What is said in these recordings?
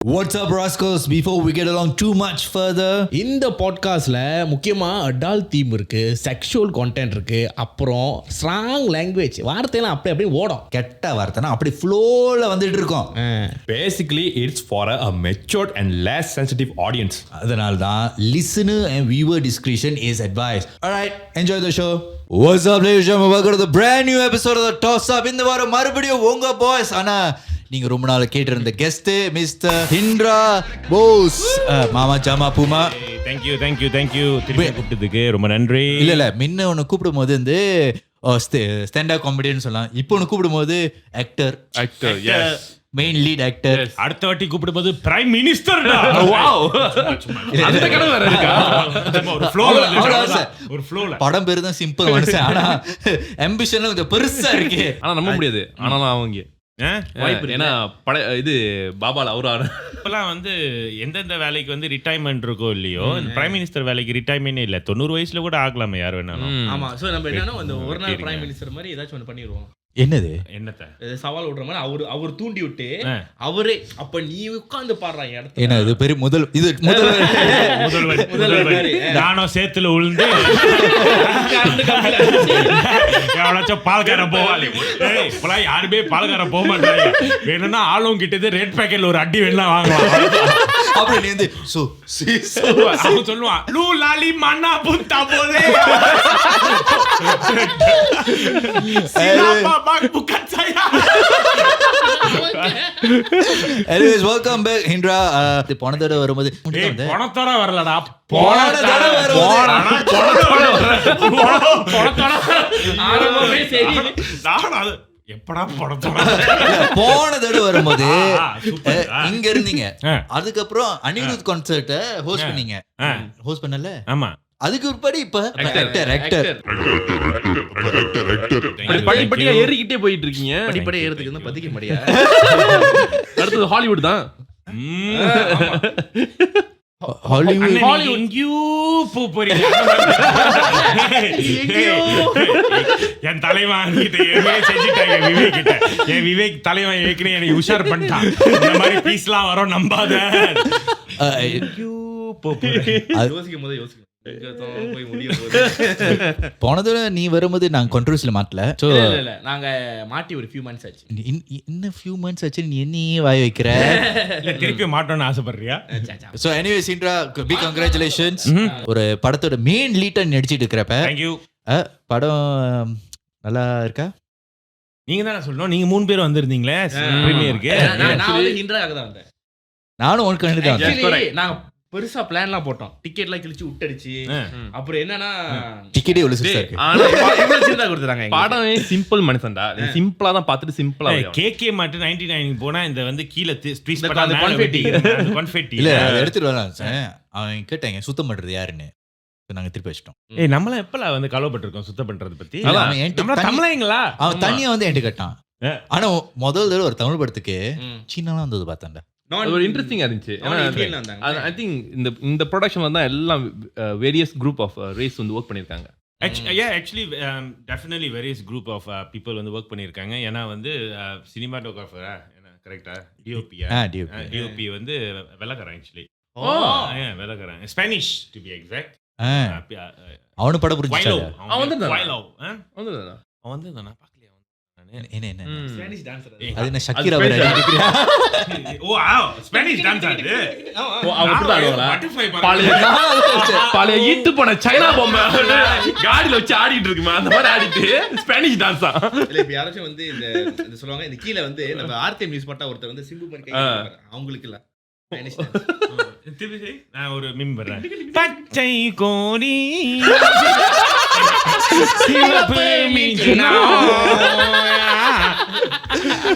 What's up, rascals? Before we get along too much further, இந்த பாட்காஸ்ட்ல முக்கியமா adult theme இருக்கு, செக்ஷுவல் கண்டென்ட் இருக்கு, அப்புறம் ஸ்ட்ராங் லாங்குவேஜ், வார்த்தையெல்லாம் அப்படியே ஓடும். கெட்ட வார்த்தைனா அப்படி ஃப்ளோல வந்துட்டு இருக்கோம். Basically, it's for a matured and less sensitive audience. அதனால தான் listener and viewer discretion is advised. Alright, enjoy the show. What's up, ladies and gentlemen? Welcome to the brand new episode of the Toss Up. இந்த வாரம் மறுபடியும் உங்க boys. ஆனா நீங்க ரொம்ப நாள் கேட்டிருந்த கெஸ்ட் மிஸ்டர் ஹிண்ட்ரா போஸ், மாமா ஜாமா பூமா. தேங்க்யூ திருப்பி கூப்பிட்டதுக்கு ரொம்ப நன்றி. இல்ல முன்ன ஒன்று கூப்பிடும் போது வந்து ஸ்டாண்டப் காமெடின்னு சொல்லலாம். இப்போ ஒன்று கூப்பிடும் போது ஆக்டர் மெயின் லீட் ஆக்டர். அடுத்த வாட்டி கூப்பிடும்போது பிரைம் மினிஸ்டர். வாவ், அந்த கனவு வேற இருக்கா? ஒரு ஃப்ளோல படம் பேரு தான் சிம்பிள் மனுஷன், ஆனா ஆம்பிஷன்ல கொஞ்சம் பெருசா இருக்கு. ஆனா நம்ப முடியாது. ஆனாலும் அவங்க ஏன்னா இது பாபால அவரு இப்பெல்லாம் வந்து எந்தெந்த வேலைக்கு வந்து ரிட்டைர்மெண்ட் இருக்கோ இல்லையோ, பிரைம் மினிஸ்டர் வேலைக்கு ரிட்டைர்மெண்ட் இல்ல, 90 வயசுல கூட ஆகலாமே யார் வேணாலும். ஆமா, சோ நம்ம என்னன்னா அந்த ஒரு நாள் பிரைம் மினிஸ்டர் மாதிரி ஏதாச்சும் ஒன்று பண்ணிடுவோம். என்னத்த சவால் விடுற மாதிரி அவர் தூண்டி விட்டு அவரே அப்ப நீ உட்கார்ந்து பாடுறாங்க இடத்துல. என்ன இது பெரிய முதல்வர் நானும் சேத்துல உளுந்து எவ்வளோச்சும் பால்கார போவாளி. இப்பெல்லாம் யாருமே பால்கார போக மாட்டாங்க. வேணும்னா ஆளும் கிட்டது ரெட் பேக்கெட்ல ஒரு அடி வேணா வாங்கலாம். அப்படி நீ வந்து அவன் சொல்லுவான் லூ லாலி மன்னா புத்தா போலே. Anyways, welcome back Hindra. போன தடவை வரும்போது பணத்தோட வரலடா, எப்படா போன தடவை வரும்போது இங்க இருந்தீங்க. அதுக்கப்புறம் அனிருத் கான்சர்ட்ட ஹோஸ்ட் பண்ணீங்க. ஹோஸ்ட் பண்ணல? ஆமா. அதுக்கு ஒருபடி இப்ப ஆக்டர் படிப்படியா ஏறிக்கிட்டே போயிட்டு இருக்கீங்க. படிப்படியா ஏறதுக்கு வந்து பதிக்க முடியா. அடுத்தது ஹாலிவுட் தான். ஹாலிவுட் எங்கேயோ போறீங்க. என் தலைவன் செஞ்சுட்டாங்க விவேக் கிட்ட. என் விவேக் தலைவன் ஏற்கனவே என்னை உஷார் பண்ணிட்டான். இந்த மாதிரி பீஸ்லாம் வரும் நம்பாத. யோசிக்கும் போது யோசிக்கும். போனதுல நீ வரும்போது நாங்க கண்ட்ரோல்ஸ்ல மாட்டல. இல்ல நாங்க மாட்டி ஒரு few months ஆச்சு. இன்னும் few months ஆச்சு, நீ என்னையே வாய் வைக்கிற. திருப்பி மாட்டோம்னு ஆசைப்படுறியா? So anyways, Indra, big congratulations. ஒரு படத்தோட மெயின் லீடா நடிச்சிட்டு இருக்கறப்ப Thank you. படம் நல்லா இருக்கா? நீங்க தான சொல்லணும். நீங்க 3 பேர் வந்திருந்தீங்களே பிரீமியருக்கு. நான் வந்து ஹிண்ட்ராக தான் வந்தேன். நானும் உனக்கு கண்டு தான் வந்தேன். நாங்க பெருசா பிளான்லாம் போட்டோம். டிக்கெட்லாம் கிழிச்சு விட்டடிச்சு. அப்புறம் என்னன்னா டிக்கெட்டே எவ்வளவு சிஸ்டர் இருக்கு. ஆனா இவ்வளவு சின்னதா கொடுத்தாங்க. படமே சிம்பிள் மனுஷன்டா. சிம்பிளா தான் பார்த்துட்டு சிம்பிளா. கேகே மாட்டு 99 போனா இந்த வந்து கீழ ட்விஸ்ட் பண்ணா கான்ஃபெட்டி இல்ல அதை எடுத்துட்டு வரலாம் சார். அவன் கேட்டாங்க சுத்தம் பண்றது யாருன்னு. நாங்க திருப்பி வச்சிட்டோம். நம்மள எப்பல வந்து கலவப்பட்டிருக்கோம் சுத்தம் பண்றது பத்தி. நம்ம தமிழங்களா? அவன் தனியா வந்து என்கிட்ட கேட்டான். ஆனா முதல் தடவை ஒரு தமிழ் படத்துக்கு சீனாலாம் வந்தது பார்த்தாண்டா. ஒரு இன்ட்ரெஸ்டிங்கா இருந்துச்சு. ஐ திங்க் இந்த ப்ரொடக்ஷன்ல தான் எல்லாம் வேரியஸ் குரூப் ஆஃப் ரேஸ் வந்து ஒர்க் பண்ணிருக்காங்க. Actually definitely various group of people வந்து ஒர்க் பண்ணிருக்காங்க. ஏன்னா வந்து சினிமாட்டோகிராஃபர் கரெக்ட்டா டிஓபி வந்து வெள்ளக்காரன். ஆக்சுவலி வெள்ளக்காரன், ஸ்பானிஷ் டு பி எக்ஸாக்ட். அவனு படம் புரிஞ்சுச்சா? அவன் வந்து நான் பார்க்கலையா? என்ன ஸ்பானிஷ் டான்சர் அது என்ன ஷக்கீரா வேற அடிக்குறியா? ஓ ஸ்பானிஷ் டான்சர் அது. அவங்க பழைய ஈட்டு போன சைனா பொம்மை காடியில வச்சு ஆடிட்டு இருக்குமா, அந்த மாதிரி ஆடிட்டு ஸ்பானிஷ் டான்ஸா. இல்ல இப்ப யாராச்சும் வந்து இந்த சொல்லுவாங்க, இந்த கீழ வந்து நம்ம ஆர்டிஎம் யூஸ் பண்ணா ஒருத்தர் வந்து சிம்பு மாதிரி அவங்களுக்கு இல்ல நான் ஒரு மிம் பண்றேன். பச்சை கோடி சிவப்பு மிஞ்சினா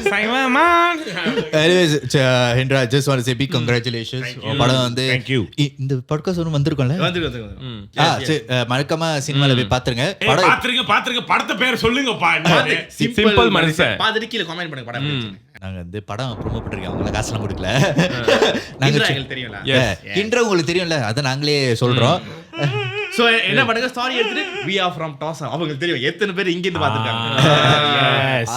சைவமான். Anyways, Hindra, just want to say big congratulations. படம் வந்து இந்த பாட்காஸ்ட் ஒன்று வந்திருக்கோம்ல. மறக்காம சினிமால போய் பாத்துருங்க. பாத்துருங்க படத்தை பேர் சொல்லுங்கப்பா. சிம்பிள் மனுஷன் பாத்துட்டு கீழ கமெண்ட் பண்ணுங்க. படம் நாங்க வந்து படம் ப்ரோமோ பண்ணிருக்கோம். அவங்கள காசுலாம் கொடுக்கல. நாங்க தெரியும்ல. Hindra உங்களுக்கு தெரியும்ல, அத நாங்களே சொல்றோம். சோ என்ன பண்ணுங்க, ஸ்டாரி எடுத்துட்டு we are from Tosa. அவங்களுக்கு தெரியும் எத்தனை பேர் இங்க இருந்து பாத்துட்டாங்க.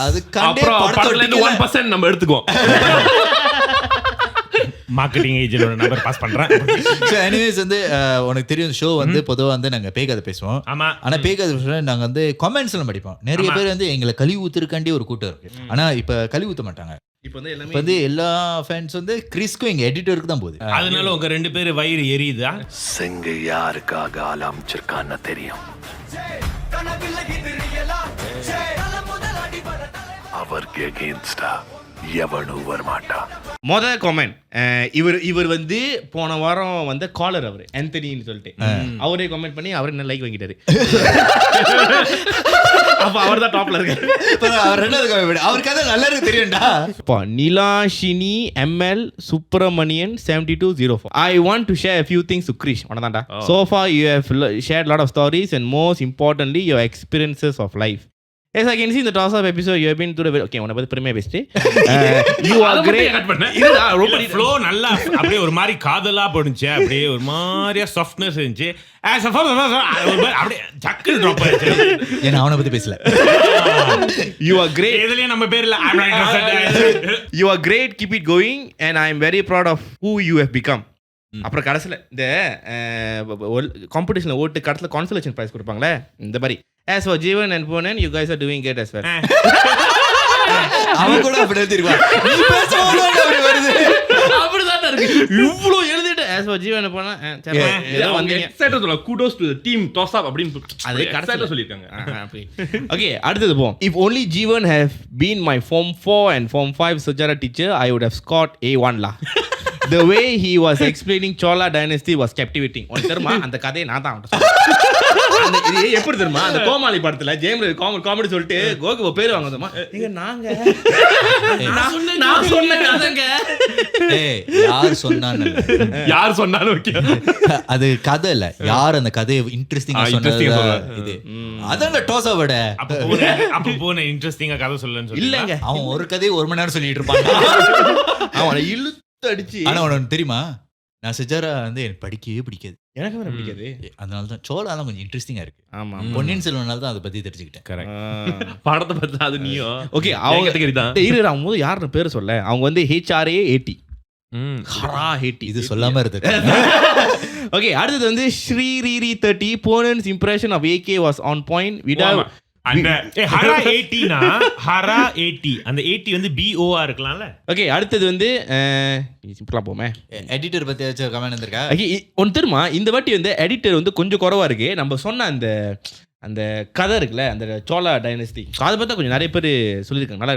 அது கண்டே படத்துல 1% நம்ம எடுத்துக்குவோம். மார்க்கெட்டிங் ஏஜென்டோட நம்பர் பாஸ் பண்றேன். ஸோ எனிவேஸ் வந்து உனக்கு தெரியும் ஷோ வந்து பொதுவாக வந்து நாங்கள் பேய் கதை பேசுவோம். ஆமா. ஆனால் பேய் கதை பேசுவோம் நாங்கள் வந்து கமெண்ட்ஸ் எல்லாம் படிப்போம். நிறைய பேர் வந்து எங்களை கழுவி ஊத்துறக்காண்டி ஒரு கூட்டம் இருக்கு. ஆனால் இப்போ கழுவி ஊற்ற மாட்டாங்க. இப்போ வந்து இப்போ வந்து எல்லா ஃபேன்ஸ் வந்து கிறிஸ்க்கும் எங்க எடிட்டருக்கு தான் போகுது. அதனால உங்க 2 பேர் வயிறு எரியுதா? செங்க யாருக்காக ஆரம்பிச்சிருக்கான்னு தெரியும். அவருக்கு எகெயின்ஸ்டா எவனும் வரமாட்டா. மொதல் கமெண்ட் இவர் வந்து போன வாரம் வந்து காலர் அவரு ஆந்தனின்னு சொல்லிட்டு அவரே கமெண்ட் பண்ணி அவர் என்ன லைக் வாங்கிட்டாரு. அப்ப அவர் தான் டாப்ல இருக்காரு. அவர் ரெண்டாவது கமெண்ட் அவர் கதை நல்லா இருக்கு தெரியும்டா. அப்பா Nilashini ML Subramanian 7204 I want to share a few things to Krish. ஒண்ணாதான்டா. So far you have shared a lot of stories and most importantly your experiences of life. As I can see in the toss up episode you have been through the okay உன்னை பத்தி பெருமையா பேசிட்டு you are great. இல்லடா ரொம்ப flow நல்லா அப்படியே ஒரு மாதிரி காதலா போடுச்சு. அப்படியே ஒரு மாதிரியா சாஃப்ட்னஸ் இருந்துச்சு. அப்படியே ஜக்கல் டிராப் ஆயிடுச்சு. ஏன்னா அவனை பத்தி பேசல. You are great. இதுலயே நம்ம பேர்ல You are great, keep it going and I am very proud of who you have become. அப்புறம் கடைசியில் இந்த காம்படிஷனில் ஓட்டு கடைசியில் கான்சலேஷன் ப்ரைஸ் கொடுப்பாங்களே இந்த மாதிரி as for Jeevan and Ponan you guys are doing great as well. அவன் கூட அப்படி எழுதிருக்கான். நீ பேசும்போது அப்படி வருது. அப்படிதான் இருக்கு. இவ்வளோ எழுதிட்டு as for Jeevan and Ponan ஏதோ வந்தீங்க. எக்ஸைட்டட் சொல்ல kudos to the team toss up அப்படின்னு அது கடைசில சொல்லிருக்காங்க. Okay, அடுத்தது போவோம். If only Jeevan have been my form 4 and form 5 Sujara teacher I would have scored A1 la. The way he was explaining Chola dynasty was captivating. உனக்கு தெரியுமா அந்த கதையை நான் தான் அந்த இது எப்படி தெரியுமா அந்த கோமாளி படத்துல ஜெயம் காமெடி சொல்லிட்டு கோகுவ பேர் வாங்குதமா எங்க நாங்க நான் சொன்ன கதைங்க. ஏய் யார் சொன்னான்னு யார் சொன்னாலும் ஓகே. அது கதை இல்ல, யார் அந்த கதையை இன்ட்ரெஸ்டிங்கா சொன்னது இது. அதான் டாஸ் விட அப்ப போன இன்ட்ரெஸ்டிங்கா கதை சொல்லலன்னு சொல்லி இல்லங்க அவன் ஒரு கதையை 1 மணி நேரம் சொல்லிட்டு இருப்பான். அவனை இழுத்து அடிச்சு. ஆனா உனக்கு தெரியுமா நான் சுஜாரா வந்து எனக்கு படிக்கவே பிடிக்காது. எனக்கு வேற பிடிக்காது. அதனாலதான் சோழாலாம் கொஞ்சம் இன்ட்ரெஸ்டிங்கா இருக்கு. ஆமா பொன்னியின் செல்வனால தான் அதை பத்தி தெரிஞ்சுக்கிட்டேன். கரெக்ட். படத்தை பத்தி அது நீயோ ஓகே அவங்க தான் அவங்க போது யாருன்னு பேர் சொல்ல அவங்க வந்து HRA80 ஹரா 80 இது சொல்லாம இருக்கு. ஓகே அடுத்தது வந்து ஸ்ரீரீரி 30 Ponan's impression of AK was on point without அந்த ஹரா 80 னா ஹரா 80 அந்த 80 வந்து BOR இருக்கலாம்ல. ஓகே அடுத்தது வந்து சிம்பிளா போமே எடிட்டர் பத்தி ஏதாச்சும் கமெண்ட் வந்திருக்கா? ஒன்று தெரியுமா இந்த வாட்டி வந்து எடிட்டர் வந்து கொஞ்சம் குறவா இருக்கு. நம்ம சொன்ன அந்த கதை இருக்குல்ல அந்த சோழா டைனஸ்டி அதை பார்த்தா கொஞ்சம் நிறைய பேர் சொல்லியிருக்காங்க. நல்லா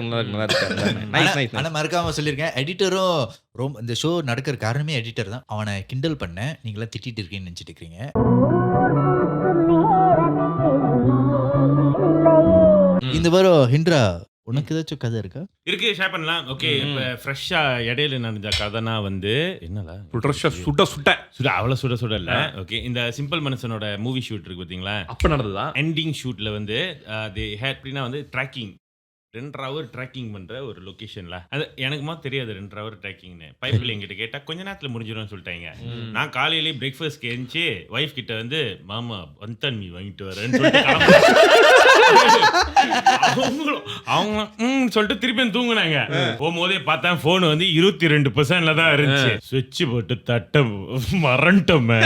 இருக்கு. ஆனா மறக்காம சொல்லியிருக்கேன் எடிட்டரும் ரொம்ப இந்த ஷோ நடக்கிற காரணமே எடிட்டர் தான். அவனை கிண்டல் பண்ண நீங்களாம் திட்டிட்டு இருக்கீங்கன்னு நினைச்சிட்டு இருக்கீங்க. இந்த வாரம் ஹிண்ட்ரா உனக்கு ஏதாச்சும் கதை இருக்கா? இருக்கு, ஷேர் பண்ணலாம். ஓகே இப்போ ஃப்ரெஷ்ஷா இடையில நடந்த கதைனா வந்து என்னடா சுட அவ்வளோ சுட இல்லை. ஓகே இந்த சிம்பிள் மனுஷனோட மூவி ஷூட் இருக்கு பார்த்தீங்களா, அப்ப நடந்ததா? எண்டிங் ஷூட்ல வந்து தி ஹேட்னா வந்து ட்ராக்கிங் 2 hour ட்ராக்கிங் பண்ற ஒரு லொகேஷன்ல. அது எனக்கு தெரியாது 2 hour ட்ராக்கிங்னு. பைப்பில் எங்கிட்ட கேட்டா கொஞ்ச நேரத்துல முடிஞ்சிடும்னு சொல்லிட்டாங்க. நான் காலையிலேயே பிரேக்ஃபாஸ்ட் கேஞ்சி ஒய்ஃப் கிட்ட வந்து மாமா வந்தன் மீ வாங்கிட்டு வரேன்னு சொல்லிட்டு அவங்க சொல்லிட்டு திருப்பி தூங்குனாங்க. போகும்போதே பார்த்தா போன் வந்து 22% தான் இருந்துச்சு. சுவிட்ச் போட்டு தட்ட மறந்துட்டோமே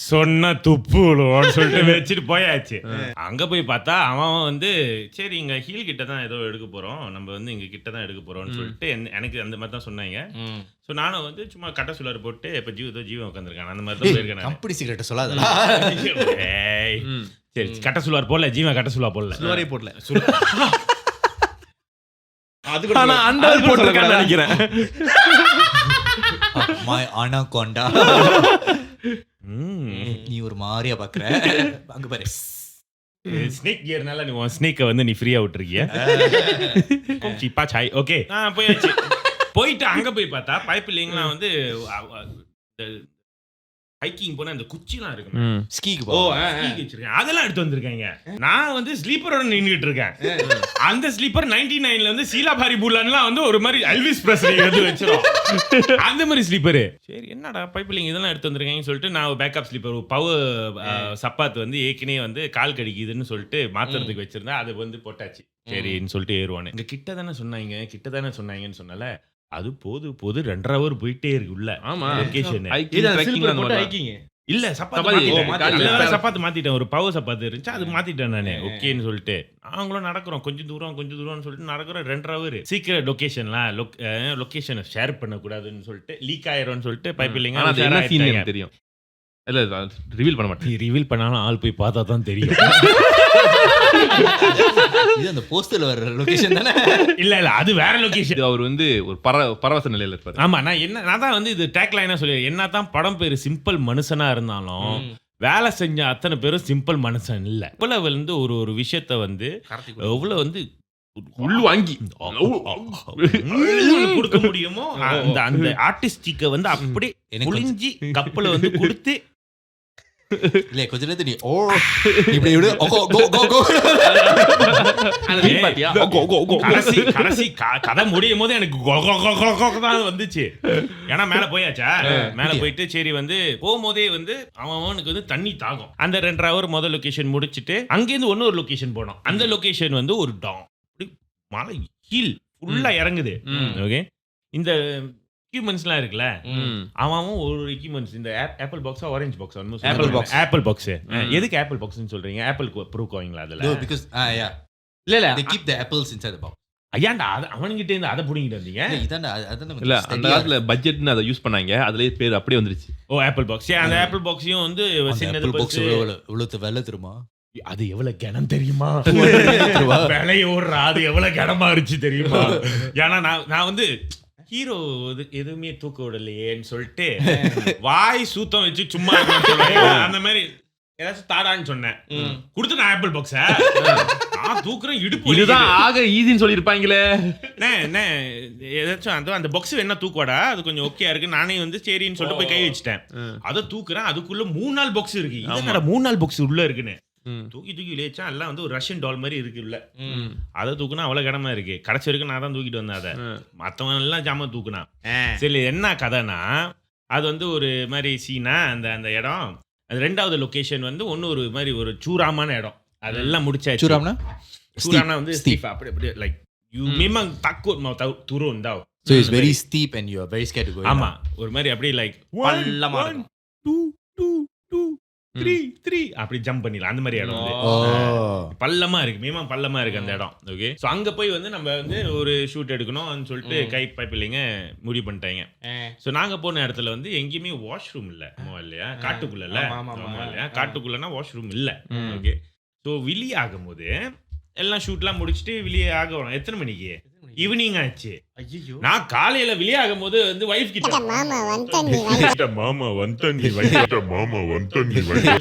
சொன்ன துப்புன்னு சொல்லிட்டு வச்சுட்டு போயாச்சு. அங்க போய் பார்த்தா அவன் வந்து சரி இங்க ஹீல் கிட்ட தான் ஏதோ எடுக்க போறோம், நம்ம வந்து இங்க கிட்ட தான் எடுக்க போறோம்னு சொல்லிட்டு எனக்கு அந்த மாதிரி தான் சொன்னாங்க. ஸோ நானும் வந்து சும்மா கட்ட சுலார் போட்டு இப்போ ஜீவன் உட்காந்துருக்கான் அந்த மாதிரி தான் போயிருக்கேன். கம்பெனி சீக்கிரட்டை சொல்லாதா? சரி கட்ட சுலார் போடல, ஜீவன் கட்ட சுலா போடல, சுலாரே போடல. நினைக்கிறேன் அனகோண்டா நீ ஒரு மாதிரியா பாக்குற. அங்க பாரு ஸ்னேக் கியர்னால நீ ஸ்னேக்கை வந்து நீ ஃப்ரீயா விட்டுருக்கிய. ஓகே போயிட்டு அங்க போய் பார்த்தா பைப் இல்லைங்களாம் வந்து ஹைக்கிங் போன அந்த குச்சிலாம் இருக்கு ஸ்கீக்கு வச்சிருக்கேன், அதெல்லாம் எடுத்து வந்திருக்காங்க. நான் வந்து ஸ்லீப்பரோட நின்றுட்டு இருக்கேன். அந்த ஸ்லீப்பர் 99ல வந்து சீலாபாரி பூலான்லாம் வந்து ஒரு மாதிரி எல்விஸ் பிரஸ்லி எடுத்து வச்சிரும் அந்த மாதிரி ஸ்லீப்பரு. சரி என்னடா பைப்பிலிங் இதெல்லாம் எடுத்து வந்திருக்காங்கன்னு சொல்லிட்டு நான் பேக்கப் ஸ்லீப்பர் பவர் சப்பாத்து வந்து ஏற்கனவே வந்து கால் கடிக்குதுன்னு சொல்லிட்டு மாத்துறதுக்கு வச்சிருந்தேன். அதை வந்து போட்டாச்சு சரின்னு சொல்லிட்டு ஏறுவானு. இங்க கிட்ட தானே சொன்னாங்கன்னு சொன்னால அது போது 2 hour போயிட்டே இருக்கு உள்ள. ஆமா. லொகேஷன் hiking, trekking அந்த மாதிரி ஹைக்கிங். இல்ல சப்பாத்து சப்பாத்தி, மாத்திட்டேன். காலையில. சப்பாத்து மாத்திட்டேன். ஒரு பவர் சப்பாத்து இருந்துச்சு, அது மாத்திட்டேன் நானு. ஓகேன்னு சொல்லிட்டு நாங்களும் நடக்கிறோம், கொஞ்சம் தூரம்னு சொல்லிட்டு நடக்கிறோம் 2 hour. சீக்கிரம் லொகேஷனை ஷேர் பண்ணக்கூடாதுன்னு சொல்லிட்டு லீக் ஆயிரும்னு சொல்லிட்டு பைப் இல்லைங்க. ஆனா அது என்ன சீன் எனக்கு தெரியும். இல்ல ரிவீல் பண்ண மாட்டேன். ரிவீல் பண்ணாலும் ஆள் போய் பார்த்தா தான் தெரியும். இது அந்த போஸ்டர்ல வர லொகேஷன் தானே? இல்ல அது வேற லொகேஷன். இது அவர் வந்து ஒரு பரவச நிலையில இருப்பாரு. ஆமா, நான் தான் வந்து இது டேக் லைனா சொல்லி, என்னதான் படம் பேரு சிம்பிள் மனுஷனா இருந்தாலும் வேலை செஞ்ச அத்தனை பேரும் சிம்பிள் மனுஷன் இல்ல. இவ்வளவு வந்து ஒரு விஷயத்த வந்து எவ்வளவு வந்து உள்ள வாங்கி கொடுக்க முடியுமோ அந்த ஆர்டிஸ்டிக்க வந்து அப்படி புளிஞ்சி கப்பல வந்து கொடுத்து. இல்ல கொஞ்ச நேரத்துல நீ இப்படி விடு கடைசி கதை முடியும் போது எனக்கு தான் வந்துச்சு. ஏன்னா மேல போயாச்சா, மேல போயிட்டு சரி வந்து போகும்போதே வந்து அவனுக்கு வந்து தண்ணி தாகும். அந்த 2 hour முதல் லொகேஷன் முடிச்சுட்டு அங்கேருந்து இன்னொரு லொகேஷன் போனோம். அந்த லொகேஷன் வந்து ஒரு மலை ஹில் ஃபுல்லா இறங்குது. ஓகே, இந்த எக்யூப்மெண்ட்ஸ்லாம் இருக்குல்ல, அவன் ஒரு எக்யூப்மெண்ட்ஸ் இந்த ஆப்பிள் பாக்ஸா ஆரஞ்சு பாக்ஸா? Apple box. எதுக்கு ஆப்பிள் பாக்ஸ்னு சொல்றீங்க? ஆப்பிள் ப்ரூவ் கோயிங்களா அதுல? because இல்ல they keep the apples inside the box. ஐயாண்டா அவன்கிட்ட இருந்து அதை புடிங்கிட்டு வந்தீங்க. இல்ல அந்த காலத்துல பட்ஜெட்னு அதை யூஸ் பண்ணாங்க, அதுலயே பேர் அப்படியே வந்துருச்சு. ஓ ஆப்பிள் பாக்ஸ். அந்த ஆப்பிள் பாக்ஸையும் வந்து சின்னது பாக்ஸ் எவ்வளவு வெல்ல தெரியுமா? அது எவ்வளவு கனம் தெரியுமா? விலைய ஓடுறா, அது எவ்வளவு கனமா இருந்துச்சு தெரியுமா? ஏன்னா நான் வந்து ஹீரோ எதுவுமே தூக்க விடலையேன்னு சொல்லிட்டு வாய் சூத்தம் வச்சு சும்மா அந்த மாதிரி ஏதாச்சும் தாடான்னு சொன்னேன். கொடுத்து நான் ஆப்பிள் பாக்ஸ நான் தூக்குறேன், இடுப்பு இதுதான் ஆக ஈஸின்னு சொல்லியிருப்பாங்களே. ஏதாச்சும் அந்த பாக்ஸ் என்ன தூக்குவாடா, அது கொஞ்சம் ஓகே இருக்கு. நானே வந்து சரின்னு சொல்லிட்டு போய் கை வச்சுட்டேன். அதை தூக்குறேன், அதுக்குள்ள 3-4 பாக்ஸ் இருக்கு. 3-4 பாக்ஸ் உள்ள இருக்குன்னு தூக்கி விளையாச்சா எல்லாம் வந்து ஒரு ரஷ்யன் டால் மாதிரி இருக்கு உள்ள. அதை தூக்குனா அவ்வளவு கடமை இருக்கு. கடைசி வரைக்கும் நான் தான் தூக்கிட்டு வந்தேன். அதை மத்தவங்க எல்லாம் ஜாம தூக்குனா. சரி, என்ன கதைனா அது வந்து ஒரு மாதிரி சீனா அந்த இடம். அது 2வது லொகேஷன் வந்து ஒன்னு ஒரு மாதிரி ஒரு சூராமான இடம். அதெல்லாம் முடிச்சாச்சு. சூராம்னா வந்து ஸ்டீப் அப்படி லைக் யூ மிமங் தக்கு துரோன் தாவ். So it's very steep and you are very scared to go. ஆமா, ஒரு மாதிரி அப்படியே லைக் பள்ளமா 2 2 2 3 அப்படி ஜம்ப் பண்ணிடலாம். அந்த மாதிரி இடம் வந்து பள்ளமா இருக்கு, மிமம் பள்ளமா இருக்கு அந்த இடம். ஓகே, சோ அங்க போய் வந்து நம்ம வந்து ஒரு ஷூட் எடுக்கணும்னு சொல்லிட்டு கை பைப் இல்லைங்க முடிவு பண்ணிட்டாங்க. சோ நாங்க போன இடத்துல வந்து எங்கேயுமே வாஷ்ரூம் இல்ல இல்லையா, காட்டுக்குள்ள இல்லையா, காட்டுக்குள்ளனா வாஷ்ரூம் இல்ல. ஓகே, சோ வெளியே ஆகும்போது எல்லாம் ஷூட்லாம் முடிச்சுட்டு வெளியே ஆகணும். எத்தனை மணிக்கு? ஈவினிங் ஆச்சு. நான் காலையில வெளியே ஆகும் போது வந்து வைஃப் கிட்ட மாமா வந்தண்ணி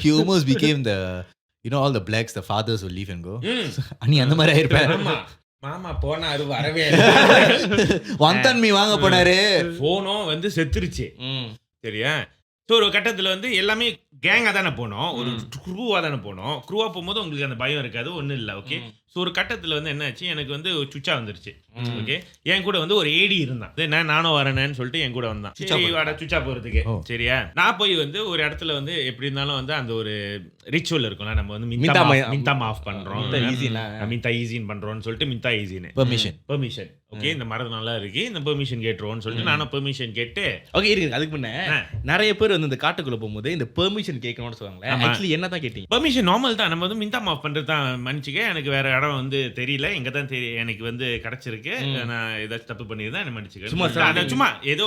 He almost became the, you know, all the blacks, the fathers will leave and go. நீ அந்த மாதிரி ஆயிருப்ப. மாமா போனாரு, வரவே வந்தண்ணி வாங்க போனாரு. போனோம் வந்து செத்துருச்சு. சரியா? ஸோ ஒரு கட்டத்தில் வந்து எல்லாமே கேங்காக தானே போனோம், ஒரு க்ரூவாக தானே போனோம். க்ரூவாக போகும்போது உங்களுக்கு அந்த பயம் இருக்காது, ஒன்றும் இல்லை. ஓகே, ஸோ ஒரு கட்டத்தில் வந்து என்ன ஆச்சு, எனக்கு வந்து சுச்சா வந்துருச்சு. ஓகே, என் கூட வந்து ஒரு ஏடி இருந்தான். நானும் வரேன்னு சொல்லிட்டு என் கூட வந்தான். சுச்சா போகிறதுக்கு. சரியா? நான் போய் வந்து ஒரு இடத்துல வந்து எப்படி இருந்தாலும் வந்து அந்த ஒரு ரிச்சுவல் இருக்கும்ல, நம்ம வந்து மின்தா ஆஃப் பண்ணுறோம், மின்தா ஈஸின்னு பண்ணுறோம்னு சொல்லிட்டு மின்தா ஈஸின்னு பெர்மிஷன். ஓகே, இந்த மரம் நல்லா இருக்கு, இந்த பெர்மிஷன் கேட்டுருவோம்னு சொல்லிட்டு நானும் பெர்மிஷன் கேட்டு. ஓகே இருக்கு. அதுக்கு முன்ன நிறைய பேர் வந்து இந்த காட்டுக்குள்ள போகும்போது இந்த பெர்மிஷன் கேட்கணும்னு சொல்லுவாங்களே, ஆக்சுவலி என்ன தான் கேட்டீங்க? பெர்மிஷன் நார்மல் தான், நம்ம வந்து மின்தா ஆஃப் பண்றது தான். மன்னிச்சுக்க, எனக்கு வேற இடம் வந்து தெரியல, இங்க தான் எனக்கு வந்து கிடைச்சிருக்கு, நான் ஏதாச்சும் தப்பு பண்ணியிருந்தேன், என்ன மன்னிச்சுக்க. சும்மா ஏதோ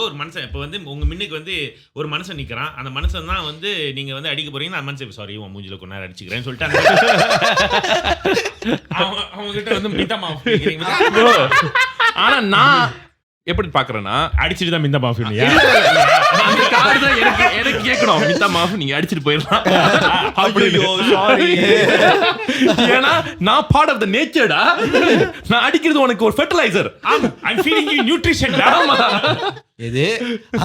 ஒரு மனுஷன் இப்ப வந்து உங்க முன்னுக்கு வந்து ஒரு மனுஷன் நிக்கிறான், அந்த மனுஷன் தான் வந்து நீங்க வந்து அடிக்க போறீங்க, அந்த மனுஷன் சாரி உன் மூஞ்சில கொஞ்ச நேரம் அடிச்சுக்கிறேன்னு சொல்லிட்டு அவங்க கிட்ட வந்து மின்தா ஆஃப் கேக்குறீங்க. ஆனா நான் எப்படி பாக்குறேன்னா, அடிச்சுட்டு தான் மின்தா மாஃப் இல்லையா? எனக்கு கேட்கணும், மின்தா மாஃப் நீங்க அடிச்சுட்டு போயிடலாம். ஏன்னா நான் பார்ட் ஆஃப் த நேச்சர்டா. நான் அடிக்கிறது உனக்கு ஒரு fertiliser. I'm feeding you nutrition. இது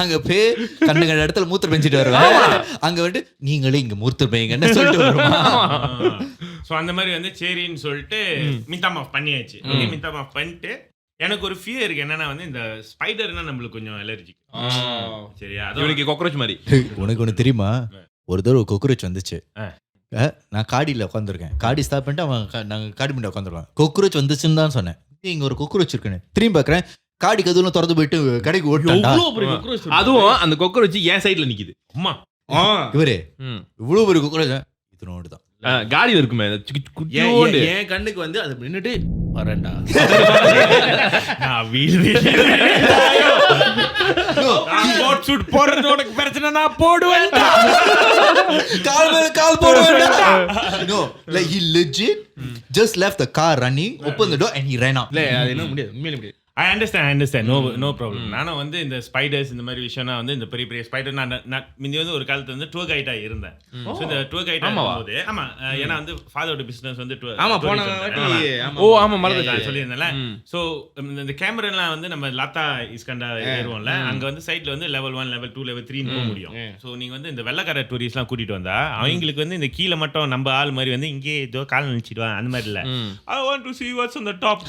அங்க போய் கண்ணுங்க இடத்துல மூத்திர பெஞ்சிட்டு வருவாங்க, அங்க வந்து நீங்களே இங்க மூத்திர பெய்யுங்கன்னு சொல்லிட்டு வருமா. சோ அந்த மாதிரி வந்து சரின்னு சொல்லிட்டு மின்தா மாஃப் பண்ணியாச்சு. மின்தா மாஃப் பண்ணிட்டு எனக்கு ஒரு ஃபியர் இருக்கு, என்னன்னா வந்து இந்த ஸ்பைடர்னா நம்மளுக்கு கொஞ்சம் அலர்ஜி. சரியா? அது காக்ரோச் மாதிரி. உனக்கு ஒண்ணு தெரியுமா, ஒரு தடவை கொக்ரோச் வந்துச்சு. நான் காடியில் உட்காந்துருக்கேன், காடி ஸ்டாப் பண்ணிட்டு அவன் நாங்கள் காடி பண்ணி உட்காந்துருக்கோம். கொக்ரோச் வந்துச்சுன்னு தான் சொன்னேன், இங்கே ஒரு கொக்ரோச் இருக்குன்னு. திரும்பி பார்க்குறேன், காடி கதவுல திறந்து போயிட்டு கடைக்கு ஓட்டான்டா. எவ்வளவு பெரிய cockroach இருக்கு. அதுவும் அந்த கொக்கரோச் என் சைடுல நிக்குது. அம்மா இவரு ம். இவ்வளவு பெரிய குக்கரோச் இதனோடு தான். காடியில இருக்குமே குட்டியோண்டு. என் கண்ணுக்கு வந்து அது நின்னுட்டு வரேன்டா. நான் வீடு கோட் சூட் போடுறது உனக்கு பிரச்சனை நான் போடுவேன். கால் மேல கால் போடுவேன். No, like he legit just left the car running, opened the door and he ran out. இல்ல அது என்ன முடியாது, உண்மையிலே முடியாது. I understand. No problem. நானும் வந்து இந்த ஸ்பைடர்ஸ் இந்த மாதிரி விஷயம்னா வந்து இந்த பெரிய பெரிய ஸ்பைடர் நான் முந்தி வந்து ஒரு காலத்துல வந்து டூர் கைடா இருந்தேன். சோ இந்த டூர் கைடா இருக்கும்போது ஆமா ஏன்னா வந்து ஃபாதரோட பிசினஸ் வந்து ஆமா போன வாட்டி ஓ ஆமா மறந்துட்டேன். நான் சொல்லியிருந்தேன்ல. சோ இந்த கேமராலாம் வந்து நம்ம லாத்தா இஸ்கண்டா ஏறுவோம்ல, அங்க வந்து சைட்ல வந்து லெவல் 1 லெவல் 2 லெவல் 3 போக முடியும். சோ நீங்க வந்து இந்த வெள்ளக்கார டூரிஸ்ட்லாம் கூட்டிட்டு வந்தா அவங்களுக்கு வந்து இந்த கீழ மட்டும் நம்ம ஆள் மாதிரி வந்து இங்கே ஏதோ கால் நினைச்சிடுவா அந்த மாதிரி இல்ல. I want to see what's on the top.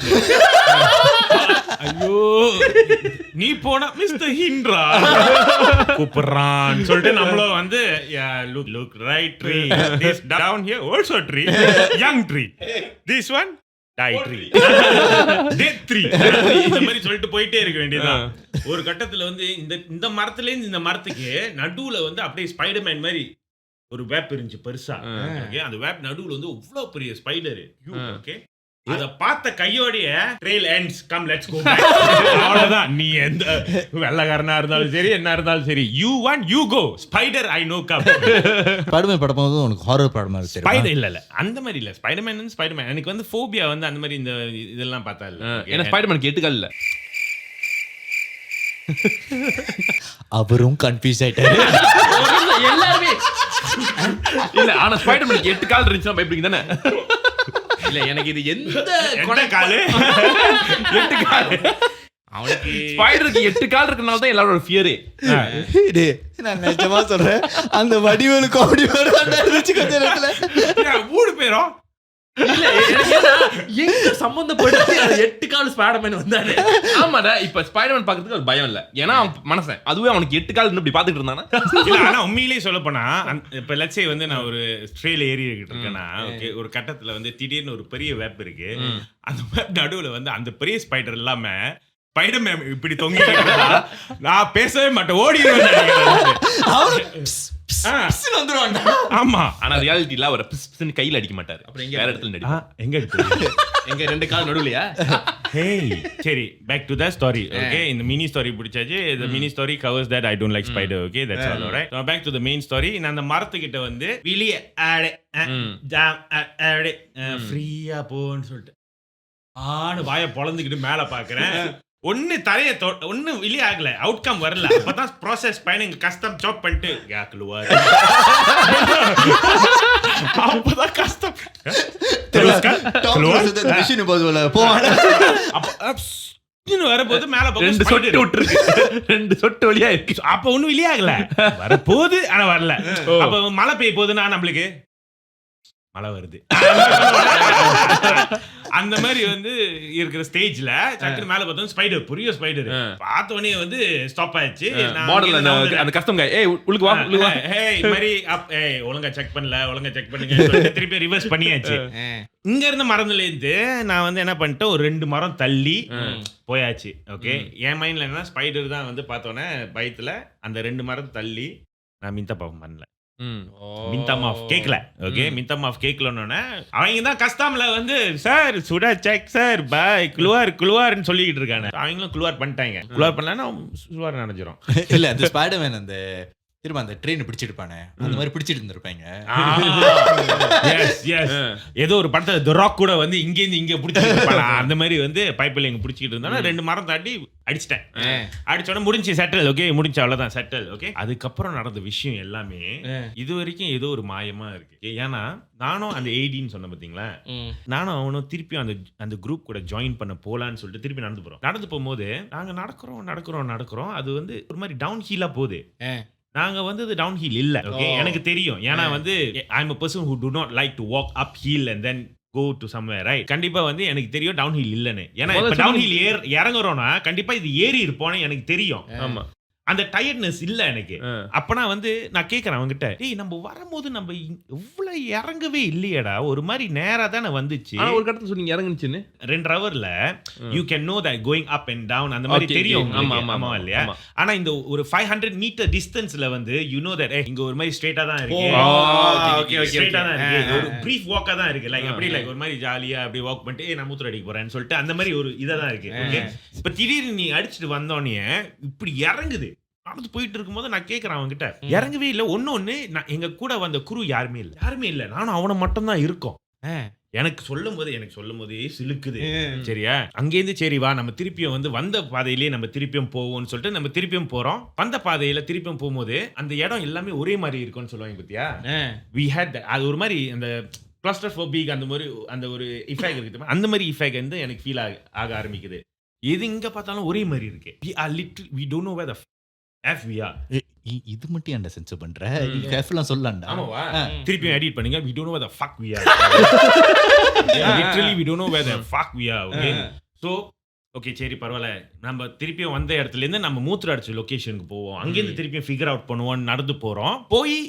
ஐயோ நீ போனா மிஸ்டர் ஹிண்ட்ரா கூப்பிடுறான் சொல்லிட்டு நம்மளும் வந்து look right tree this down here also tree young tree this one die tree death tree இந்த மாதிரி சொல்லிட்டு போயிட்டே இருக்க வேண்டியதுதான். ஒரு கட்டத்துல வந்து இந்த மரத்துல இருந்து இந்த மரத்துக்கு நடுவுல வந்து அப்படியே ஸ்பைடர்மேன் மாதிரி ஒரு வேப் இருந்துச்சு பெருசா. ஓகே அந்த வேப் நடுவுல வந்து அவ்வளவு பெரிய ஸ்பைடர். ஓகே அத பார்த்த கையோடைய trail ends come let's go back. அவ்வளவுதான். நீ எந்த வெள்ளக்காரனா இருந்தாலும் சரி என்ன இருந்தாலும் சரி you want you go spider I no come. Spiderman படம் போது உனக்கு ஹாரர் படமா இருக்கு. ஸ்பைடர் இல்ல அந்த மாதிரி இல்ல. ஸ்பைடர்மேன் எனக்கு வந்து ஃபோபியா வந்து அந்த மாதிரி இந்த இதெல்லாம் பார்த்தா இல்ல. ஏன்னா ஸ்பைடர்மேனுக்கு 8 கால் இல்ல. அவரும் கன்ஃபியூஸ் ஆயிட்டாரு. எல்லாரும் இல்ல ஆனா ஸ்பைடர்மேனுக்கு 8 கால் இருந்துச்சுன்னா பயப்படுவீங்க தானே? இல்ல எனக்கு இது எந்த காலு 8 கால் அவனுக்கு ஸ்பைடருக்கு 8 கால் இருக்கனால தான் எல்லாரோட ஃபியரே. டேய் நான் நிஜமா சொல்றேன் அந்த வடிவேலு காமெடி வரதா இருந்துச்சு கொஞ்ச நேரத்துல. மூணு பேரும் இல்ல எனக்கு ஏன்னா எங்க சம்பந்தப்படுத்தி அது 8 கால் ஸ்பைடர்மேன் வந்தானே. ஆமாடா இப்ப ஸ்பைடர்மேன் பாக்கிறதுக்கு ஒரு பயம் இல்ல. ஏன்னா அவன் மனசன் அதுவே அவனுக்கு 8 கால் இப்படி பாத்துட்டு இருந்தானா. இல்ல ஆனா உண்மையிலேயே சொல்ல போனா இப்ப லெட்ஸ் சே வந்து நான் ஒரு ட்ரெயில் ஏறிக்கிட்டு இருக்கேன்னா ஓகே ஒரு கட்டத்துல வந்து திடீர்னு ஒரு பெரிய வேப் இருக்கு. அந்த வேப் நடுவுல வந்து அந்த பெரிய ஸ்பைடர் இல்லாம ஸ்பைடர்மேன் இப்படி தொங்கிட்டு இருந்தா நான் பேசவே மாட்டேன் ஓடிடுவேன். ஆமா ஆனா ரியாலிட்டில அவர் பிஸ்னு கையில அடிக்க மாட்டாரு. அப்புறம் எங்க வேற இடத்துல நடிப்பாரு. எங்க இருக்கு எங்க 2 கால் நடுவுலயா? ஹேய் சரி back to the story. Okay இந்த மினி ஸ்டோரி பிடிச்சாச்சு. இந்த mini story covers that I don't like spider. Okay that's all right. Now back to the main story. நான் அந்த மரத்துக்கிட்ட வந்து வெளிய ஆடே ஜாம் ஆடே ஃப்ரீயா போன்னு சொல்லிட்டு ஆன வாயை பொளந்துக்கிட்டு மேல பாக்குறேன். ஒன்னு தரைய ஒன்னு வெளியே ஆகல அவுட்கம் வரல. அப்பதான் ப்ராசஸ் பையன் கஸ்டம் சாப் பண்ணிட்டு கேக்குலுவார். அப்பதான் கஷ்டம் மிஷின் போதுல போவாங்க. வரப்போது மேல 2 சொட்டு விட்டுருக்கு. 2 சொட்டு வழியா இருக்கு. அப்ப ஒண்ணும் வெளியே ஆகல வரப்போது ஆனா வரல. அப்ப மழை பெய்ய போதுன்னா நம்மளுக்கு மழை வருது அந்த மாதிரி வந்து இருக்கிற ஸ்டேஜ்ல சக்கர மேல பார்த்தோம் ஸ்பைடர் பெரிய ஸ்பைடர் பார்த்த உடனே வந்து ஸ்டாப் ஆயிடுச்சு. மாடல்ல அந்த கஸ்டம் கை ஏய் உள்ளுக்கு வா உள்ளுக்கு வா ஏய் மாதிரி ஒழுங்கா செக் பண்ணுங்க திருப்பி ரிவர்ஸ் பண்ணியாச்சு. இங்க இருந்து மரத்துல இருந்து நான் வந்து என்ன பண்ணிட்டேன் ஒரு 2 மரம் தள்ளி போயாச்சு. ஓகே என் மைண்ட்ல என்ன ஸ்பைடர் தான் வந்து பார்த்தோன்னே பயத்துல அந்த 2 மரம் தள்ளி நான் மின்தா பாவம் பண்ணல. மின்தம் ஆஃப் கேக்கல. ஓகே மின்தம் ஆஃப் கேக்கலன்னு அவங்க தான் கஸ்டம்ல வந்து சார் சுடா செக் சார் பாய் குளுவார்னு சொல்லிக்கிட்டு இருக்காங்க. அவங்களும் குளுவார் பண்ணிட்டாங்க. குளுவார் பண்ணலன்னா சுடுவார் நினைச்சிரும். இல்ல அந்த ஸ்பைடர்மேன் அந்த திரும்ப அந்த ட்ரெயின் பிடிச்சிருப்பானே அந்த மாதிரி பிடிச்சிட்டு இருந்திருப்பாங்க. ஏதோ ஒரு படத்துல தி ராக் கூட வந்து இங்க இருந்து இங்க பிடிச்சிருப்பாங்க. அந்த மாதிரி வந்து பைப்பில் இங்க பிடிச்சிட்டு இருந்தாலும் 2 மரம் தாண்டி அடிச்சிட்டேன். அடிச்சோட முடிஞ்சு செட்டில். ஓகே முடிஞ்சு அவ்வளவுதான் செட்டில். ஓகே அதுக்கப்புறம் நடந்த விஷயம் எல்லாமே இது வரைக்கும் ஏதோ ஒரு மாயமா இருக்கு. ஏன்னா நானும் அந்த ஏடின்னு சொன்ன பாத்தீங்களா நானும் அவனும் திருப்பி அந்த குரூப் கூட ஜாயின் பண்ண போலான்னு சொல்லிட்டு திருப்பி நடந்து போகும்போது நாங்க நடக்கிறோம் அது வந்து ஒரு மாதிரி டவுன் ஹீலா போகுது. நாங்க வந்து அது டவுன் ஹில் இல்ல. ஓகே எனக்கு தெரியும். ஏன்னா வந்து I am a person who do not like to walk up hill and then go to somewhere right. கண்டிப்பா வந்து எனக்கு தெரியும் டவுன் ஹில் இல்லன்னு. ஏன்னா இப்ப டவுன் ஹில் இறங்குறோம்னா கண்டிப்பா இது ஏறி இருப்போம்னு எனக்கு தெரியும். ஆமா அந்த டயர்ட்னஸ் இல்ல எனக்கு. அப்பனா வந்து நான் கேக்குறேன் அவங்கிட்ட, டேய் நம்ம வரும்போது நம்ம இவ்வளவு இறங்கவே இல்லையடா, ஒரு மாதிரி நேரா தானே வந்துச்சு. ஆனா ஒரு கட்டத்துல சொன்னீங்க இறங்குச்சுன்னு. 2 ஹவர்ல you can know that going up and down அந்த மாதிரி தெரியும். ஆமா இல்லையா? ஆனா இந்த ஒரு 500 மீட்டர் டிஸ்டன்ஸ்ல வந்து யூ நோ தட் இங்க ஒரு மாதிரி ஸ்ட்ரைட்டா தான் இருக்கு. ஓகே ஸ்ட்ரைட்டா தான் இருக்கு. ஒரு பிரீஃப் வாக்கா தான் இருக்கு. லைக் அப்படி லைக் ஒரு மாதிரி ஜாலியா அப்படி வாக் பண்ணிட்டு நான் மூத்திர அடிக்க போறேன்னு சொல்லிட்டு அந்த மாதிரி ஒரு இதா தான் இருக்கு. ஓகே, இப்ப திடீர்னு நீ அடிச்சிட்டு வந்தோனே இப்படி இறங்குது. நடந்து போயிட்டு இருக்கும்போது நான் கேக்குறேன் அவன்கிட்ட, இறங்கவே இல்ல. ஒண்ணு நான் எங்க கூட வந்த குரு யாருமே இல்ல. நானும் அவனை மட்டும் தான் இருக்கோம். எனக்கு சொல்லும் போதே சிலுக்குது. சரியா, அங்கேருந்து சரி வா நம்ம திருப்பியும் வந்து வந்த பாதையிலேயே நம்ம திருப்பியும் போவோம்னு சொல்லிட்டு நம்ம திருப்பியும் போறோம். வந்த பாதையில திருப்பியும் போகும்போது அந்த இடம் எல்லாமே ஒரே மாதிரி இருக்கும்னு சொல்லுவாங்க பத்தியா. we had அது ஒரு மாதிரி அந்த கிளஸ்டர்ஃபோபிக் அந்த மாதிரி அந்த ஒரு இஃபெக்ட் இருக்குது. அந்த மாதிரி இஃபெக்ட் வந்து எனக்கு ஃபீல் ஆக ஆரம்பிக்குது. எது இங்க பார்த்தாலும் ஒரே மாதிரி இருக்கு. we don't know where the f we are. இது மட்டும் என்ன சென்ஸ் பண்ற? நீ கேஃப்லாம் சொல்லலாம்டா. ஆமாவா? திருப்பி எடிட் பண்ணுங்க. we don't know where the fuck we are. literally we don't know where the fuck we are. okay, so okay சரி பரவாயில்ல, நம்ம திருப்பியும் வந்த இடத்துல இருந்து நம்ம மூத்திர அடிச்ச லொகேஷனுக்கு போவோம். அங்கேருந்து திருப்பியும் ஃபிகர் அவுட் பண்ணுவோம். நடந்து போறோம். போய்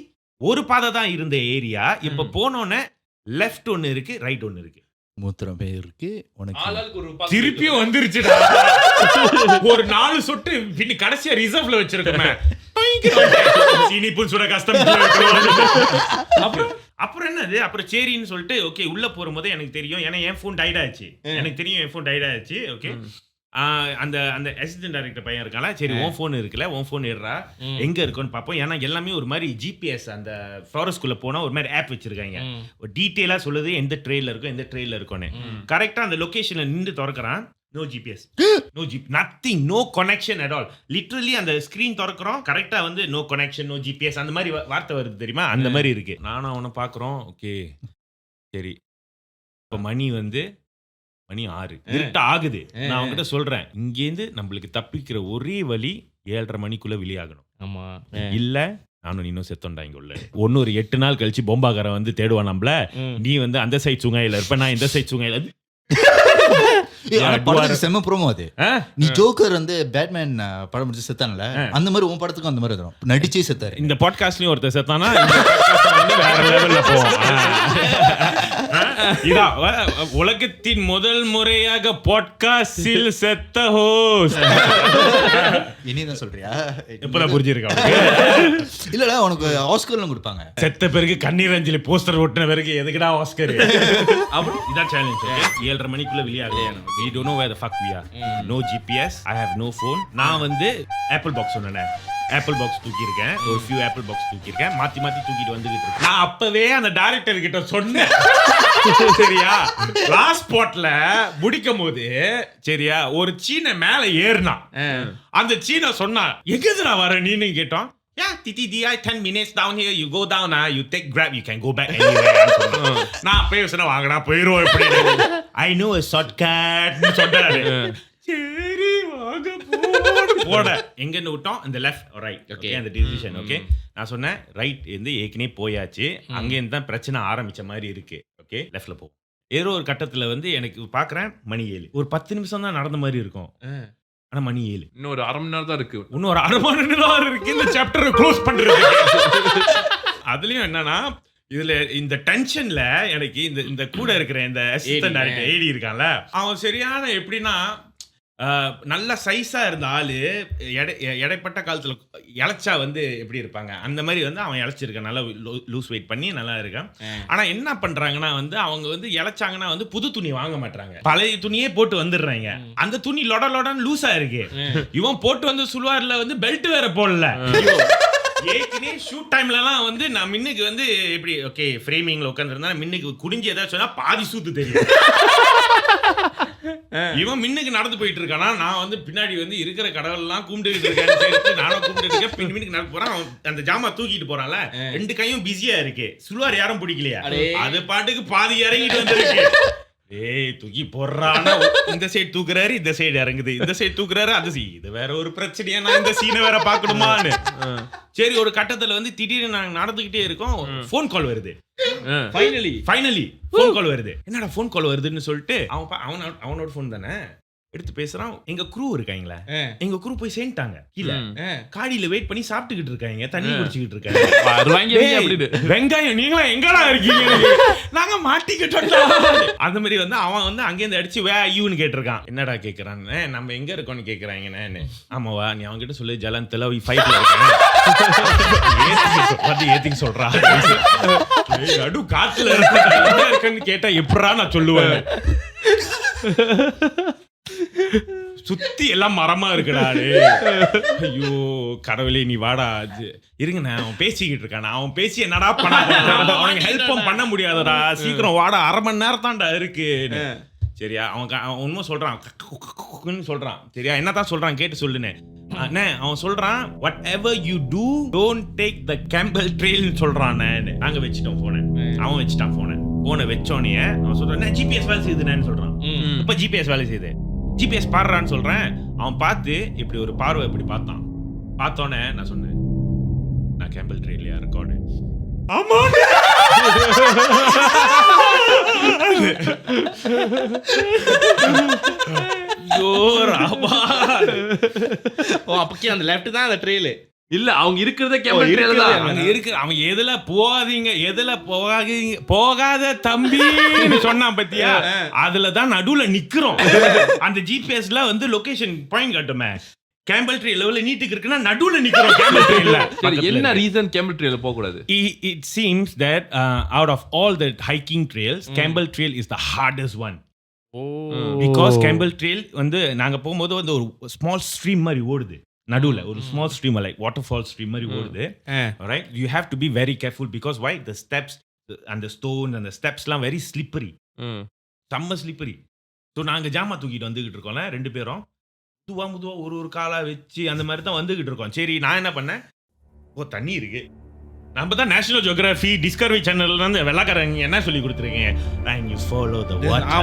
ஒரு பாதை தான் இருந்த ஏரியா. இப்ப போனோன்னே லெஃப்ட் ஒன்னு இருக்கு, ரைட் ஒன்னு இருக்கு. மூத்திரம் பேர் இருக்கு உனக்கு. திருப்பியும் வந்துருச்சுடா. ஒரு 4 சொட்டு பின்ன கடைசியா ரிசர்வ்ல வச்சிருக்கோமே. சீனிப்புன்னு சொல்ற கஷ்டம். அப்புறம் என்னது, அப்புறம் சரின்னு சொல்லிட்டு ஓகே உள்ள போகும்போது எனக்கு தெரியும். ஏன்னா என் ஃபோன் டைட் ஆச்சு. எனக்கு தெரியும் என் ஃபோன் டைட் ஆச்சு. ஓகே, அந்த அந்த அசிஸ்டன்ட் டைரக்டர் பையன் இருக்கால, சரி உன் ஃபோன் இருக்குல்ல, உன் ஃபோன் எடுறா, எங்க இருக்குன்னு பார்ப்போம். ஏன்னா எல்லாமே ஒரு மாதிரி ஜிபிஎஸ் அந்த ஃபாரஸ்ட்குள்ள போனா ஒரு மாதிரி ஆப் வச்சிருக்காங்க. ஒரு டீட்டெயிலா சொல்லுது எந்த ட்ரெயில இருக்கும் எந்த ட்ரெயில இருக்கும்னு. கரெக்டா அந்த லொகேஷன்ல நின்று திறக்கிறான். No GPS, no zip, nothing, no connection at all. Literally அந்த ஸ்கிரீன் திறக்கிறோம், கரெக்டா வந்து நோ கனெக்ஷன், நோ ஜிபிஎஸ் அந்த மாதிரி வார்த்தை வருது தெரியுமா. அந்த மாதிரி இருக்கு. நானும் அவனை பாக்குறோம். ஓகே சரி, இப்போ மணி 6 இருட்ட ஆகுது. நான் அவங்ககிட்ட சொல்றேன், இங்கேருந்து நம்மளுக்கு தப்பிக்கிற ஒரே வழி 7:30 மணிக்குள்ள வெளியாகணும். ஆமா, இல்ல நானும் இன்னும் செத்தோண்டா இங்க உள்ள. ஒன்னு ஒரு 8 நாள் கழிச்சு பொம்பாக்காரன் வந்து தேடுவான் நம்மள. நீ வந்து அந்த சைட் சுங்காயில இருப்ப, நான் இந்த சைட் சுங்காயில. செம்ம ப்ரோமோ அது. நீ ஜோக்கர் வந்து பேட்மேன் படம் முடிச்சு செத்தான்ல, அந்த மாதிரி உன் படத்துக்கும் அந்த மாதிரி வரும். நடிச்சே செத்தாரு. இந்த பாட்காஸ்ட்லயும் ஒருத்தர் செத்தானா, இந்த பாட்காஸ்ட் வந்து வேற லெவல்ல போவோம். இதான் உலகத்தின் முதல் முறையாக பாட்காஸ்டில் செத்த ஹோஸ்ட். இனிதான் சொல்றியா? இப்பதான் புரிஞ்சிருக்கா? இல்லடா, உனக்கு ஆஸ்கர்லாம் கொடுப்பாங்க. செத்த பிறகு கண்ணீர் அஞ்சலி போஸ்டர் ஒட்டின பிறகு எதுக்குடா ஆஸ்கர்? அப்புறம் இதான் சேலஞ்ச். 7:30 மணிக்குள்ள வெளியாகணும். We don't know where the fuck we are. No GPS, I have no phone. நான் வந்து ஆப்பிள் பாக்ஸ் சொன்னேன். ஆப்பிள் பாக்ஸ் தூக்கி இருக்கேன். ஒரு few ஆப்பிள் பாக்ஸ் தூக்கி இருக்கேன். மாத்தி தூக்கிட்டு வந்துகிட்டு இருக்கேன். நான் அப்பவே அந்த டைரக்டர் கிட்ட சொன்னேன். சரியா, லாஸ்ட் ஸ்பாட்ல முடிக்கும் போது சரியா, ஒரு சீனை மேல ஏறினா. அந்த சீனை சொன்னா, எங்கதுடா வர நீன்னு கேட்டோம். Yeah, TTDI 10 minutes down here. You go down, you take Grab, you can go back anywhere. நான் அப்பவே சொன்ன வாங்கடா போயிடுவோம் எப்படி. I know a shortcut சொன்னாரு. சரி வாங்க போட. எங்கன்னு விட்டோம்? அந்த லெஃப்ட் ரைட். ஓகே, அந்த டிசிஷன். ஓகே, நான் சொன்னேன் ரைட் இருந்து ஏற்கனவே போயாச்சு. அங்கேருந்து தான் பிரச்சனை ஆரம்பிச்ச மாதிரி இருக்கு. ஓகே, லெஃப்ட்ல போ. ஏதோ ஒரு கட்டத்துல வந்து எனக்கு பாக்குறேன் மணி 7. ஒரு 10 நிமிஷம் தான் நடந்த மாதிரி இருக்கும். ஆனா மணி 7. இன்னும் ஒரு 1/2 மணி நேரம் தான் இருக்கு. இன்னும் ஒரு 1/2 மணி நேரம் இருக்கு இந்த சாப்டரை க்ளோஸ் பண்றது. அதுலயும் என்னன்னா, இதுல இந்த டென்ஷன்ல எனக்கு இந்த கூட இருக்கிற இந்த அசிஸ்டன்ட் டைரக்டர் ஏடி இருக்கான்ல, அவன் சரியான எப்படின்னா நல்ல சைஸா இருந்த ஆளு, எடைப்பட்ட காலத்துல இழைச்சா வந்து எப்படி இருப்பாங்க அந்த மாதிரி வந்து அவன் இழைச்சிருக்கான். நல்லா லூஸ் வெயிட் பண்ணி நல்லா இருக்கான். ஆனா என்ன பண்றாங்கன்னா வந்து அவங்க வந்து இழைச்சாங்கன்னா வந்து புது துணி வாங்க மாட்டாங்க, பழைய துணியே போட்டு வந்துடுறாங்க. அந்த துணி லொடன்னு லூஸா இருக்கு. இவன் போட்டு வந்து சுல்வார்ல வந்து பெல்ட் வேற போடல. ஏற்கனவே ஷூட் டைம்லலாம் வந்து நான் மின்னுக்கு வந்து எப்படி ஓகே ஃப்ரேமிங்ல உட்காந்துருந்தா மின்னுக்கு குடிஞ்சு ஏதாவது சொன்னா பாதி சூத்து தெரியும். இவன் மின்னுக்கு நடந்து போயிட்டு இருக்கானா, நான் வந்து பின்னாடி வந்து இருக்கிற கடவுள்லாம் கும்பிட்டு இருக்கேன். நானும் கும்பிட்டு இருக்கேன். மின்னுக்கு நடந்து போறான். அந்த ஜாமா தூக்கிட்டு போறான்ல, 2 கையும் பிஸியா இருக்கு. சுல்வார் யாரும் பிடிக்கலையா, அது பாட்டுக்கு பாதி இறங்கிட்டு வந்துருக்கு. ஏய் தூக்கி போடுறானா, இந்த சைடு தூக்குறாரு, இந்த சைடு இறங்குது, இந்த சைடு தூக்குறாரு, அது இது வேற ஒரு பிரச்சனையா, நான் இந்த சீனை வேற பாக்கணுமான்னு. சரி, ஒரு கட்டத்துல வந்து திடீர்னு நாங்க நடந்துகிட்டே இருக்கோம். போன் கால் வருது. ஃபைனலி போன் கால் வருது. என்னடா போன் கால் வருதுன்னு சொல்லிட்டு அவனோட போன் தானே, எடுத்து பேசுறான். எங்க crew இருக்காங்களா, எங்க crew போய் சேர்ந்துட்டாங்க கீழே. காடியில வெயிட் பண்ணி சாப்பிட்டுக்கிட்டு இருக்காங்க, தண்ணி குடிச்சிக்கிட்டு இருக்காங்க. வெங்காயம் நீங்களா எங்கடா இருக்கீங்க, நாங்க மாட்டிக்கிட்டோம். அந்த மாதிரி வந்து அவன் வந்து அங்கேருந்து அடிச்சு வே யூன்னு கேட்டிருக்கான். என்னடா கேட்கறான்னு, நம்ம எங்க இருக்கோம்னு கேட்கறாங்கன்னு. ஆமாவா, நீ அவங்க கிட்ட சொல்லு ஜலன் தெலவி ஃபைட்ல இருக்கேன் ஏத்திக்கு சொல்றா. நடு காத்துல இருக்கேன்னு கேட்டா எப்படா நான் சொல்லுவேன். சுத்தி எல்லாம் மரமா இருக்குடா. ஐயோ கடவுளே நீ வாடா. இருங்கண்ணா அவன் பேசிக்கிட்டு இருக்கான், அவன் பேசி என்னடா பண்ண, அவனுக்கு ஹெல்ப்பும் பண்ண முடியாதடா, சீக்கிரம் வாடா, அரை மணி நேரம் தான்டா இருக்கு. சரியா, அவன் உண்மை சொல்றான் சொல்றான். சரியா, என்னதான் சொல்றான் கேட்டு சொல்லுனே. அவன் சொல்றான் whatever you do don't take the Campbell trail சொல்றான். நாங்க வச்சிட்டோம் போனை, அவன் வச்சிட்டான் போனை வச்சோனே அவன் சொல்றான் ஜிபிஎஸ் வேலை செய்யுதுன்னு சொல்றான். இப்ப ஜிபிஎஸ் வேலை செய்யுது, ஜிபிஎஸ் பாடுறான்னு சொல்றேன். அவன் பார்த்து இப்படி ஒரு பார்வை இப்படி பார்த்தோன்னே நான் சொன்னேன் நான் கேம்பல் ட்ரெயின்லயா இருக்கோன்னு. ஆமா அப்பக்கே அந்த லெஃப்ட் தான் அந்த ட்ரெயில் இல்ல, அவங்க இருக்கிறதே கேம்பல் ட்ரெயில் தான். அங்க இருக்கு. அவன் எதுல போகாதீங்க, எதுல போகாத தம்பின்னு சொன்னான் பத்தியா, அதுலதான் நடுவுல நிக்கிறோம். அந்த ஜிபிஎஸ்ல வந்து லொகேஷன் பாயிண்ட் காட்டுமே. கேம்பல் ட்ரெயில் லெவல்ல நீட்டுக்கு இருக்குன்னா நடுவுல நிக்கிறோம் கேம்பல் ட்ரெயில்ல. என்ன ரீசன் கேம்பல் ட்ரெயில்ல போக கூடாது? It seems that out of all the hiking trails, Campbell Trail is the hardest one. Because Campbell Trail வந்து நாங்க போகும்போது வந்து ஒரு ஸ்மால் ஸ்ட்ரீம் மாதிரி ஓடுது நடுவுல, ஒரு small stream like waterfall stream மாதிரி ஓடுது. Right, you have to be very careful because why, the steps and the stone and the steps எல்லாம் very slippery, செம்ம slippery. ஸோ நாங்க ஜாமா தூக்கிட்டு வந்துகிட்டு இருக்கோம்ல ரெண்டு பேரும், முதுவா ஒரு காலா வச்சு அந்த மாதிரி தான் வந்துகிட்டு இருக்கோம். சரி நான் என்ன பண்ணேன், தண்ணி இருக்கு, நம்ம தான் நேஷனல் ஜியோகிராஃபி டிஸ்கவரி சேனல்ல இருந்து வெள்ளக்காரங்க என்ன சொல்லி கொடுத்துருக்கீங்க, and you follow the water,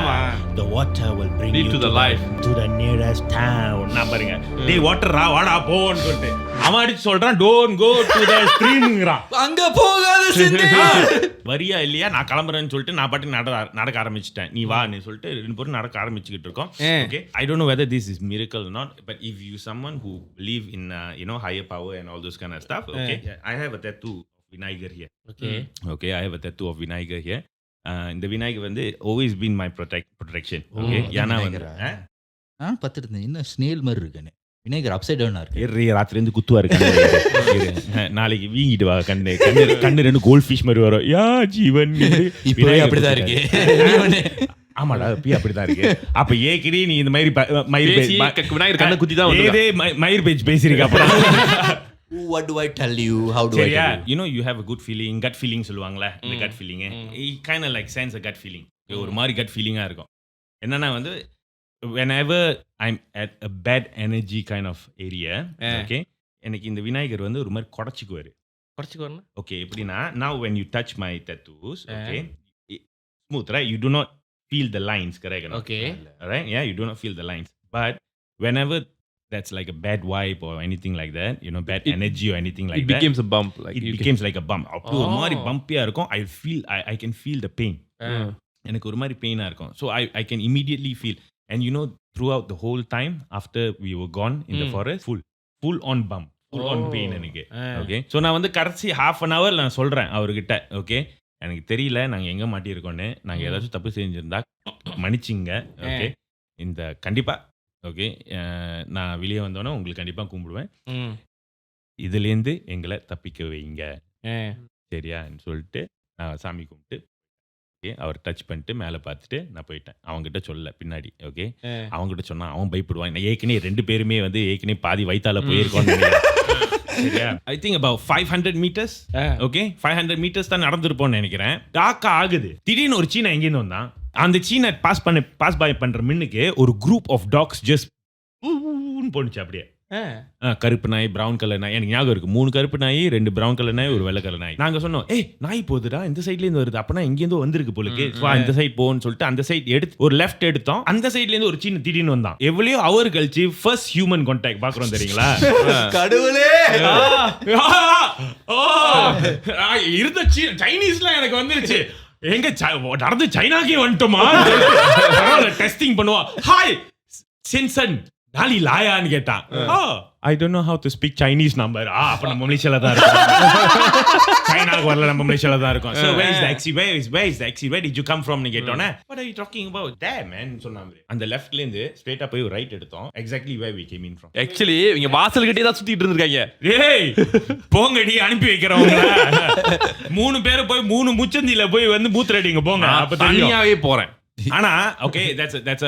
the water will bring you to the life, to the nearest town. நான் பாருங்க டேய் வாட்டர் வாடா போன்னு சொல்லிட்டு அவன் அடிச்சு சொல்றான் don't go to the streamங்கறான். அங்க போகாத சிந்தி வரியா இல்லையா, நான் கிளம்புறேன்னு சொல்லிட்டு நான் பாட்டு நடக்க ஆரம்பிச்சிட்டேன். நீ வா நீ சொல்லிட்டு ரெண்டு பேரும் நடக்க ஆரம்பிச்சுக்கிட்டு இருக்கோம். Okay, I don't know whether this is miracle or not, but if you someone who believe in higher power and all those kind of stuff, okay, I have a tattoo Vinayagar here. Okay, I have a tattoo of Vinayagar here. இந்த விநாயகர் வந்து always been my protection. Okay, ஏனா வந்து பத்திருந்தேன் என்ன snail மாதிரி இருக்குன்னு. Vinayagar upside டவுனா இருக்கு. ராத்திரி இருந்து குத்துவா இருக்கு. நாளைக்கு வீங்கிட்டு வா, கண்ணு ரெண்டு கோல்ட் ஃபிஷ் மாதிரி வரும். யா ஜீவன் இப்பவே அப்படிதான் இருக்கு. ஆமாடா இப்பயே அப்படிதான் இருக்கு. அப்ப ஏக்கிடி நீ இந்த மாதிரி விநாயகர் கண்ணை குத்தி தான் ஏதே மயிர் பேச்சு பேசிருக்க. அப்புறம் what do I tell you, how do I tell you? You know, you have a good feeling, gut feeling சொல்லுவாங்கல, இந்த gut feeling it kind of like sense a gut feeling. ஒரு மாதிரி gut feeling-ஆ இருக்கும். என்னன்னா வந்து whenever I'm at a bad energy kind of area, okay, எனக்கு இந்த விநாயகர் வந்து ஒரு மாதிரி கொடச்சிக்குவாரு. ஓகே, எப்படின்னா now when you touch my tattoos, okay, smooth, right, you do not feel the lines, correct? Okay, right, yeah, you do not feel the lines, but whenever that's like a bad vibe or anything like that, bad energy or anything like that, it becomes a bump, like it becomes like a bump. அப்போ ஒரு மாதிரி பம்பியா இருக்கும். I can feel the pain. எனக்கு ஒரு மாதிரி பெயினா இருக்கும். So I can immediately feel, and throughout the whole time after we were gone in the forest, full on bump, full on pain எனக்கு. Okay, so நான் வந்து கடைசி half an hour நான் சொல்றேன் அவர்கிட்ட, okay, எனக்கு தெரியல நாங்க எங்க மாட்டி இருக்கோம்னு, நாங்க ஏதாச்சும் தப்பு செஞ்சிருந்தா மன்னிச்சிங்க. ஓகே, இந்த கண்டிப்பா ஓகே நான் வெளியே வந்தோன்னே உங்களுக்கு கண்டிப்பாக கும்பிடுவேன். இதுலேருந்து எங்களை தப்பிக்க வைங்க சரியான்னு சொல்லிட்டு நான் சாமி கும்பிட்டு ஓகே அவர் டச் பண்ணிட்டு மேலே பார்த்துட்டு நான் போயிட்டேன். அவங்ககிட்ட சொல்ல பின்னாடி ஓகே அவங்ககிட்ட சொன்னால் அவன் பயப்படுவான். நான் ஏற்கனவே ரெண்டு பேருமே வந்து ஏற்கனவே பாதி வயிற்றால போயிருக்கோன்னு சரியா. I think about 500 meters. Okay 500 meters தான் நடந்துருப்போம்னு நினைக்கிறேன். டாக்கா ஆகுது. திடீர்னு ஒரு சீனை எங்கேருந்து வந்தான். அந்த சீனை பாஸ் பை பண்ற மின்னுக்கு ஒரு குரூப் ஆஃப் டாக்ஸ் ஜஸ்ட் போனுச்சு அப்படியே. கருப்பு நாய், பிரவுன் கலர் நாய், எனக்கு ஞாபகம் இருக்கு. 3 கருப்பு நாய், 2 பிரவுன் கலர் நாய், ஒரு வெள்ளை கலர் நாய். நாங்க சொன்னோம் நாய் போகுதுடா இந்த சைட்ல இருந்து வருது, அப்பனா இங்கேருந்து வந்திருக்கு போலுக்கு, இந்த சைட் போன்னு சொல்லிட்டு அந்த சைட் எடுத்து ஒரு லெஃப்ட் எடுத்தோம். அந்த சைட்ல இருந்து ஒரு சீன திடீர்னு வந்தான். எவ்வளவு அவர் கழிச்சு ஃபர்ஸ்ட் ஹியூமன் கான்டாக்ட் பாக்குறோம் தெரியுங்களா. கடவுளே இருந்த சைனீஸ்லாம் எனக்கு வந்துருச்சு. எங்க நடந்து சைனாக்கே வந்துட்டோமா, டெஸ்டிங் பண்ணுவா. ஹாய் சின்சன் நாளி லாயான்னு கேட்டான். I don't know how to speak Chinese number. அப்ப நம்ம மலேசியால தான் இருக்கோம். சைனாக்கு வரல, நம்ம மலேசியால தான் இருக்கோம். So where is the exit? Where is the exit? Where did you come from னு கேட்டோனே, what are you talking about? There man சொன்னாங்க. அந்த லெஃப்ட்ல இருந்து ஸ்ட்ரைட்டா போய் ரைட் எடுத்தோம். Exactly where we came in from. Actually இவங்க வாசல் கிட்டே தான் சுத்திட்டு இருந்திருக்காங்க. ஏய் போங்கடி அனுப்பி வைக்கிறவங்க. 3 பேர் போய் 3 முச்சந்தில போய் வந்து பூத் ரெடிங்க போங்க. அப்ப தனியாவே போறேன். ஆனா okay, that's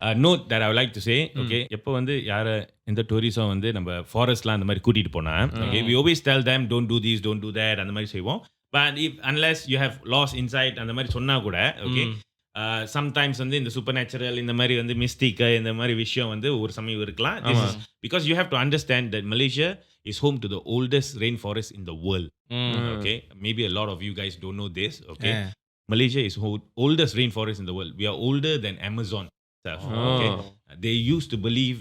a note that I would like to say. Okay, எப்போ வந்து யார இந்த டூரிசம் வந்து நம்ம ஃபாரஸ்ட்லாம் அந்த மாதிரி கூட்டிட்டு போனா, okay, we always tell them don't do this, don't do that அந்த மாதிரி செய்வோம். But if unless you have lost insight அந்த மாதிரி சொன்னா கூட, okay, sometimes வந்து இந்த சூப்பர் நேச்சுரல் இந்த மாதிரி வந்து மிஸ்டிக் இந்த மாதிரி விஷயம் வந்து ஒரு சமயம் இருக்கலாம். This is because you have to understand that Malaysia is home to the oldest rainforest in the world. Okay, maybe a lot of you guys don't know this. Okay, Malaysia is oldest rainforest in the world. We are older than Amazon. Okay, they used to believe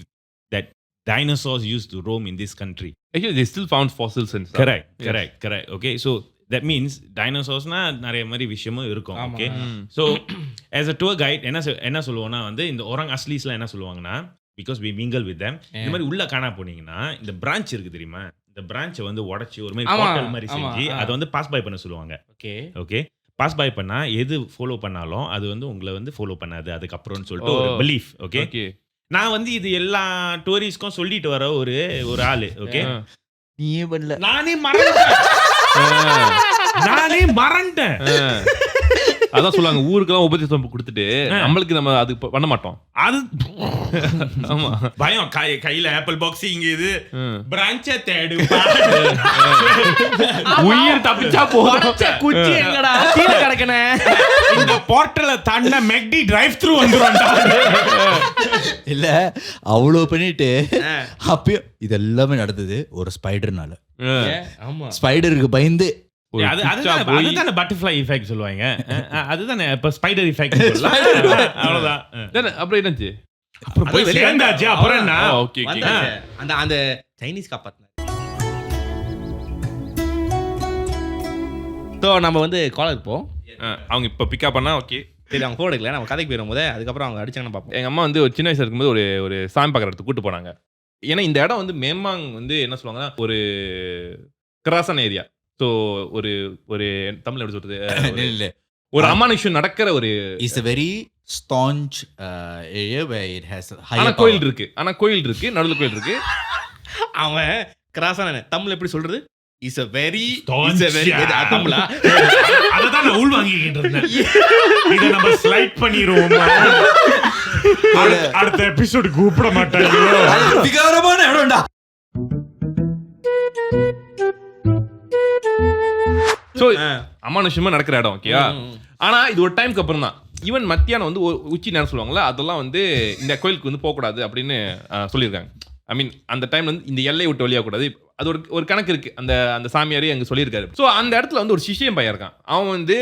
that dinosaurs used to roam in this country. Actually, they still found fossils and stuff. Correct. Okay, so that means dinosaurs na நிறைய மாதிரி விஷயமும் இருக்கும். Okay, so as a tour guide என்ன சொல்லுவோம்னா வந்து இந்த orang aslisலாம் என்ன சொல்லுவாங்கன்னா, because we mingle with them, இந்த மாதிரி உள்ள காணா போனீங்கன்னா இந்த branch இருக்கு தெரியுமா, இந்த branch வந்து உடைச்சு ஒரு மாதிரி போர்ட்டல் மாதிரி செஞ்சு அதை வந்து பாஸ் பை பண்ண சொல்லுவாங்க. ஓகே பாஸ் பை பண்ணா எது ஃபாலோ பண்ணாலும் அது வந்து உங்களை வந்து ஃபாலோ பண்ணாது அதுக்கப்புறம்னு சொல்லிட்டு ஒரு பிலீஃப். ஓகே, நான் வந்து இது எல்லா டூரிஸ்ட்க்கும் சொல்லிட்டு வர ஒரு ஆளு. ஓகே, நீயே பண்ணல, நானே மறந்தேன். அதான் சொல்லுவாங்க, ஊருக்கெல்லாம் உபதேசம் கொடுத்துட்டு நம்மளுக்கு நம்ம அது பண்ண மாட்டோம். அது ஆமா பயம். கையில ஆப்பிள் பாக்ஸ் இங்க இது பிரான்ச்ச தேடு, உயிர் தப்பிச்சா போறச்ச குச்சி எங்கடா கீழ கிடக்கனே, இந்த போர்ட்டல தாண்ட மெக்டி டிரைவ் த்ரூ வந்துரும்டா. இல்ல அவ்வளவு பண்ணிட்டு அப்பயும் இதெல்லாமே நடந்தது ஒரு ஸ்பைடர்னால. ஆமா, ஸ்பைடருக்கு பயந்து அதுதானே பட்டர்ஃப்ளை எஃபெக்ட் சொல்லுவாங்க. அதுதானே இப்ப ஸ்பைடர் எஃபெக்ட் சொல்லலாம். அவ்வளவுதான். அப்புறம் என்னாச்சு? அப்புறம் போய் சேர்ந்தாச்சு. அப்புறம் என்ன? ஓகே, அந்த சைனீஸ் காப்பாத்தினார். ஸோ நம்ம வந்து காலருக்கு போவோம். அவங்க இப்போ பிக்கப் பண்ணா ஓகே. சரி, அவங்க ஃபோன் எடுக்கல, நம்ம கதைக்கு போயிடும் போது அதுக்கப்புறம் அவங்க அடிச்சாங்கன்னு பார்ப்போம். எங்கள் அம்மா வந்து ஒரு சின்ன வயசுல இருக்கும்போது ஒரு சாமி பார்க்குறதுக்கு கூட்டு போனாங்க. ஏன்னா இந்த இடம் வந்து மேமாங் வந்து என்ன சொல்லுவாங்கன்னா ஒரு கிராசன் ஏரியா. ஸோ ஒரு தமிழ் எப்படி சொல்றது, ஒரு அமானுஷம் நடக்கிற ஒரு is a very staunch area where it has ஆனா கோயில் இருக்கு. நடுவில் கோயில் இருக்கு. அவன் கிராசான தமிழ் எப்படி சொல்றது, இஸ் a very தமிழா அததான் நான் உள் வாங்கிக்கிட்டு இருந்தேன். இதை நம்ம ஸ்லைட் பண்ணிடுவோம். அடுத்த எபிசோடு கூப்பிட மாட்டாங்க. விகாரமான இடம்டா. ஸோ அமானுஷமா நடக்கிற இடம். ஓகேயா, ஆனா இது ஒரு டைமுக்கு அப்புறம் தான். ஈவன் மத்தியானம் வந்து உச்சி நேரம் சொல்லுவாங்களா, அதெல்லாம் வந்து இந்த கோயிலுக்கு வந்து போகக்கூடாது அப்படின்னு சொல்லியிருக்காங்க. ஐ மீன் அந்த டைம் வந்து இந்த எல்லையை விட்டு வெளியாக கூடாது. அது ஒரு கணக்கு இருக்கு. அந்த சாமியாரே அங்கே சொல்லியிருக்காரு. ஸோ அந்த இடத்துல வந்து ஒரு சிஷ்யம் பையன் இருக்கான். அவன் வந்து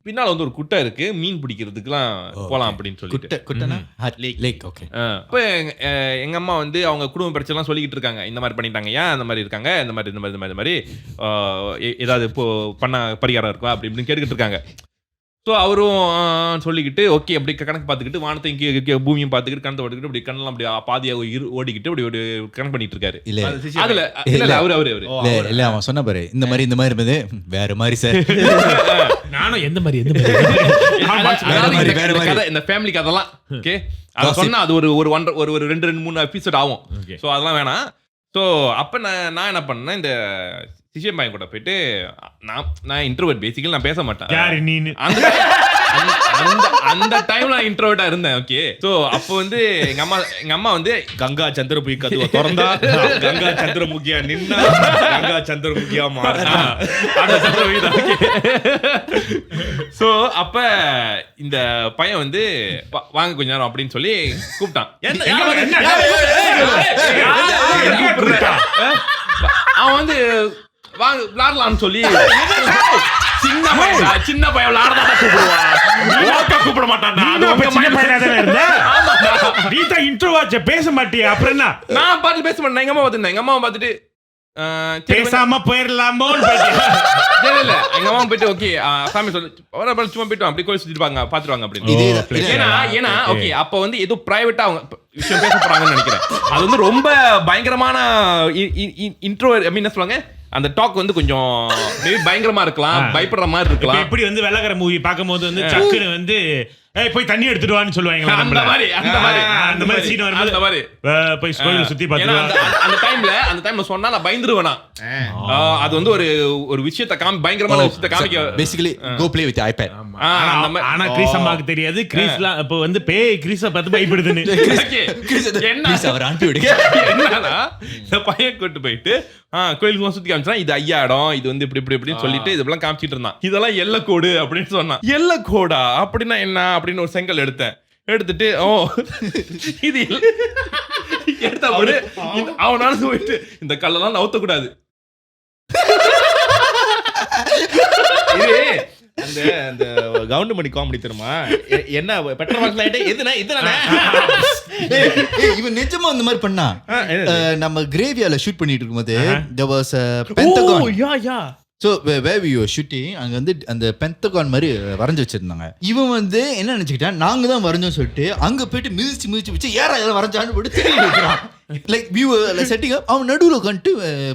பின்னால வந்து ஒரு குட்டை இருக்கு, மீன் பிடிக்கிறதுக்குலாம் போலாம் அப்படின்னு சொல்லிட்டு லேக். ஓகே, அப்போ எங்க அம்மா வந்து அவங்க குடும்ப பிரச்சனைலாம் சொல்லிக்கிட்டு இருக்காங்க. இந்த மாதிரி பண்ணிட்டாங்க, ஏன் அந்த மாதிரி இருக்காங்க, இந்த மாதிரி ஏதாவது இப்போ பண்ண பரிகாரம் இருக்கா அப்படி இப்படின்னு கேட்டுக்கிட்டு இருக்காங்க. ஸோ அவரும் சொல்லிக்கிட்டு ஓகே அப்படி கணக்கு பார்த்துக்கிட்டு வானத்தை இங்கே பூமியும் பார்த்துக்கிட்டு கணத்தை ஓடிக்கிட்டு அப்படி கண்ணெல்லாம் அப்படி பாதியாக ஓடிக்கிட்டு அப்படி ஒரு கணக்கு பண்ணிட்டு இருக்காரு. அதுல இல்ல அவரு இல்ல அவன் சொன்ன பாரு இந்த மாதிரி இருந்தது வேற மாதிரி சார். நானும் எந்த மாதிரி இந்த ஃபேமிலி கதெல்லாம் ஓகே அதை சொன்னா அது ஒரு 2-3 எபிசோட் ஆகும். ஸோ அதெல்லாம் வேணாம். ஸோ அப்போ நான் என்ன பண்ணேன், இந்த சிஷியம் பையன் கூட போயிட்டு நான் இன்ட்ரோவர்ட், பேசிக்கலி நான் பேச மாட்டேன். அந்த டைம்ல நான் இன்ட்ரோவர்ட்டா இருந்தேன். ஓகே, சோ அப்போ வந்து எங்க அம்மா வந்து கங்கா சந்திரமுகி கதவை திறந்தா கங்கா சந்திரமுகியா நின்னா கங்கா சந்திரமுகியா மாறினா அந்த சந்திரமுகி தான். சோ அப்ப இந்த பையன் வந்து வாங்க கொஞ்ச நேரம் அப்படின்னு சொல்லி கூப்பிட்டான். அவன் வந்து வாங்க விளாடலாம்னு சொல்லி சின்ன பையன் விளாடதான் கூப்பிட மாட்டான். பேச மாட்டியா? அப்புறம் என்ன, நான் பார்த்து பேச மாட்டேன். எங்க அம்மா பார்த்துட்டு பேசாம போயிடலாமோன்னு இல்ல எங்க அம்மா போயிட்டு ஓகே சாமி சொல்லு சும்மா போயிட்டு அப்படி கோயில் சுத்திட்டு பாங்க பாத்துருவாங்க அப்படின்னு. ஏன்னா ஓகே அப்ப வந்து ஏதோ பிரைவேட்டா அவங்க விஷயம் பேச போறாங்கன்னு நினைக்கிறேன். அது வந்து ரொம்ப பயங்கரமான இன்ட்ரோ என்ன சொல்லுவாங்க அந்த டாக் வந்து கொஞ்சம் பயங்கரமா இருக்கலாம், பயப்படுற மாதிரி இருக்கலாம். எப்படி வந்து வெள்ளக்கார மூவி பார்க்கும்போது வந்து சக்குன்னு வந்து போய் தண்ணி எடுத்துட்டு வான்னு சொல்லுவாங்க. அந்த மாதிரி சீன் வரும்போது அந்த மாதிரி போய் கோயில சுத்தி பார்த்துட்டு அந்த டைம்ல சொன்னா நான் பயந்துருவேனா. அது வந்து ஒரு விஷயத்தை பயங்கரமான விஷயத்தை காமிக்க basically go play with iPad. ஆனா கிரீஸ் அம்மாக்கு தெரியாது கிரீஸ்லாம் இப்ப வந்து பேய் கிரீஸ பார்த்து பயப்படுதுன்னு. என்ன அவர் அனுப்பி விடுங்க. என்னன்னா இந்த பையன் கூட்டு போயிட்டு கோயிலுக்கு சுத்தி காமிச்சா இது ஐயா இடம், இது வந்து இப்படி இப்படி இப்படின்னு சொல்லிட்டு இதெல்லாம் காமிச்சிட்டு இருந்தான். இதெல்லாம் எல்லக்கோடு அப்படின்னு சொன்னான். எல்லக்கோடா அப்படின்னா என்ன அப்படின்னு ஒரு செங்கல் எடுத்துட்டு இது எடுத்த அவனால போயிட்டு இந்த கல்லெல்லாம் நவுத்த கூடாது. அந்த கவுண்டமணி காமெடி தெரியுமா என்ன பெட்ரோல் இவன் நிஜமா அந்த மாதிரி பண்ணா. நம்ம கிரேவியால ஷூட் பண்ணிட்டு இருக்கும்போது there was a pentagon. So where we were shooting அங்க வந்து அந்த பென்டகான் மாதிரி வரைஞ்சு வச்சிருந்தாங்க. இவன் வந்து என்ன நினைச்சுக்கிட்டான் நாங்க தான் வரைஞ்சோம் சொல்லிட்டு அங்க போயிட்டு மிதிச்சு வச்சு ஏற வரைஞ்சான்னு போட்டு திரும்பி வைக்கிறான். Like we were setting up. அவன் நடுவுல உட்காந்துட்டு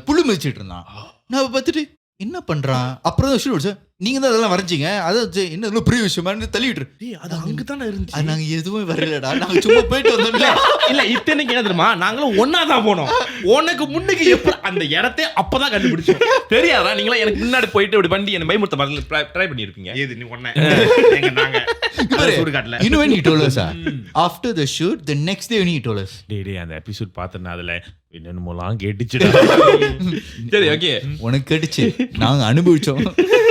புழு மிதிச்சிட்டு இருந்தான். நான் பார்த்துட்டு என்ன பண்றான். அப்புறம் தான் ஷூட் நீங்க தான் அதெல்லாம் வரைஞ்சிங்க அதாவது என்ன பெரிய விஷயமா தள்ளிவிட்டு அது அங்கதானே இருந்துச்சு. நாங்க எதுவுமே வரலடா நாங்க சும்மா போயிட்டு வந்தோம். இல்ல இத்தனைக்கு என்ன தெரியுமா நாங்களும் ஒன்னாதான் போனோம். உனக்கு முன்னுக்கு எப்படி அந்த இடத்தை அப்பதான் கண்டுபிடிச்சோம். தெரியாதா நீங்களா எனக்கு முன்னாடி போயிட்டு இப்படி வண்டி என்ன பயமுறுத்த ட்ரை பண்ணிருப்பீங்க. ஏது நீ ஒண்ணே எங்க நாங்க சூடு காட்டல. You know when he told us after the shoot the next day when he told us டேய் அந்த எபிசோட் பார்த்தேன் அதுல என்னென்னமோலாம் கேட்டுச்சுடா. சரி ஓகே உனக்கு கேட்டுச்சு நாங்க அனுபவிச்சோம்.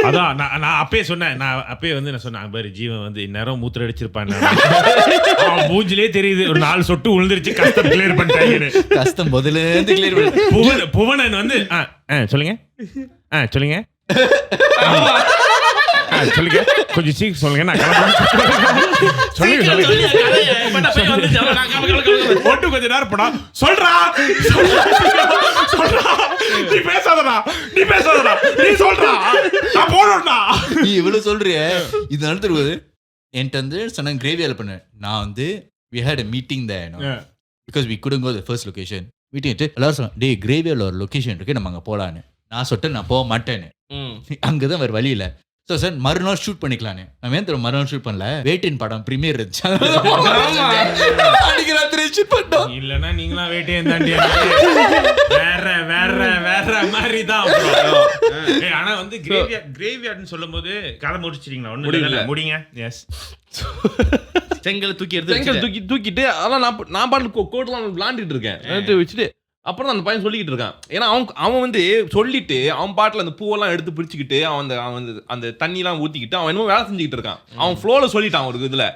அதான் நான் அப்பயே சொன்னேன். நான் சொன்னேன் பாரு ஜீவன் வந்து இந்நேரம் மூத்திர அடிச்சிருப்பான். மூஞ்சிலே தெரியுது ஒரு 4 சொட்டு விழுந்துருச்சு. கஷ்டம் கிளியர் பண்ணிட்டாங்க. கஷ்டம் முதல்ல இருந்து கிளியர் பண்ண. புவனன் வந்து சொல்லுங்க சொல்லுங்க சொல்லுங்க கொஞ்சம் சீக்கிரம் சொல்லுங்க நான் சொல்லுங்க ஒட்டு கொஞ்ச நேரம் போனா சொல்றா நீ பேசாதடா நீ சொல்றா நான் போறேன்டா. நீ இவ்வளவு சொல்றியே இது நடந்துருவது என்கிட்ட வந்து சொன்ன கிரேவியால பண்ண நான் வந்து we had a meeting there because we couldn't go to the first location. Meeting எல்லாரும் சொன்னாங்க டே கிரேவியால ஒரு லொகேஷன் இருக்கு நம்ம அங்க போலான்னு. நான் சொல்லிட்டு நான் போக மாட்டேன்னு. அங்கதான் வேற வழி இல்ல. ஸோ சார் மறுநாள் ஷூட் பண்ணிக்கலான்னு. நான் ஏன் தெரியும் மறுநாள் ஷூட் பண்ணல வேட்டின் படம் ப்ரீமியர் இருந்துச்சு. இல்லன்னா நீங்களாம் வேட்டையன் தாண்டி வேற மாதிரி தான். ஆனா வந்து கிரேவியார்ட்னு சொல்லும் போது கதை முடிச்சிட்டீங்களா? ஒண்ணு முடிங்க. எஸ் செங்கல் தூக்கிட்டு அதெல்லாம் நான் பாட்டு கோட்லாம் விளாண்டுட்டு இருக்கேன் வச்சுட்டு அப்புறம் அந்த பையன் சொல்லிக்கிட்டு இருக்கான். ஏன்னா அவன் வந்து சொல்லிட்டு அவன் பாட்டில் அந்த பூவெல்லாம் எடுத்து பிடிச்சிக்கிட்டு அவன் அந்த தண்ணிலாம் ஊற்றிக்கிட்டு அவன் என்னமோ வேலை செஞ்சுக்கிட்டு இருக்கான். அவன் ஃப்ளோவில் சொல்லிட்டான் ஒரு இதில்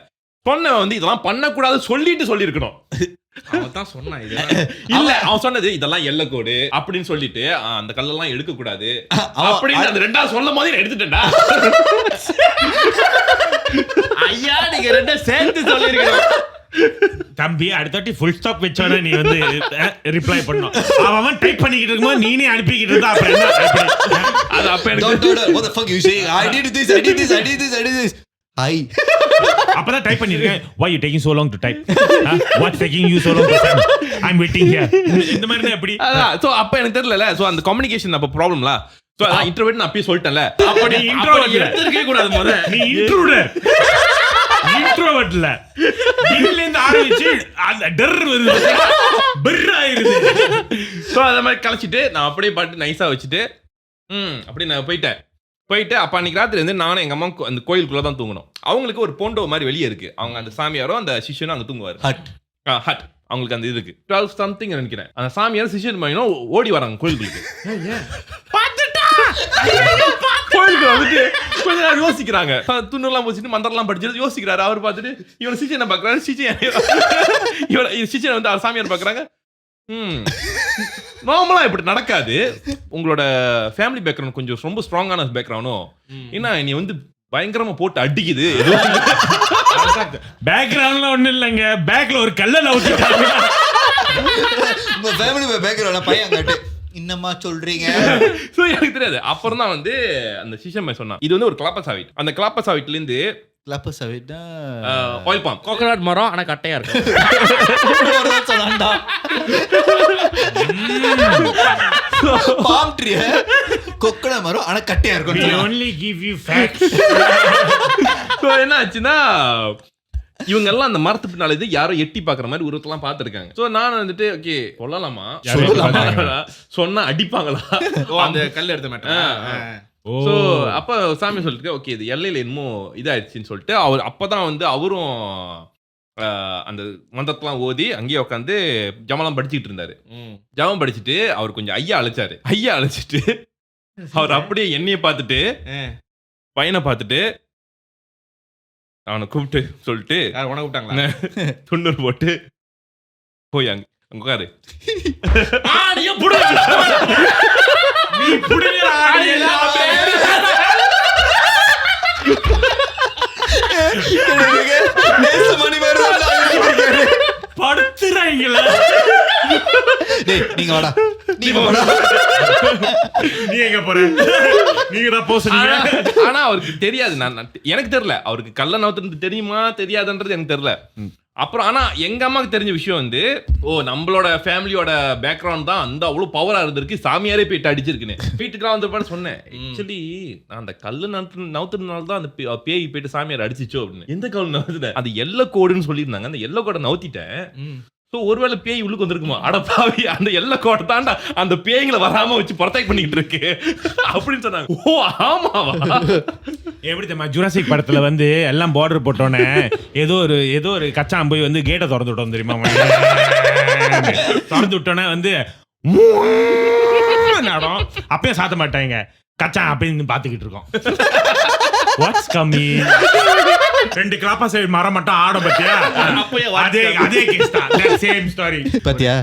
சொன்னவன் வந்து இதெல்லாம் பண்ணக்கூடாது சொல்லியிருக்கணும். அவன் தான் சொன்னான் இல்ல அவன் சொன்னது இதெல்லாம் எல்லக்கோடு அப்படின்னு சொல்லிட்டு அந்த கல்லெல்லாம் எடுக்க கூடாது அப்படின்னு அந்த ரெண்டாவது சொல்லும் போது எடுத்துட்டேன்டா. ஐயா நீங்க ரெண்டும் சேர்த்து சொல்லிருக்கீங்க தம்பி. அடுத்தாட்டி ஃபுல் ஸ்டாப் வச்சோட நீ வந்து ரிப்ளை பண்ணணும். அவன் டைப் பண்ணிக்கிட்டு இருக்கும்போது நீனே அனுப்பிக்கிட்டு இருந்தா அப்புறம் என்ன? அது அப்ப எனக்கு what the fuck you saying I did this hi அப்பதான் டைப் பண்ணிருக்கேன். why you taking so long to type what's taking you so long to send I'm waiting here. இந்த மாதிரி தான் எப்படி சோ அப்ப எனக்கு தெரியல. சோ அந்த கம்யூனிகேஷன் அப்ப ப்ராப்ளம்ல. சோ அதான் இன்ட்ரோவர்ட் நான் அப்பயே சொல்லிட்டேன்ல. அப்ப நீ இன்ட்ரோவர்ட் எடுத்துக்கவே கூடாது. முத நீ இன்ட்ரூடர் இன்ட்ரோவர்ட்ல இல்ல இந்த ஆரம்பிச்சு அந்த டர் வருது பர்ரா ஆயிருது. சோ அத மாதிரி கலச்சிட்டு நான் அப்படியே பாட்டு நைஸா வச்சிட்டு அப்படி நான் போயிட்டு அப்ப அன்னைக்கு ராத்திரி வந்து நானும் எங்க அம்மா அந்த கோயிலுக்குள்ள தான் தூங்கணும். அவங்களுக்கு ஒரு போண்டோ மாதிரி வெளியே இருக்கு. அவங்க அந்த சாமியாரும் அந்த சிஷ்யனும் அங்க தூங்குவாரு. ஹட் அவங்களுக்கு அந்த இருக்கு 12 something நினைக்கிறேன். அந்த சாமியார் சிஷ்யன் பையனும் ஓடி வராங்க கோயிலுக்கு. கோயிலுக்கு வந்துட்டு கொஞ்ச நேரம் யோசிக்கிறாங்க. துண்ணெல்லாம் போச்சுட்டு மந்திரம்லாம் படிச்சுட்டு யோசிக்கிறாரு. அவர் பார்த்துட்டு இவனை சிஷ்யனை பாக்குறாரு. சிஷ்யனை வந்து அவர் சாமியார் பாக்குறாங்க. நார்மலா இப்படி நடக்காது. உங்களோட ஃபேமிலி பேக்ரவுண்ட் கொஞ்சம் ரொம்ப ஸ்ட்ராங்கான பேக்ரவுண்டும் ஏன்னா நீ வந்து பயங்கரமா போட்டு அடிக்குது. பேக்ரவுண்ட்ல ஒண்ணு இல்லைங்க. பேக்ல ஒரு கல்ல ஊத்திட்டாங்க. உங்க ஃபேமிலி பேக்ரவுண்ட்ல பையன் கட்டு இன்னமா சொல்றீங்க? ஸோ எனக்கு தெரியாது. அப்புறம் தான் வந்து அந்த சிஷம் சொன்னான் இது வந்து ஒரு கிளாப்பஸ் ஆவிட். அந்த கிளாப்பஸ் ஆவிட்ல இருந்து கிளாப்பஸ் ஆவிட்டா ஆயில் பாம் கோகனட் மரம் ஆனா கட்டையா இருக்கும். சொன்னான்டா. பாம் ட்ரீ கொக்கன மரம் ஆனா கட்டையா We இருக்கும். only give you facts. So என்ன ஆச்சுன்னா இவங்க எல்லாம் அந்த மரத்து பின்னால இது யாரோ எட்டி பாக்குற மாதிரி உருவத்தெல்லாம் பார்த்துருக்காங்க. ஸோ நான் வந்துட்டு ஓகே சொல்லலாமா சொன்னா அடிப்பாங்களா அந்த கல் எடுத்த மாட்டேன். ஸோ அப்ப சாமி சொல்லிட்டு ஓகே இது எல்லையில என்னமோ இதாயிடுச்சுன்னு சொல்லிட்டு அவர் அப்பதான் வந்து அவரும் அந்த மந்திரத்தெல்லாம் ஓதி அங்கேயே உட்காந்து ஜமெல்லாம் படிச்சுட்டு இருந்தாரு. ஜமம் படிச்சுட்டு அவர் கொஞ்சம் ஐயா அழைச்சிட்டு அவர் அப்படியே என்னைய பார்த்துட்டு பையனை பார்த்துட்டு அவனை கூப்பிட்டு சொல்லிட்டு உனக்கு விட்டாங்களா? துண்ணூறு போட்டு போய் அங்க உட்காரு. படுத்துறாங்களா? நீங்க வாடா, நீங்க வாடா. நீ எங்க போற? நீங்க தான் போ சொன்னீங்க. ஆனா அவருக்கு தெரியாது. எனக்கு தெரியல அவருக்கு கள்ள நவுத்துறது தெரியுமா தெரியாதுன்றது எனக்கு தெரியல. அப்புறம் ஆனா எங்க அம்மாவுக்கு தெரிஞ்ச விஷயம் வந்து நம்மளோட ஃபேமிலியோட பேக்ரவுண்ட் தான் அந்த அவ்வளவு பவரா இருந்திருக்கு, சாமியாரே போயிட்டு அடிச்சிருக்குன்னு வீட்டுக்குலாம் வந்துருப்பான்னு சொன்னேன். ஆக்சுவலி நான் அந்த கல்லு நவுத்துறதுனால தான் அந்த பேய் போயிட்டு சாமியார் அடிச்சிச்சோ அப்படின்னு. எந்த கல் நவுத்துட்டேன்? அது எல்லை கோடுன்னு சொல்லியிருந்தாங்க. அந்த எல்லை கோடை நவுத்திட்டேன். ஸோ ஒருவேளை பேய் உள்ளுக்கு வந்திருக்குமா? அடப்பாவி அந்த எல்லை கோட்டை தாண்டா அந்த பேய்களை வராம வச்சு ப்ரொடெக்ட் பண்ணிக்கிட்டு இருக்கு அப்படின்னு சொன்னாங்க. ஓ ஆமாவா? எப்படி தெரியுமா, ஜுராசிக் படத்துல வந்து எல்லாம் பார்டர் போட்டோன்னே ஏதோ ஒரு கச்சான் போய் வந்து கேட்டை திறந்து விட்டோம் தெரியுமா? திறந்து விட்டோன்னே வந்து நடம் அப்பயும் சாத்த மாட்டாங்க. கச்சான் அப்படின்னு பாத்துக்கிட்டு இருக்கோம். What's coming? 2 கிளாப்பா சைடு மரம் மட்டும் ஆட பத்தியா? அதே கேஸ் தான். Same story. பாத்தியா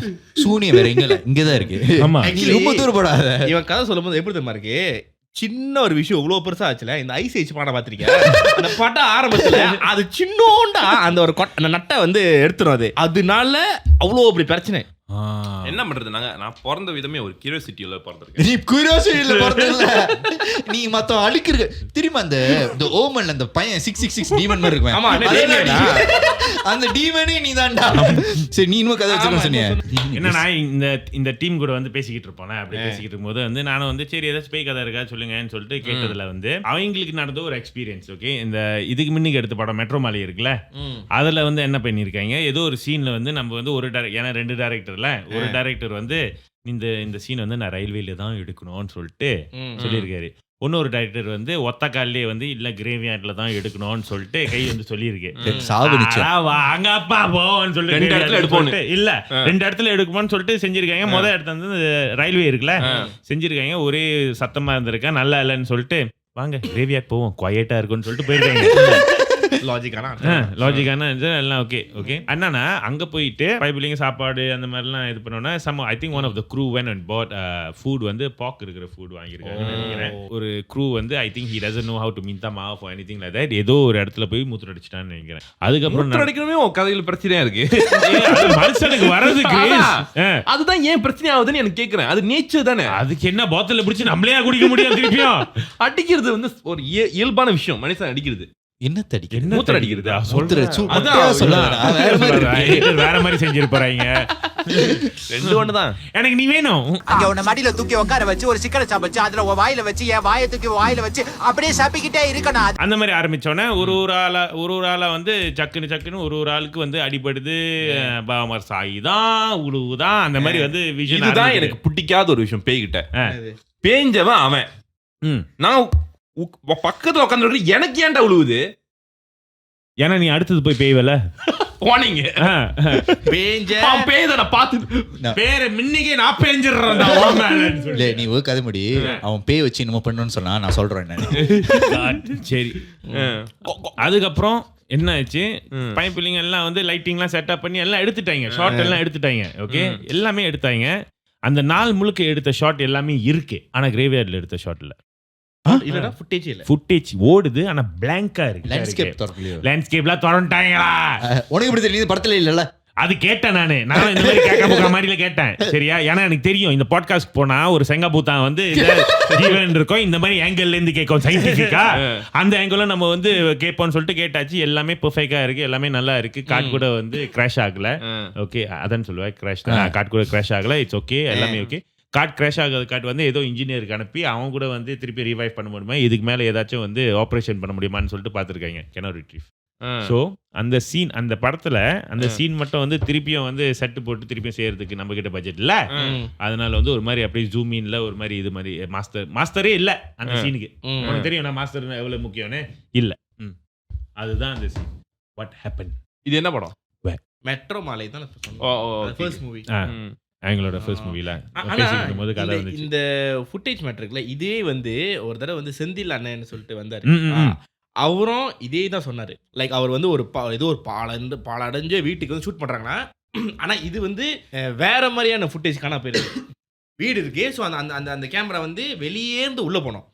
சூனியம் வேற இங்கதான் இருக்கு. ஆமா. நீ ரொம்ப தூரம் போடாத. இவன் கதை சொல்லும் போது எப்படி தெரியுமா இருக்கு? சின்ன ஒரு விஷயம் இவ்வளவு பெருசா ஆச்சுல. இந்த ஐஸ் ஏஜ் பாடம் பாத்திருக்கீங்க? அந்த படம் ஆரம்பத்துல அது சின்னோண்டா அந்த ஒரு அந்த நட்டை வந்து எடுத்துரும். அதனால அவ்வளவு அப்படி பிரச்சனை. என்ன பண்றது? நான் பிறந்த விதமே ஒரு கியூரியாசிட்டியில பிறந்திருக்கேன். நீ கியூரியாசிட்டியில பிறந்தல. நீ மத்த அழிக்கிற தெரியுமா? அந்த ஓமன்ல அந்த பையன் 666 டீமன் மாதிரி இருக்கு. ஆமா, அந்த டீமனே நீ தான்டா. சரி நீ இன்னும் கதை வச்சுக்கணும் சொன்னியே. என்னன்னா இந்த டீம் கூட வந்து பேசிக்கிட்டு இருப்போம். அப்படி பேசிக்கிட்டு இருக்கும்போது வந்து நானும் வந்து சரி ஏதாச்சும் பேய் கதை இருக்கா சொல்லுங்கன்னு சொல்லிட்டு கேட்டதுல வந்து அவங்களுக்கு நடந்த ஒரு எக்ஸ்பீரியன்ஸ். ஓகே, இந்த இதுக்கு முன்னுக்கு எடுத்த படம் மெட்ரோ மாலி இருக்குல்ல, அதுல வந்து என்ன பண்ணிருக்காங்க, ஏதோ ஒரு சீன்ல வந்து நம்ம வந்து ஏன்னா 2 டைரக்டர்ல ஒரு டைரக்டர் வந்து இந்த சீன் வந்து நான் ரயில்வேல தான் எடுக்கணும்னு சொல்லிட்டு சொல்லியிருக்காரு. இன்னொரு டைரக்டர் வந்து ஒத்த காலிலே வந்து இல்ல கிரேவியார்ட்ல தான் எடுக்கணும்னு சொல்லிட்டு கை வந்து சொல்லியிருக்கு. வாங்கப்பா போன்னு சொல்லிட்டு 2 இடத்துல எடுப்போம் இல்ல 2 இடத்துல எடுக்குமான்னு சொல்லிட்டு செஞ்சிருக்காங்க. முதல் இடத்துல வந்து ரயில்வே இருக்குல்ல செஞ்சிருக்காங்க. ஒரே சத்தமா இருந்திருக்கா, நல்லா இல்லைன்னு சொல்லிட்டு வாங்க கிரேவியார்ட் போவோம் குவைட்டா இருக்குன்னு சொல்லிட்டு போயிருக்காங்க. லாஜிக்கான எல்லாம் ஓகே. என்னன்னா அங்க போயிட்டு பைபிளிங்க சாப்பாடு அந்த மாதிரிலாம் இது பண்ணோம்னா I think one of the crew went and bought food வந்து பாக் இருக்கிற ஃபுட் வாங்கியிருக்காங்கன்னு நினைக்கிறேன். ஒரு க்ரூ வந்து I think he doesn't know how to மின்தா மாவ் ஆர் எனிதிங் லைக் தட். ஏதோ ஒரு இடத்துல போய் மூத்திர அடிச்சிட்டான்னு நினைக்கிறேன். அதுக்கப்புறம் அடிக்கணுமே கதையில பிரச்சனையா இருக்கு. மனுஷனுக்கு வர்றதுக்கு அதுதான் ஏன் பிரச்சனை ஆகுதுன்னு எனக்கு கேக்குறேன். அது நேச்சர் தானே. அதுக்கு என்ன பாட்டில பிடிச்சி நம்மளே குடிக்க முடியாது திருப்பியும். அடிக்கிறது வந்து ஒரு இயல்பான விஷயம். மனுஷன் அடிக்கிறது என்ன தடிக்க மூத்திர அடிக்கிறது வேற மாதிரி செஞ்சிருப்பாங்க. 2 ஒண்ணுதான். எனக்கு நீ வேணும். அங்க உன்னை மடியில தூக்கி உட்கார வச்சு ஒரு சிக்கனை சாப்பிச்சு அதுல வாயில வச்சு என் வாயை தூக்கி வாயில வச்சு அப்படியே சாப்பிக்கிட்டே இருக்கணும். அந்த மாதிரி ஆரம்பிச்சோன்னே ஒரு ஆளா வந்து சக்குன்னு ஒரு ஆளுக்கு வந்து அடிபடுது. பாமர் சாயிதான் உழுவுதான் அந்த மாதிரி வந்து விஷயம். இதுதான் எனக்கு பிடிக்காத ஒரு விஷயம் பேய்கிட்ட. பேஞ்சவன் அவன். நான் பக்கத்துல உட்காந்து எனக்கு ஏன்டா உழுவுது? ஏன்னா நீ அடுத்தது போய் பேய்வல போனீங்க. பேரை மின்னிக்கே நான் பேஞ்சிடுறேன். நீ கதை முடி. அவன் பேய் வச்சு என்னமோ பண்ணணும்னு சொன்னா நான் சொல்றேன். சரி அதுக்கப்புறம் என்ன ஆச்சு, பைப்பிள்ளைங்க எல்லாம் வந்து லைட்டிங்லாம் செட்டப் பண்ணி எல்லாம் எடுத்துட்டாங்க. ஷார்ட் எல்லாம் எடுத்துட்டாங்க. ஓகே, எல்லாமே எடுத்தாங்க. அந்த நாள் முழுக்க எடுத்த ஷாட் எல்லாமே இருக்கு. ஆனா கிரேவியார்ட்ல எடுத்த ஷாட்ல இல்லடா ஃபுட்டேஜ் ஓடுது. ஆனா பிளாங்கா இருக்கு. லேண்ட்ஸ்கேப் லேண்ட்ஸ்கேப்லாம் திறந்துட்டாங்களா? உனக்கு எப்படி தெரியுது? படத்துல இல்லல. அது கேட்டேன் நான் இந்த மாதிரி கேட்க போகிற மாதிரில கேட்டேன் சரியா. ஏன்னா எனக்கு தெரியும் இந்த பாட்காஸ்ட் போனா ஒரு செங்கப்பூத்தான் வந்து ஜீவன் இருக்கும் இந்த மாதிரி ஆங்கிள் இருந்து கேட்கும் சயின்டிஃபிக்கா அந்த ஆங்கிளும் நம்ம வந்து கேட்போம்னு சொல்லிட்டு கேட்டாச்சு. எல்லாமே பெர்ஃபெக்டா இருக்கு, எல்லாமே நல்லா இருக்கு. காட் கூட வந்து கிராஷ் ஆகல. ஓகே அதான் சொல்லுவேன் கிராஷ் தான். காட் கூட கிராஷ் ஆகல, இட்ஸ் ஓகே, எல்லாமே ஓகே. காட் கிராஷ் ஆகாத காட் வந்து ஏதோ இன்ஜினியருக்கு அனுப்பி அவங்க கூட வந்து திருப்பி ரிவைவ் பண்ண முடியுமா, இதுக்கு மேல ஏதாச்சும் வந்து ஆப்ரேஷன் பண்ண முடியுமான்னு சொல்லிட்டு பார்த்துருக்காங்க. Cannot retrieve. ஸோ அந்த சீன், அந்த படத்துல அந்த சீன் மட்டும் வந்து திருப்பியும் வந்து செட்டு போட்டு திருப்பியும் செய்யறதுக்கு நம்ம கிட்ட பட்ஜெட் இல்ல. அதனால வந்து ஒரு மாதிரி அப்படியே ஜூம் இன்ல ஒரு மாதிரி இது மாதிரி மாஸ்டரே இல்ல அந்த சீனுக்கு. உனக்கு தெரியும் நான் மாஸ்டர் எவ்வளவு முக்கியம்னு இல்ல. அதுதான் அந்த சீன். What happen. இது என்ன படம்? மெட்ரோ மாலை தான் ஃபர்ஸ்ட் மூவி, எங்களோட ஃபர்ஸ்ட் மூவில பேசிக்கும் போது கதை வந்துச்சு. இந்த ஃபுட்டேஜ் மேட்டருக்குல இதே வந்து ஒரு தடவை வந்து செந்தில் அண்ணன்னு சொல்லிட்டு வந்தாரு. அவரும் இதே தான் சொன்னாரு. லைக் அவர் வந்து ஒரு ஏதோ ஒரு பாலடைஞ்ச வீட்டுக்கு வந்து ஷூட் பண்றாங்கன்னா, ஆனா இது வந்து வேற மாதிரியான ஃபுட்டேஜ் காண போயிருக்கு. வீடு இருக்கு. ஸோ அந்த அந்த கேமரா வந்து வெளியே இருந்து உள்ள போனோம்.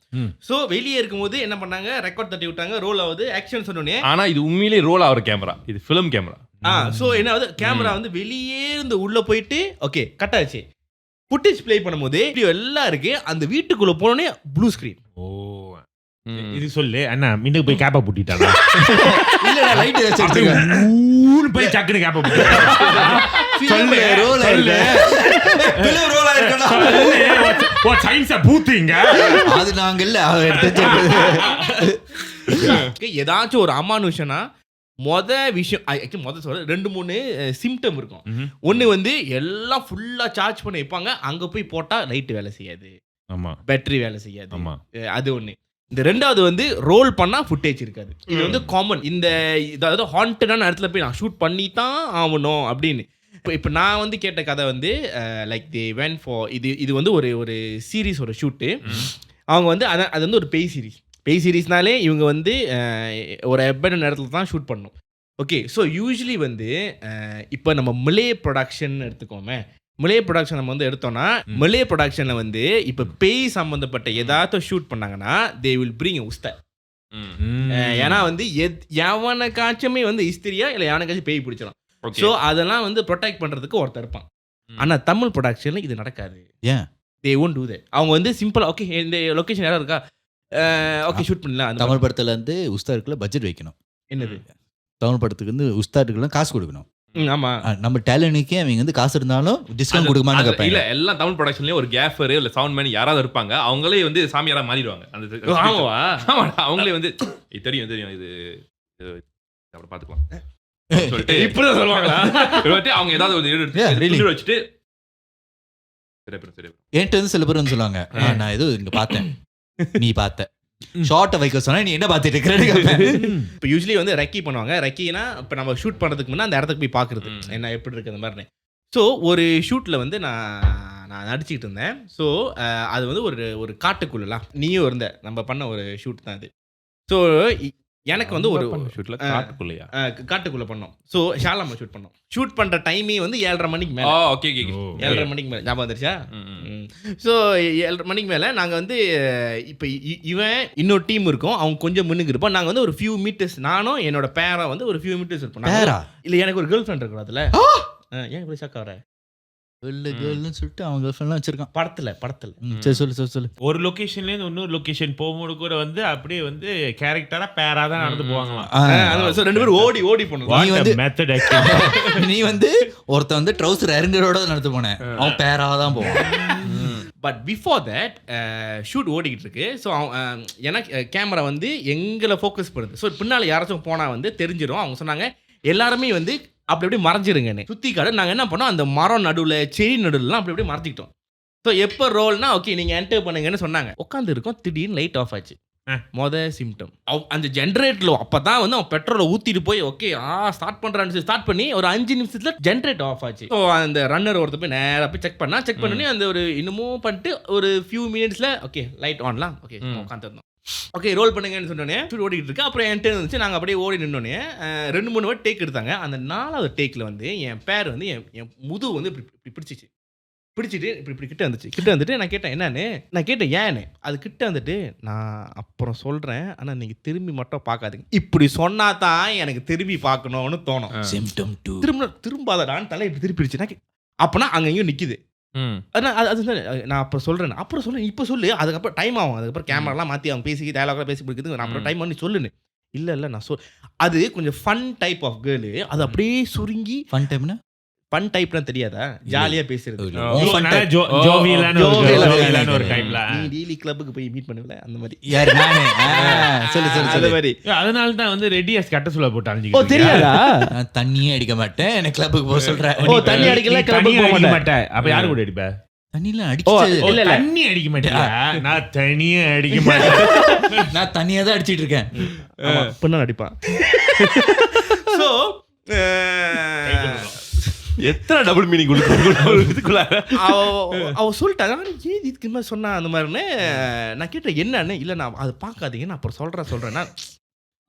ஸோ வெளியே இருக்கும்போது என்ன பண்ணாங்க, ரெக்கார்ட் தட்டி விட்டாங்க, ரோல் ஆகுது, ஆக்ஷன் சொன்னோடனே. ஆனா இது உண்மையிலே ரோல் ஆகிற கேமரா, இது ஃபிலிம் கேமரா. ஸோ என்ன ஆகுது, கேமரா வந்து வெளியே இருந்து உள்ள போயிட்டு ஓகே கட் ஆச்சு. ஃபுட்டேஜ் ப்ளே பண்ணும்போது எல்லாம் இருக்கு. அந்த வீட்டுக்குள்ள போனோடனே ப்ளூ ஸ்கிரீன். ஓ இது சொல்லு அண்ணா மின்னுக்கு போய் கேப்பா பூட்டிட்டாங்க. இல்ல லைட் வச்சிருக்கீங்க போய் சக்குனு கேப்பா பூட்டிட்டாங்க. சொல்லு ரோல் இல்ல பிலிம் ரோல் ஆயிருக்கடா. ஓ சயின்ஸ பூத்திங்க. அது நாங்க இல்ல எடுத்து ஏதாச்சும் ஒரு அமானுஷனா விஷயம் சொல்ற 2-3 சிம்டம் இருக்கும். ஒன்னு வந்து எல்லாம் ஃபுல்லா சார்ஜ் பண்ணி வைப்பாங்க, அங்க போய் போட்டா லைட் வேலை செய்யாது, ஆமா பேட்டரி வேலை செய்யாது, ஆமா அது ஒண்ணு. இந்த ரெண்டாவது வந்து ரோல் பண்ணா ஃபுட்டேஜ் இருக்காது. இது வந்து காமன். இந்த அதாவது ஹாண்டடான இடத்துல போய் நான் ஷூட் பண்ணி தான் ஆகணும் அப்படின்னு. இப்போ நான் வந்து கேட்ட கதை வந்து லைக் தி வென் ஃபார் இது வந்து ஒரு சீரீஸ், ஒரு ஷூட்டு. அவங்க வந்து அது வந்து ஒரு பேய் சீரீஸ்னாலே இவங்க வந்து ஒரு எபன் இடத்துல தான் ஷூட் பண்ணணும். ஓகே, ஸோ யூஸ்வலி வந்து இப்போ நம்ம மிலே ப்ரொடக்ஷன் எடுத்துக்கோமே. மிலே ப்ரொடக்ஷன் நம்ம வந்து எடுத்தோம்னா, மிலே ப்ரொடக்ஷனில் வந்து இப்போ பேய் சம்மந்தப்பட்ட ஏதாச்சும் ஷூட் பண்ணாங்கன்னா தே வில் பிரிங் உஸ்தாத். ஏன்னா வந்து எவனுக்காச்சுமே வந்து இஸ்திரியா இல்லை எவனுக்காச்சும் பேய் பிடிச்சிடும். ஸோ அதெல்லாம் வந்து ப்ரொடெக்ட் பண்ணுறதுக்கு ஒருத்தர் இருப்பான். ஆனால் தமிழ் ப்ரொடக்ஷனில் இது நடக்காது. ஏன் தே ஒன்ட் டூ தட். அவங்க வந்து சிம்பிளா ஓகே இந்த லொக்கேஷன் யாரும் இருக்கா, ஓகே ஷூட் பண்ணலாம். தமிழ் படத்துல இருந்து உஸ்தாதுக்குள்ள பட்ஜெட் வைக்கணும். என்னது தமிழ் படத்துக்கு வந்து உஸ்தாதுக்குலாம் காசு கொடுக்கணும். ஆமா, நம்ம டேலண்ட்டுக்கே அவங்க வந்து காசு இருந்தாலும் டிஸ்கவுண்ட் கொடுக்குமான்னு கேட்பாங்க. இல்ல எல்லாம் தமிழ் ப்ரொடக்ஷன்லயே ஒரு கேஃபர் இல்ல சவுண்ட் மேன் யாராவது இருப்பாங்க, அவங்களே வந்து சாமியாரா மாறிடுவாங்க. அந்த ஆமாவா, அவங்களே வந்து தெரியும் இது அப்புறம் பாத்துக்கலாம் சொல்லிட்டு இப்படிதான் சொல்லுவாங்களா? அவங்க ஏதாவது ஒரு எடுத்து வச்சுட்டு என்கிட்ட வந்து சில பேர் வந்து சொல்லுவாங்க, நான் ஏதோ இங்க பார்த்தேன், நீ பார்த்த ஷார்ட்டை வைக்க சொன்னா நீ என்ன பார்த்துட்டு இருக்கிற. இப்போ யூஸ்வலி வந்து ரெக்கி பண்ணுவாங்க. ரெக்கினா இப்போ நம்ம ஷூட் பண்ணுறதுக்கு முன்னாடி அந்த இடத்துக்கு போய் பார்க்குறது என்ன எப்படி இருக்குது அந்த மாதிரி. ஸோ ஒரு ஷூட்டில் வந்து நான் நடிச்சிக்கிட்டு இருந்தேன். ஸோ அது வந்து ஒரு காட்டுக்குள்ளலாம் நீயும் இருந்த நம்ம பண்ண ஒரு ஷூட் தான் அது. ஸோ எனக்கு வந்து ஒரு ஷூட்ல காட்டுக்குள்ளயா காட்டுக்குள்ள பண்ணோம். ஸோ ஷாலாம ஷூட் பண்ணோம். ஷூட் பண்ற டைமே வந்து 7:30 மணிக்கு மேல. ஓகே 7:30 மணிக்கு மேல ஞாபகம் வந்துருச்சா? ஸோ 7:30 மணிக்கு மேல நாங்க வந்து இப்போ இவன் இன்னொரு டீம் இருக்கும், அவங்க கொஞ்சம் முன்னுக்கு இருப்போம். நாங்க வந்து ஒரு ஃபியூ மீட்டர்ஸ், நானும் என்னோட பேரா வந்து ஒரு ஃபியூ மீட்டர்ஸ் இருப்போம். இல்ல எனக்கு ஒரு கேர்ள் ஃப்ரெண்ட் இருக்கும் அதுல. ஏன் இப்படி ஷாக் ஆகுற? சொல்லிட்டு அவங்க கேர்ள்ஃப்ரெண்ட்லாம் வச்சிருக்கான் படத்துல. சரி சொல்லு. ஒரு லொகேஷன்ல இருந்து இன்னொரு லொகேஷன் போகும்போது கூட வந்து அப்படியே வந்து கேரக்டரா பேரா தான் நடந்து போவாங்களாம். ரெண்டு பேரும் ஓடி போனோம். மெத்தட் நீ வந்து ஒருத்த வந்து ட்ரவுசர் இறங்குறோட நடந்து போனேன், அவன் பேரா தான் போவான். பட் பிஃபோர் தட் ஷூட் ஓடிக்கிட்டு இருக்கு. ஸோ எனக்கு கேமரா வந்து எங்களை ஃபோக்கஸ் பண்ணுது. ஸோ பின்னால் யாராச்சும் போனால் வந்து தெரிஞ்சிடும். அவங்க சொன்னாங்க எல்லாருமே வந்து அப்படி எப்படி மறைஞ்சிருங்கன்னு. சுற்றி காடு நாங்கள் என்ன பண்ணோம், அந்த மரம் நடுவில் செடி நடுவுலாம் அப்படி எப்படி மறைச்சிக்கிட்டோம். ஸோ எப்போ ரோல்னா ஓகே நீங்கள் என்டர் பண்ணுங்கன்னு சொன்னாங்க. உட்காந்து இருக்கோம், திடீர்னு லைட் ஆஃப் ஆச்சு. சிம்டம் அந்த ஜென்ரேட்டர்ல அப்பதான் வந்து அவன் பெட்ரோலை ஊத்திட்டு போய் ஓகே ஸ்டார்ட் பண்றான்னு ஸ்டார்ட் பண்ணி ஒரு 5 நிமிஷத்துல ஜென்ரேட்டர் ஆஃப் ஆச்சு. ஸோ அந்த ரன்னர் ஒருத்த போய் நேராக போய் செக் பண்ணி அந்த ஒரு இன்னமும் பண்ணிட்டு ஒரு ஃபியூ மினிட்ஸ்ல ஓகே லைட் ஆன்லாம் ஓகே உட்காந்துருந்தோம். ஓகே ரோல் பண்ணுங்கன்னு சொன்னோன்னே ஷூட் ஓடிட்டு இருக்கு. அப்புறம் என் டேர்ன் வந்துச்சு, நாங்கள் அப்படியே ஓடி நின்னோடனே 2-3 வாட்டி டேக் எடுத்தாங்க. அந்த 4வது டேக்கில் வந்து என் பேர் வந்து என் முதுகு வந்து இப்படி பிடிச்சிச்சு. பிடிச்சிட்டு இப்படி கிட்ட வந்துட்டு நான் கேட்டேன் ஏன்னு. அது கிட்ட வந்துட்டு நான் அப்புறம் சொல்றேன், ஆனா நீங்க திரும்பி மட்டும் பார்க்காதீங்க. இப்படி சொன்னா தான் எனக்கு திரும்பி பார்க்கணும்னு தோணும். சிம்டம் 2. திரும்பாதடான்னு தலை இப்படி திருப்பிடுச்சுன்னா அப்பனா அங்க எங்கேயும் நிக்குது. நான் அப்புறம் சொல்றேன் இப்ப சொல்லு, அதுக்கப்புறம் டைம் ஆகும், அதுக்கப்புறம் கேமராலாம் மாத்தி அவங்க பேசி டயலாக்லாம் பேசி பிடிக்குது, நான் அப்புறம் டைம் பண்ணி சொல்லுன்னு. இல்ல நான் அது கொஞ்சம் ஃபன் டைப் ஆஃப் கேர்ளு. அது அப்படியே சுருங்கி ஃபன் டைம்னா ஃபன் டைப்னா தெரியாதா, ஜாலியா பேசுறது. ஜோவியலான ஒரு டைப்ல நீ டெய்லி கிளப்புக்கு போய் மீட் பண்ணுவல அந்த மாதிரி. யார் நானே? சொல்லு அந்த மாதிரி. அதனால தான் வந்து ரெடியாஸ் கட்ட சொல்ல போட்டு ஓ அழிஞ்சிக்கிட்டு தெரியாதா? நான் தண்ணியே அடிக்க மாட்டேன், எனக்கு கிளப்புக்கு போக சொல்றேன். ஓ தண்ணி அடிக்கல, கிளப்புக்கு போக அடிக்க மாட்டேன். மாட்டேன். அப்ப யாரு கூட அடிப்ப? தண்ணில ஓ அடிச்சு இல்ல தண்ணி அடிக்க மாட்டியா? நான் தனியே அடிக்க மாட்டேன். நான் தண்ணியா தான் அடிச்சிட்டு இருக்கேன். பண்ண அடிப்பான். சோ எத்தனை டபுள் மீனிங் கொடுக்குள்ள அவ சொல்லிட்டாங்க, ஏன் இதுக்கு மாதிரி சொன்னா அந்த மாதிரின்னு. நான் கேட்டேன் என்னன்னு. இல்லை நான் அதை பார்க்காதீங்க, நான் அப்புறம் சொல்றேன்னா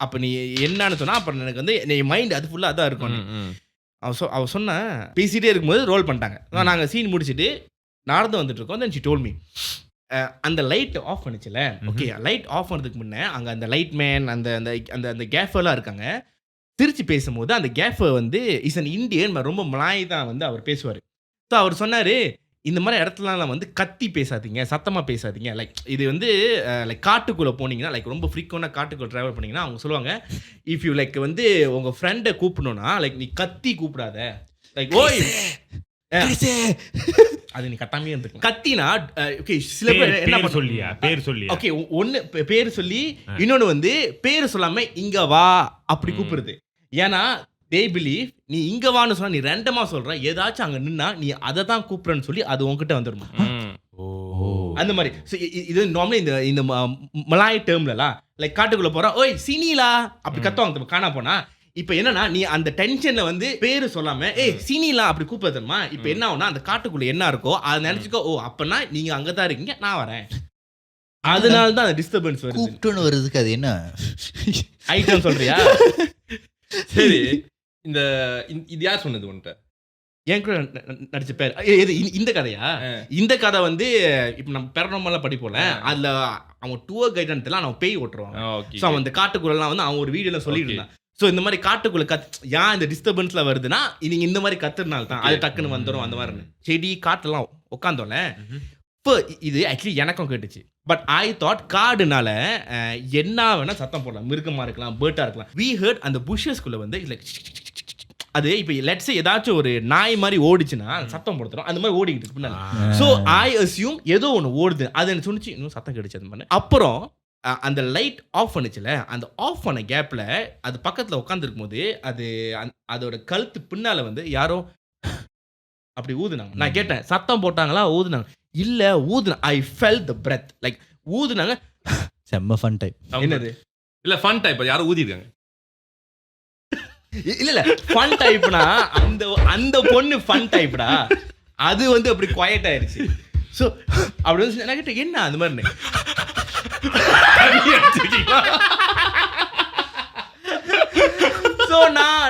அப்போ நீ என்னன்னு சொன்னா அப்புறம் எனக்கு வந்து என் மைண்ட் அது ஃபுல்லாக அதான் இருக்கும். அவ சொன்ன பேசிகிட்டே இருக்கும்போது ரோல் பண்ணிட்டாங்க. நாங்கள் சீன் முடிச்சுட்டு நடந்து வந்துட்டு இருக்கோம். தென் ஷி டோல்ட் மீ அந்த லைட் ஆஃப் பண்ணுச்சுல. ஓகே, லைட் ஆஃப் பண்ணதுக்கு முன்னே அங்கே அந்த லைட் மேன் அந்த அந்த அந்த கேஃபர்லாம் இருக்காங்க. திருச்சி பேசும்போது அந்த கேஃபர் வந்து இஸ் அன் இண்டியன், ரொம்ப மலாய் தான் வந்து அவர் பேசுவார். ஸோ அவர் சொன்னார், இந்த மாதிரி இடத்துலலாம் வந்து கத்தி பேசாதீங்க, சத்தமாக பேசாதீங்க. லைக் இது வந்து லைக் காட்டுக்குள்ளே போனீங்கன்னா, லைக் ரொம்ப ஃப்ரீக்வெண்ட்டாக காட்டுக்குள்ளே ட்ராவல் பண்ணிங்கன்னா அவங்க சொல்லுவாங்க, இஃப் யூ லைக் வந்து உங்கள் ஃப்ரெண்டை கூப்பிடணும்னா லைக் நீ கத்தி கூப்பிடாத, லைக் ஓய் அது நீ கட்டாமே இருந்துக்கலாம். கத்தினா ஓகே சில பேர் என்ன சொல்லியா பேர் சொல்லியா? ஓகே ஒன்று பேர் சொல்லி, இன்னொன்று வந்து பேர் சொல்லாமல் இங்கே வா அப்படி கூப்பிடுறது. ஏன்னா they believe நீ இங்க வான்னு சொன்னா நீ ரெண்டமா சொல்ற, ஏதாச்சும் அங்க நின்னா நீ அதை தான் கூப்பிடுறன்னு சொல்லி அது உங்ககிட்ட வந்துருமா. அந்த மாதிரி. இது நார்மலி இந்த மலாய் டேர்ம்லலாம் லைக் காட்டுக்குள்ள போறா, ஓய் சீனிலா அப்படி கத்துவாங்க காணா போனா. இப்ப என்னன்னா நீ அந்த டென்ஷன்ல வந்து பேரு சொல்லாம ஏய் சீனிலா அப்படி கூப்பிடுறமா, இப்ப என்ன ஆகும்னா அந்த காட்டுக்குள்ள என்ன இருக்கோ அதை நினைச்சுக்கோ, ஓ அப்பனா நீங்க அங்கதான் இருக்கீங்க, நான் வரேன். அதனால தான் அந்த டிஸ்டர்பன்ஸ் வருது. கூப்பிட்டுன்னு வருதுக்கு அது என்ன ஐட்டம் சொல்றியா? சரி, இது யார் சொன்னது உன்ட்ட? என் கூட நடிச்ச பேர் இந்த கதையா? இந்த கதை வந்து இப்ப நம்ம பேரனார்மலா படிப்போம்ல, அதுல அவங்க டூர் கைடன்ஸ்ல அவன் பேய் ஓட்டுருவாங்க. ஸோ அவன் இந்த காட்டுக்குள்ளலாம் வந்து அவன் ஒரு வீடியோல சொல்லிட்டு இருந்தான். ஸோ இந்த மாதிரி காட்டுக்குள்ள ஏன் இந்த டிஸ்டர்பன்ஸ்ல வருதுன்னா நீங்க இந்த மாதிரி கத்துறதுனால தான் அது டக்குன்னு வந்துடும். அந்த மாதிரி செடி காட்டுலாம் உட்காந்தோம்ல. இப்போ இது ஆக்சுவலி எனக்கும் கேட்டுச்சு. பட் ஐ தாட் காடுனால என்ன வேணா சத்தம் போடலாம், மிருகமா இருக்கலாம், பேர்ட்டா இருக்கலாம். வி ஹர்ட் அந்த புஷஸ்குள்ள வந்து அது இப்போ லெட்ஸ் ஏதாச்சும் ஒரு நாய் மாதிரி ஓடிச்சுன்னா சத்தம் போடுறோம், அந்த மாதிரி ஓடிக்கிட்டு இருக்கு பின்னால. ஸோ ஐ அஸ்யூம் ஏதோ ஒன்று ஓடுது, அது எனக்கு சொன்னிச்சு, இன்னும் சத்தம் கிடைச்சு அந்த மாதிரி. அப்புறம் அந்த லைட் ஆஃப் பண்ணுச்சுல, அந்த ஆஃப் பண்ண கேப்ல அது பக்கத்தில் உட்காந்துருக்கும் போது அது அதோட கழுத்து பின்னால வந்து யாரோ அப்படி ஊதுனாங்க. நான் கேட்டேன் சத்தம் போட்டாங்களா ஊதுனாங்க? இல்ல ஊதுனா I felt the breath, like ஊதுனாங்க. செம்ம ஃபன் டைப். என்னது? இல்ல ஃபன் டைப், யாரோ ஊதி இருக்காங்க. இல்ல ஃபன் டைப்னா அந்த பொண்ணு ஃபன் டைப்டா, அது வந்து அப்படி குவைட் ஆயிருச்சு. ஸோ அப்படி வந்து நான் கேட்டேன் என்ன அந்த மாதிரி. ஸோ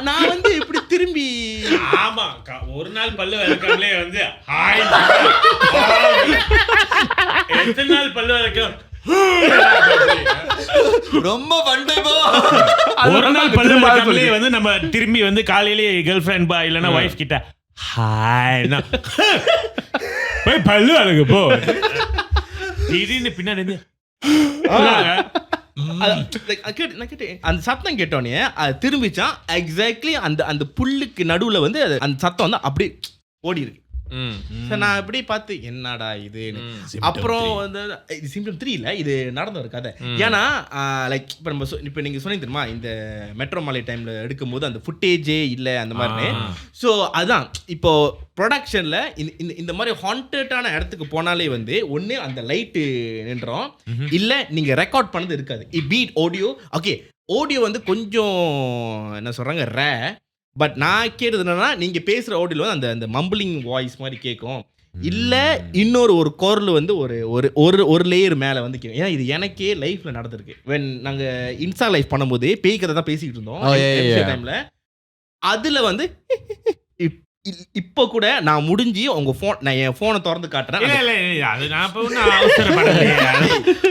நான் வந்து இப்படி திரும்பி ஆமா ஒரு நாள் பல்லு விளக்காமலே வந்து எத்தனை நாள் பல்லு விளக்க ரொம்ப ஃபன் டைப்பா. ஒரு நாள் பல்லு விளக்காமலே வந்து நம்ம திரும்பி வந்து காலையிலேயே கேர்ள் ஃப்ரெண்ட் பா இல்லைன்னா ஒய்ஃப் கிட்ட ஹாய் போய் பல்லு விளக்கு போ, திடீர்னு பின்னாடி இருந்து அந்த சத்தம் கேட்டோன்னே அது திரும்பிச்சான். எக்ஸாக்ட்லி அந்த புல்லுக்கு நடுவுல வந்து அந்த சத்தம் வந்து அப்படி ஓடி இருக்கு. நான் இப்படி பார்த்து என்னடா இது. அப்புறம் வந்து இது சிம்டம் 3 இல்ல, இது நடந்த ஒரு கதை. ஏன்னா லைக் இப்போ நம்ம இப்போ நீங்க சொன்னீங்க தெரியுமா, இந்த மெட்ரோ மாலை டைம்ல எடுக்கும் போது அந்த ஃபுட்டேஜே இல்லை அந்த மாதிரி. ஸோ அதான் இப்போ ப்ரொடக்ஷன்ல இந்த மாதிரி ஹாண்டடான இடத்துக்கு போனாலே வந்து ஒன்று அந்த லைட்டு நின்றோம், இல்லை நீங்க ரெக்கார்ட் பண்ணது இருக்காது. பீட் ஆடியோ ஓகே, ஆடியோ வந்து கொஞ்சம் என்ன சொல்றாங்க ரே. பட் நான் கேட்டது என்னன்னா நீங்க பேசுற ஆடியோல வந்து அந்த மம்பிளிங் வாய்ஸ் மாதிரி கேட்கும், இல்ல இன்னொரு குரல் வந்து ஒரு லேயர் மேல வந்து கேட்கும். ஏன்னா இது எனக்கே லைஃப்ல நடந்திருக்கு. வென் நாங்க இன்ஸ்டா லைஃப் பண்ணும்போது பேய் கதை தான் பேசிக்கிட்டு இருந்தோம் டைம்ல. அதுல வந்து இப்போ கூட நான் முடிஞ்சு உங்க போன் நான் என் போனை திறந்து காட்டுறேன். இல்ல அது நான் இப்ப ஒன்னும் அவசரப்படலையே.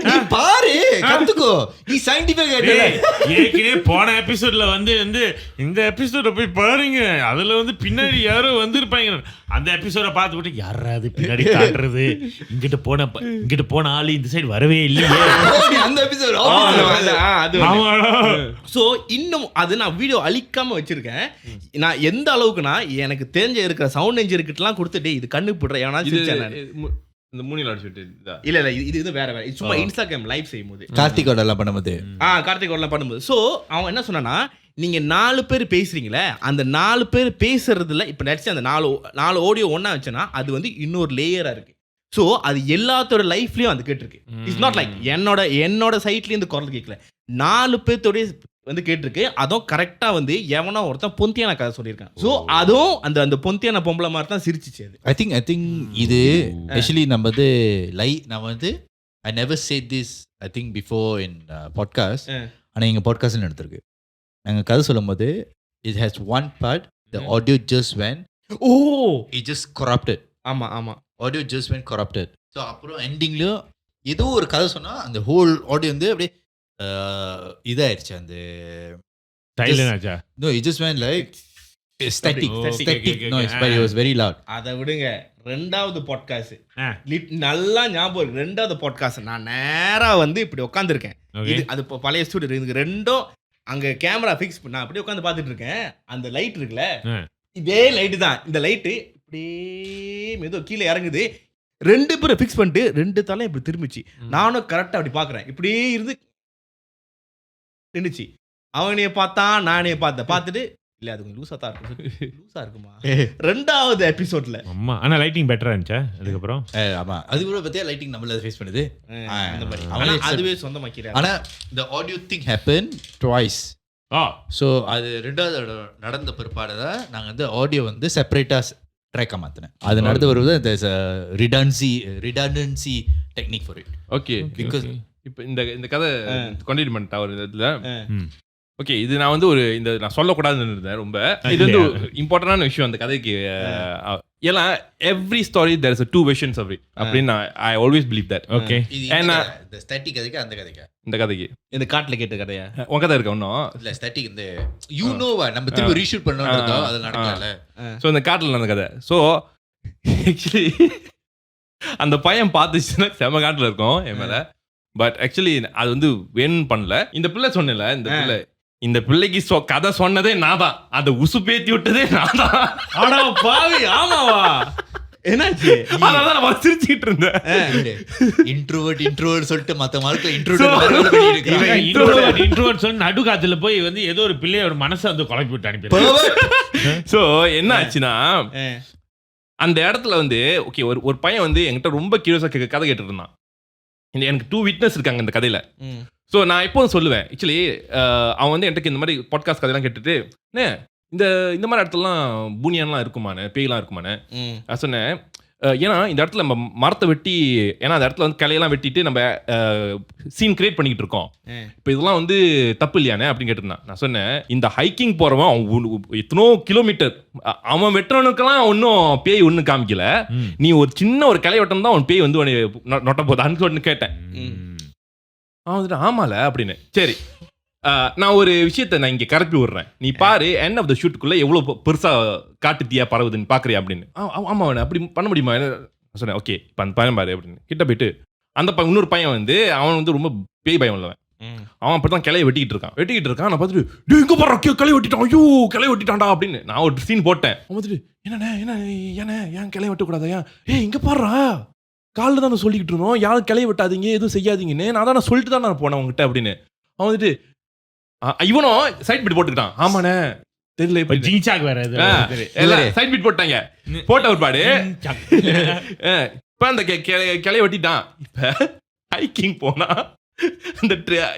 நீ பாரு கத்துக்கோ, நீ சயின்டிஃபிக் ஏற்கனவே போன எபிசோட்ல வந்து இந்த எபிசோட போய் பாருங்க, அதுல வந்து பின்னாடி யாரோ வந்திருப்பாங்க. அந்த எபிசோட பார்த்துட்டு யாராவது பின்னாடி காட்டுறது, இங்கிட்ட போன ஆளு இந்த சைடு வரவே இல்லையே. அந்த எபிசோட் ஸோ இன்னும் அது நான் வீடியோ அழிக்காம வச்சிருக்கேன். நான் எந்த அளவுக்குனா எனக்கு தெரிஞ்ச இருக்கிற சவுண்ட் என்ஜினியர்கிட்டலாம் கொடுத்துட்டு இது கண்ணு போடுறேன் ஏன்னா இந்த மூணில் அடிச்சுட்டு இல்ல இது வேற இது சும்மா இன்ஸ்டாகிராம் லைவ் செய்யும் போது கார்த்திகோட எல்லாம் பண்ணும்போது கார்த்திகோடலாம் பண்ணும்போது. ஸோ அவன் என்ன சொன்னான்னா, நீங்க 4 பேர் பேசுறீங்களே, அந்த 4 பேர் பேசுறதுல இப்ப நடிச்சு அந்த 4 ஆடியோ ஒன்னா வச்சுன்னா அது வந்து இன்னொரு லேயரா இருக்கு. ஸோ அது எல்லாத்தோட லைஃப்லயும் அது கேட்டிருக்கு. இட்ஸ் நாட் லைக் என்னோட சைட்ல இருந்து குரல் கேட்கல, 4 பேர்த்தோடய வந்து கேட்டிருக்கு. அதுவும் கரெக்டா வந்து எவனோ ஒருத்தன் பொந்தியான கதை சொல்லியிருக்கான். ஸோ அதுவும் அந்த பொந்தியான பொம்பளை மாதிரி தான் சிரிச்சிச்சு அது. ஐ திங்க் இது ஆக்சுவலி நம்ம வந்து நான் வந்து I never said this I think before in podcast. ஆனால் எங்கள் பாட்காஸ்ட்ல எடுத்திருக்கு. நாங்கள் கதை சொல்லும் போது it has one part the audio just when it just corrupted. ஆமா audio just when corrupted. So அப்புறம் எண்டிங்லயும் ஏதோ ஒரு கதை சொன்னா அந்த ஹோல் ஆடியோ வந்து அப்படியே இதாயிருச்சு. அந்த no, it just went like static noise, but it was very loud. அதை விடுங்க, 2வது பாட்காஸ்ட் நல்லா ஞாபகம் இருக்கு. 2வது பாட்காஸ்ட் நான் நேரா வந்து இப்படி உட்காந்துருக்கேன். அது பழைய ஸ்டூடியோ இருக்கு. ரெண்டும் அங்க கேமரா ஃபிக்ஸ் பண்ண அப்படியே உட்காந்து பார்த்துட்டு இருக்கேன். அந்த லைட் இருக்குல்ல, இதே லைட்டு தான். இந்த லைட்டு இப்படியே மெதுவா கீழே இறங்குது. 2 பேரை ஃபிக்ஸ் பண்ணிட்டு 2 தலையும் இப்படி திரும்பிச்சு. நானும் கரெக்டா அப்படி பாக்குறேன். இப்படியே இருந்து நின்றுச்சு. அவனைய பார்த்தா நானே பார்த்துட்டு இல்ல அது கொஞ்சம் லூசா தான் இருக்கும். லூசா இருக்குமா 2வது எபிசோட்ல. ஆமா, ஆனா லைட்டிங் பெட்டரா இருந்துச்சா அதுக்கப்புறம்? ஆமா, அது கூட பத்தியா லைட்டிங் நம்மள ஃபேஸ் பண்ணுது அந்த மாதிரி. அதுவே சொந்தமாக்கிறேன். ஆனா the audio thing happened twice. So அது 2வது நடந்த பிற்பாடு தான் நாங்கள் வந்து ஆடியோ வந்து செப்பரேட்டாக ட்ராக்காக மாற்றினேன். அது நடந்து வருவது redundancy technique for it. Okay, because இப்போ இந்த கதை கண்டினியூ பண்ணிட்டா ஒரு இதில். ஓகே, இது நான் வந்து நான் சொல்லக்கூடாதுன்னு இருந்தேன். ரொம்ப இது வந்து இம்பார்ட்டன்டான விஷயம் அந்த கதைக்கு. ஏன்னா every story there is 2 versions of it அப்படின்னு I always believe that. Okay, ஏன்னா இந்த ஸ்டாட்டிக் கதைக்கு அந்த கதைக்கு இந்த கதைக்கு இந்த காட்டுல கேட்ட கதையா உன் கதை இருக்கா இன்னும் இல்ல? ஸ்டாட்டிக் இந்த நம்ம திரும்ப ரீஷூட் பண்ணோம்ன்றதோ அது நடக்கல. ஸோ இந்த காட்டில் நடந்த கதை. ஸோ ஆக்சுவலி அந்த பையன் பார்த்துச்சுன்னா செம காட்டில் இருக்கும் என் மேல. பட் ஆக்சுவலி அது வந்து வேணும்னு பண்ணல. இந்த பிள்ளை சொன்னல, இந்த பிள்ளைக்கு கதை சொன்னதே நான் தான். அதை உசுப்பேத்தி விட்டதே நான் தான். ஆனா பாவி, ஆமாவா? என்னாச்சு? அதான் நான் சிரிச்சுக்கிட்டு இருந்தேன். இன்ட்ரோவர்ட் சொல்லிட்டு மத்த மார்க்ல இன்ட்ரோவர்ட் சொல்லி நடுக்காத்துல போய் வந்து ஏதோ ஒரு பிள்ளையோட மனசை வந்து குழப்பி விட்டு அனுப்பி. ஸோ என்ன ஆச்சுன்னா, அந்த இடத்துல வந்து ஓகே ஒரு பையன் வந்து என்கிட்ட ரொம்ப கியூரியஸா கதை கேட்டுட்டு இருந்தான். எனக்கு 2 விட்னஸ் இருக்காங்க இந்த கதையில. ஸோ நான் எப்போதும் சொல்லுவேன், ஆக்சுவலி அவன் வந்து எனக்கு இந்த மாதிரி பாட்காஸ்ட் கதையெல்லாம் கேட்டுட்டு இந்த மாதிரி இடத்துலலாம் பூனியான்லாம் இருக்குமானே, பேய்லாம் இருக்குமானே நான் சொன்னேன். ஏன்னா இந்த இடத்துல நம்ம மரத்தை வெட்டி, ஏன்னா அந்த இடத்துல வந்து கிளையெல்லாம் வெட்டிட்டு நம்ம சீன் கிரியேட் பண்ணிக்கிட்டு இருக்கோம். இப்போ இதெல்லாம் வந்து தப்பு இல்லையானே அப்படின்னு கேட்டிருந்தான். நான் சொன்னேன், இந்த ஹைக்கிங் போறவன் எத்தனோ கிலோமீட்டர் அவன் வெட்டுறவனுக்கெல்லாம் ஒன்றும் பேய் ஒன்றும் காமிக்கல. நீ ஒரு சின்ன ஒரு கிளை வெட்டம் தான் அவன் பேய் வந்து நொட்ட போதான்னு சொல்லி கேட்டேன். அவன் வந்துட்டு ஆமால அப்படின்னு. சரி, நான் ஒரு விஷயத்தை நான் இங்கே கரப்பி விடுறேன், நீ பாரு எண்ட் ஆஃப் த ஷூட்டுக்குள்ள எவ்வளோ பெருசா காட்டு தீயா பரவுதுன்னு பாக்குறியா அப்படின்னு. ஆமா அப்படி பண்ண முடியுமா சொன்னேன். ஓகே, இப்போ அந்த பையன் பாரு அப்படின்னு கிட்ட போயிட்டு அந்த இன்னொரு பையன் வந்து அவன் வந்து ரொம்ப பேய் பயம் உள்ளவன். அவன் அப்படித்தான் கிளையை வெட்டிக்கிட்டு இருக்கான். நான் பார்த்துட்டு இங்க பாரு கிளை வெட்டிட்டான், ஐயோ கிளை வெட்டிட்டான்டா அப்படின்னு நான் ஒரு சீன் போட்டேன். அவன் பார்த்துட்டு என்ன ஏன் கிளையை வெட்டக்கூடாதா, ஏன் இங்க பாடுறா காலில் தான் சொல்லிக்கிட்டு இருந்தோம், யாரும் கிளையை வெட்டாதீங்க எதுவும் செய்யாதீங்கன்னு நான் தான் சொல்லிட்டு தான் நான் போனேன் அவங்ககிட்ட அப்படின்னு. அவன் வந்துட்டு இவனும் சைட் பிட் போட்டுக்கிட்டான். ஆமாண்ணே தெரியல சைட் பிட் போட்டாங்க. போட்ட ஒரு பாடு இப்ப அந்த கிளைய வெட்டிட்டான். இப்ப ஹைக்கிங் போனா அந்த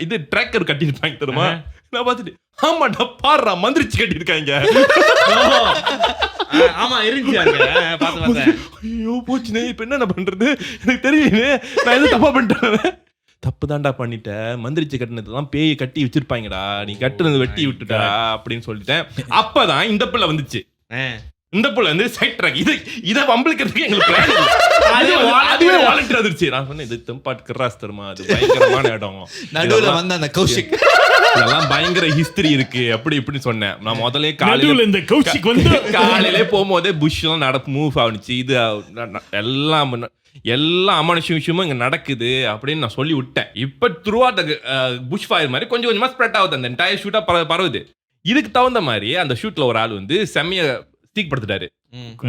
இது ட்ராக்கர் கட்டிருப்பாங்க தெரியுமா. நான் பார்த்துட்டு ஆமாடா பாடுறா மந்திரிச்சு கட்டிருக்காங்க. ஆமா இருந்துச்சு. ஐயோ போச்சுனே, இப்ப என்ன பண்றது எனக்கு தெரியல, நான் எதுவும் தப்பா பண்ணிட்டேன். தப்பு தான்டா பண்ணிட்ட, மந்திரிச்சு கட்டினதுதான் பேய் கட்டி வச்சிருப்பாங்கடா, நீ கட்டுனது வெட்டி விட்டுட்டா அப்படின்னு சொல்லிட்டேன். அப்பதான் இந்த பிள்ளை வந்துச்சு. இந்த புள்ள வந்து சைட் ட்ராக் இதை வம்பிழுக்கிறதுக்கு எங்களுக்கு plan இல்ல. அதுவே வாலண்டியர் வந்துருச்சு. நான் சொன்னேன் இது தெம்பாட் கிராஸ் தருமா, அது பயங்கரமான இடம், நடுவுல வந்து அந்த கௌஷிக் இதெல்லாம் பயங்கர ஹிஸ்டரி இருக்கு அப்படி இப்படின்னு சொன்னேன். நான் முதல்ல நடுவுல இந்த கௌஷிக் வந்து காலையிலே போகும்போதே புஷ் எல்லாம் மூவ் ஆனிச்சு. இது எல்லா அமானுஷ விஷயமும் இங்க நடக்குது அப்படின்னு நான் சொல்லி விட்டேன். இப்ப த்ரூ அவுட் புஷ் ஃபயர் மாதிரி கொஞ்சம் கொஞ்சமா ஸ்ப்ரெட் ஆகுது. அந்த என்டையர் ஷூட்டா பரவுது. இதுக்கு தகுந்த மாதிரி அந்த ஷூட்ல ஒரு ஆள் வந்து செம்மைய ஸ்டீக் படுத்துட்டாரு.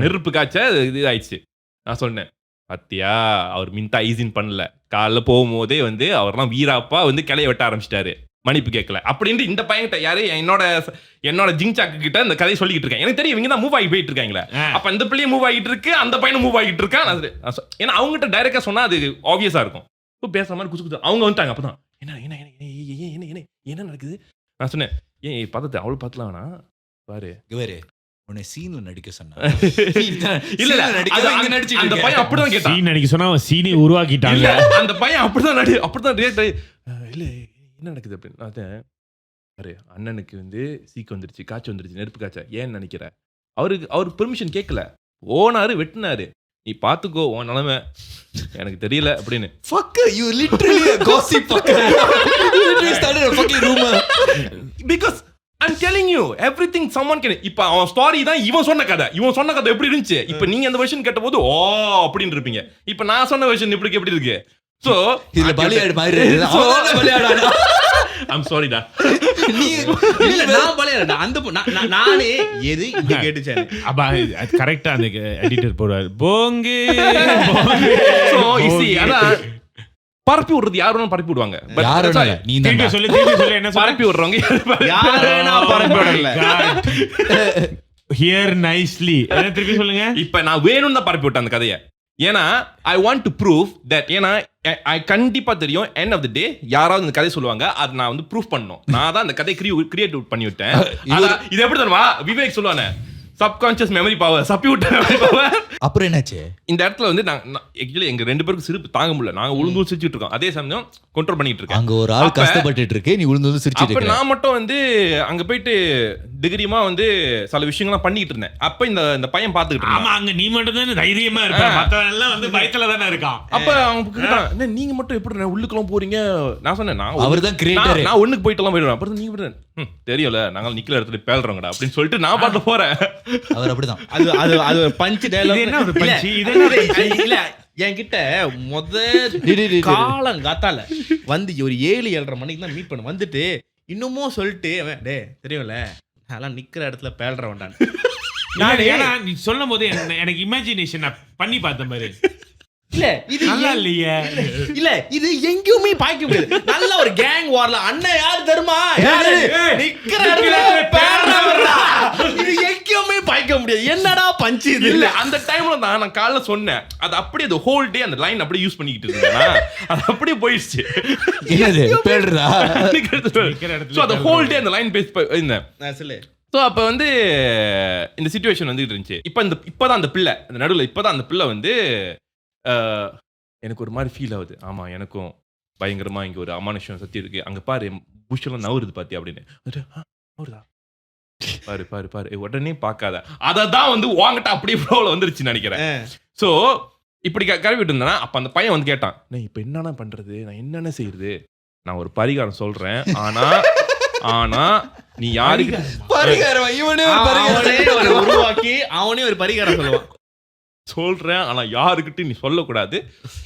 நெருப்பு காய்ச்ச இது ஆயிடுச்சு. நான் சொன்னேன் பாத்தியா அவர் மின்தா ஈஸின் பண்ணல. காலைல போகும்போதே வந்து அவர்லாம் வீராப்பா வந்து கிளைய வெட்ட ஆரம்பிச்சிட்டாரு, மன்னிப்பு கேட்கல அப்படின்ட்டு இந்த பையன்கிட்ட யாரு என்னோட ஜிங்சாக்கு கிட்ட இந்த கதையை சொல்லிட்டு இருக்கேன். எனக்கு தெரியும் இவங்க தான் மூவ் ஆகி போயிட்டு இருக்காங்களே. அப்ப இந்த பிள்ளையும் மூவ் ஆகிட்டு இருக்கு, அந்த பையனும் மூவ் ஆகிட்டு இருக்கான். ஏன்னா அவங்ககிட்ட டைரக்டா சொன்னா அது ஆப்வியஸா இருக்கும். இப்போ பேசுற மாதிரி குசு அவங்க வந்துட்டாங்க. அப்பதான் என்ன நடக்குது நான் சொன்னேன். ஏன் பார்த்தது அவளை பார்த்தலாம் வேணா பாரு இவரு உன்னை சீன்ல நடிக்க சொன்னா இல்ல அந்த பையன் அப்படிதான் கேட்டான். சீன் நடிக்க சொன்னா அவன் சீனை உருவாக்கிட்டாங்க. அந்த பையன் அப்படிதான் ரியாக்ட் ஆகி இல்ல என்ன நடக்குது அப்படின்னு பாரு அண்ணனுக்கு வந்து சீக்கு வந்துருச்சு, காய்ச்சி வந்துருச்சு, நெருப்பு காய்ச்சா ஏன்னு நினைக்கிற. அவருக்கு பெர்மிஷன் கேட்கல, ஓனாரு வெட்டினாரு, நீ பாத்துக்கோ உன் நிலைமை எனக்கு தெரியல அப்படின்னு. Fuck you literally a gossip fucker. You literally started a fucking rumor. Because I'm telling you everything someone can. இப்ப அவன் ஸ்டோரி தான் இவன் சொன்ன கதை எப்படி இருந்துச்சு. இப்ப நீங்க அந்த வெர்ஷன் கேட்டபோது ஓ அப்படின்னு இருப்பீங்க. இப்ப நான் சொன்ன வெர்ஷன் எப்படி இருக்கு. சோ இதுல பலியாடு மாதிரி இருக்கு. அவன் பலியாடா. I'm sorry டா. நீ இல்ல நான் பலையறடா. அந்த நானே எது இங்க கேட்டுச்சேன். அப்ப அது கரெக்ட்டா அந்த எடிட்டர் போடுவார். போங்கே சோ ஈஸி. அதான் பரப்பி விடுறது யாரும் பரப்பி விடுவாங்க. நீ திருப்பி சொல்லு என்ன பரப்பி விடுறவங்க யாரேனா பரப்பி விடல. ஹியர் நைஸ்லி என்ன திருப்பி சொல்லுங்க. இப்ப நான் வேணும்னு தான் பரப்பி விட்டேன் அந்த கதையை. ஏன்னா I want to prove that. ஏன்னா ஐ கண்டிப்பா தெரியும் எண்ட் ஆஃப் தி டே யாராவது இந்த கதை சொல்லுவாங்க, அது நான் வந்து ப்ரூஃப் பண்ணணும். நான் தான் அந்த கதையை கிரியேட் பண்ணி விட்டேன். இது எப்படி தருவா விவேக் சொல்லுவானே, சப்கான்ஷியஸ் மெமரி பவர், சப்யூட்டர் மெமரி பவர். அப்புறம் என்னாச்சு இந்த இடத்துல வந்து ஆக்சுவலி எங்க 2 பேருக்கு சிரிப்பு தாங்க முடியல. நாங்க உளுந்து சிரிச்சிட்டு இருக்கோம், அதே சமயம் கண்ட்ரோல் பண்ணிட்டு இருக்கேன். அங்க ஒரு ஆள் கஷ்டப்பட்டுட்டு இருக்கு, நீ உளுந்து சிரிச்சிட்டு இருக்க. இருக்க. நான் மட்டும் வந்து அங்க போயிட்டு தைரியமா வந்து சில விஷயங்கள்லாம் பண்ணிட்டு இருந்தேன். அப்ப இந்த பையன் பாத்துக்கிட்டு இருந்தான். ஆமா, அங்க நீ மட்டும் தான் தைரியமா இருக்க, மத்தவங்க எல்லாம் வந்து பயத்துல தானே இருக்கான். அப்ப அவங்க நீங்க மட்டும் எப்படி உள்ளுக்குலாம் போறீங்க. நான் சொன்னேன் அவர்தான் கிரியேட்டர், நான் ஒண்ணுக்கு போயிட்டு எல்லாம் போயிடுவேன். அப்புறம் நீங்க தெரியல நாங்க நிக்கல இடத்துல பேல்றோங்கடா அப்படின்னு சொல்லிட்டு நான் பாட்டு போறேன். அவர் அப்படிதான். அது பஞ்ச் டயலாக். என்ன ஒரு பஞ்ச் இது? இல்ல என்கிட்ட காலங்காத்தால வந்து ஒரு 7-7:30 மணிக்கு தான் மீட் பண்ண வந்துட்டு இன்னமும் சொல்லிட்டு டே தெரியும்ல அதெல்லாம் நிக்கிற இடத்துல பேல்ற வேண்டான். ஏன்னா நீ சொல்லும் போது எனக்கு இமேஜினேஷன் பண்ணி பார்த்த மாதிரி. இல்ல இது நல்லா இல்லையே. இல்ல இது எங்கேயுமே பாய்க்க முடியாது. நல்ல ஒரு கேங் வார்ல அண்ணன் யாரு தெரியுமா, நிக்கிற இடத்துல பேர்றா, இது எங்கேயுமே பாய்க்க முடியாது. என்னடா பஞ்ச் இது. இல்ல அந்த டைம்ல தான் நான் காலைல சொன்னேன். அது அப்படியே the whole day அந்த லைன் அப்படியே யூஸ் பண்ணிக்கிட்டு இருந்தேன். அது அப்படியே போயிடுச்சு. என்னது பேர்றா நிக்கிற இடத்துல. சோ the whole day அந்த லைன் பேஸ் இருந்தேன். நான் சொல்லு. ஸோ அப்போ வந்து இந்த சிச்சுவேஷன் வந்துட்டு இருந்துச்சு. இப்போதான் அந்த பிள்ளை அந்த நடுவில் இப்போதான் அந்த பிள்ளை வந்து எனக்கு ஒரு மாதிரி ஃபீல் ஆகுது. ஆமாம் எனக்கும் பயங்கரமா இங்கே ஒரு அமானுஷம் சத்தி இருக்கு, அங்கே பாரு புஷெல்லாம் நவுறுது பாத்தி அப்படின்னு. நவுறுதா பாரு பாரு பாரு உடனே பார்க்காத. அதை தான் வந்து வாங்கிட்ட அப்படியே ஃப்ளோவில் வந்துருச்சுன்னு நினைக்கிறேன். ஸோ இப்படி கிளம்பிட்டு இருந்தேன்னா அப்போ அந்த பையன் வந்து கேட்டான், நான் இப்போ என்னென்ன பண்ணுறது, நான் என்னென்ன செய்யறது, நான் ஒரு பரிகாரம் சொல்கிறேன். ஆனா நீ யாருக்கு பரிகாரம் உருவாக்கி அவனே ஒரு பரிகாரம் சொல்லுவான். சொல்றேன் ஆனா யாருக்கிட்ட நீ சொல்லக்கூடாது.